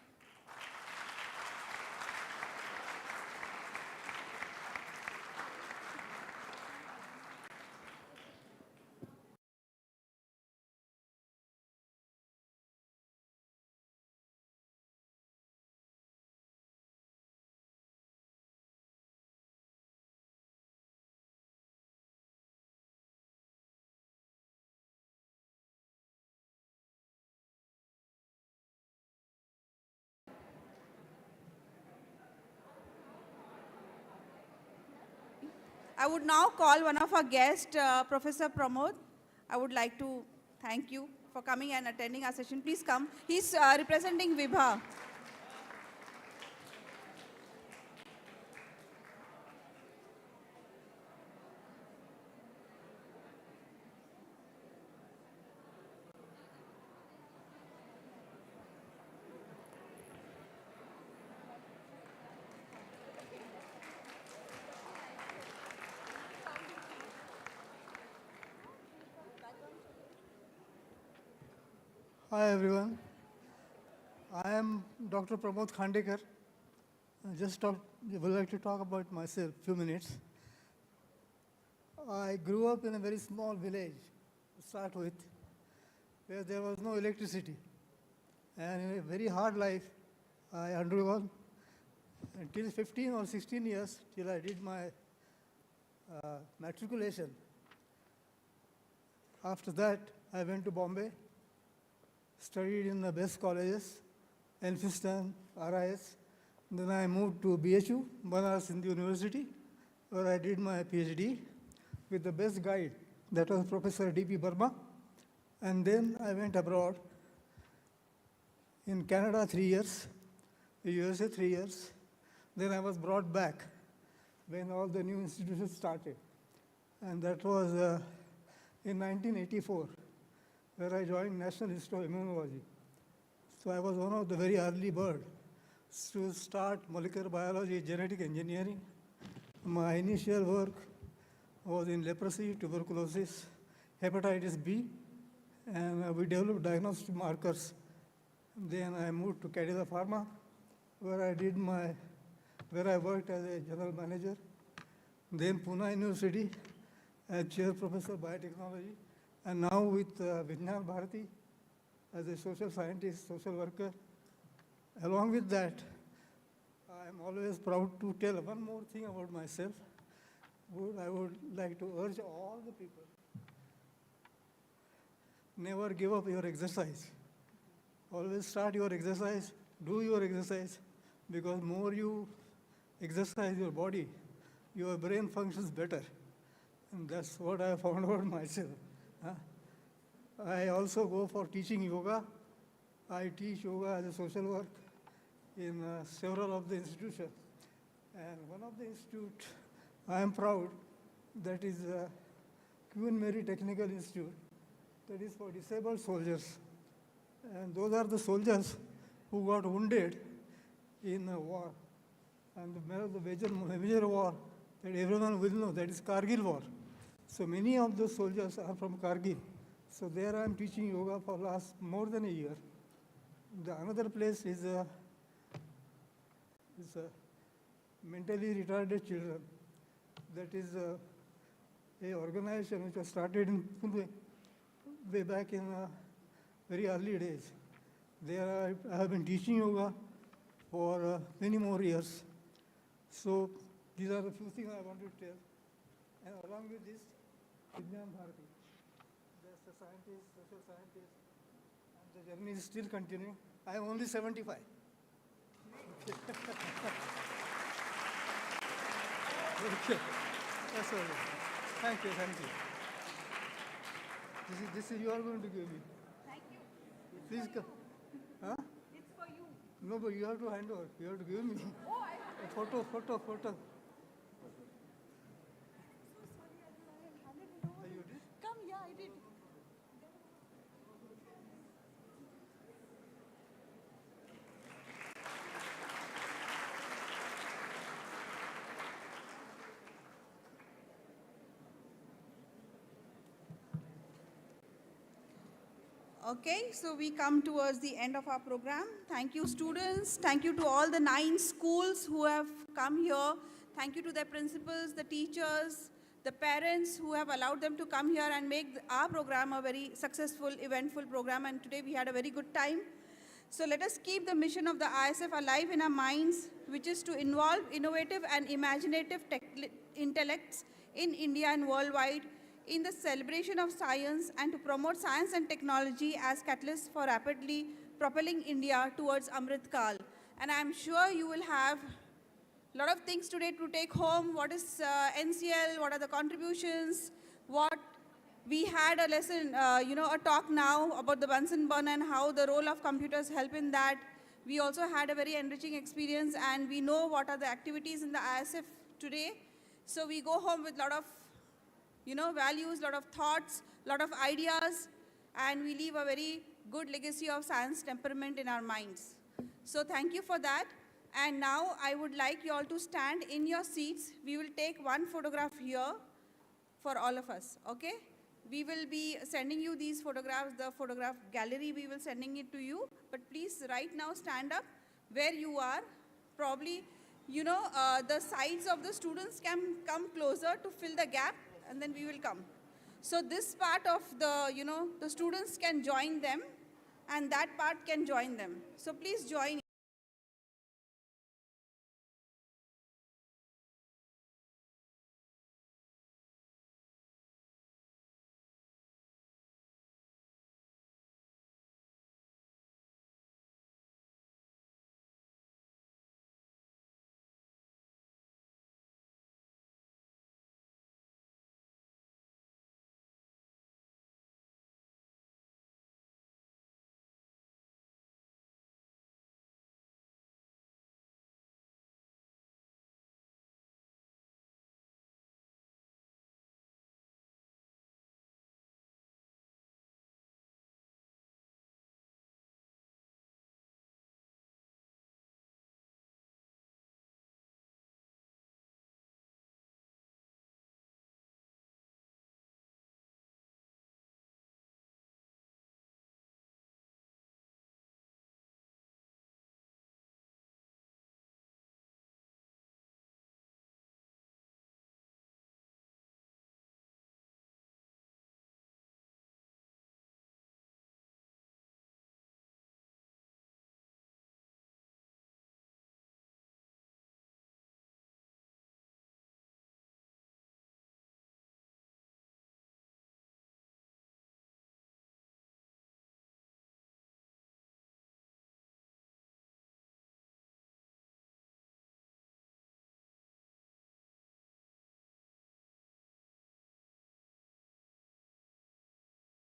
I would now call one of our guests, Professor Pramod. I would like to thank you for coming and attending our session. Please come. He's representing Vibha.
Hi everyone. I am Dr. Pramod Khandekar. Would like to talk about myself a few minutes. I grew up in a very small village to start with, where there was no electricity. And in a very hard life, I undergone until 15 or 16 years till I did my matriculation. After that, I went to Bombay, studied in the best colleges, NCL, RIS. Then I moved to BHU, Banaras Hindu University, where I did my PhD with the best guide, that was Professor D.P. Burma. And then I went abroad. In Canada, 3 years, the USA, 3 years. Then I was brought back when all the new institutions started. And that was in 1984, where I joined National Institute of Immunology. So I was one of the very early birds to start molecular biology, genetic engineering. My initial work was in leprosy, tuberculosis, hepatitis B, and we developed diagnostic markers. Then I moved to Cadila Pharma, where I worked as a general manager. Then Pune University as chair professor of biotechnology, and now with Vijnan Bharati as a social scientist, social worker. Along with that, I am always proud to tell one more thing about myself. I would like to urge all the people, never give up your exercise. Always start your exercise, do your exercise, because more you exercise your body, your brain functions better. And that's what I found out myself. I also go for teaching yoga. I teach yoga as a social work in several of the institutions. And one of the institutes, I am proud, that is Queen Mary Technical Institute, that is for disabled soldiers. And those are the soldiers who got wounded in a war. And the major war that everyone will know, that is Kargil war. So many of those soldiers are from Kargil. So there I am teaching yoga for last more than a year. Another place is mentally retarded children. That is a organization which was started in Pune way back in very early days. There I have been teaching yoga for many more years. So these are the few things I want to tell. And along with this, Vigyan Bharati. That's a scientist, social scientist, and the journey is still continuing. I am only 75. Okay. Okay. That's all right. Thank you, thank you. This is you are going to give me.
Thank you.
Please come. Huh?
It's for you.
No, but you have to hand over. You have to give me.
Oh,
A photo.
So sorry, I handed it over.
You did?
Come, yeah, I did. Okay, so we come towards the end of our program. Thank you, students. Thank you to all the 9 schools who have come here. Thank you to their principals, the teachers, the parents who have allowed them to come here and make our program a very successful, eventful program. And today we had a very good time. So let us keep the mission of the IISF alive in our minds, which is to involve innovative and imaginative intellects in India and worldwide in the celebration of science and to promote science and technology as catalysts for rapidly propelling India towards Amrit Kal. And I'm sure you will have a lot of things today to take home. What is NCL? What are the contributions? What we had a lesson, a talk now about the Bunsen burner and how the role of computers help in that. We also had a very enriching experience, and we know what are the activities in the IISF today. So we go home with a lot of values, lot of thoughts, lot of ideas, and we leave a very good legacy of science temperament in our minds. So thank you for that. And now I would like you all to stand in your seats. We will take one photograph here for all of us, okay? We will be sending you these photographs, the photograph gallery, we will sending it to you. But please right now stand up where you are. Probably, the sides of the students can come closer to fill the gap, and then we will come. So this part of the, the students can join them, and that part can join them. So please join.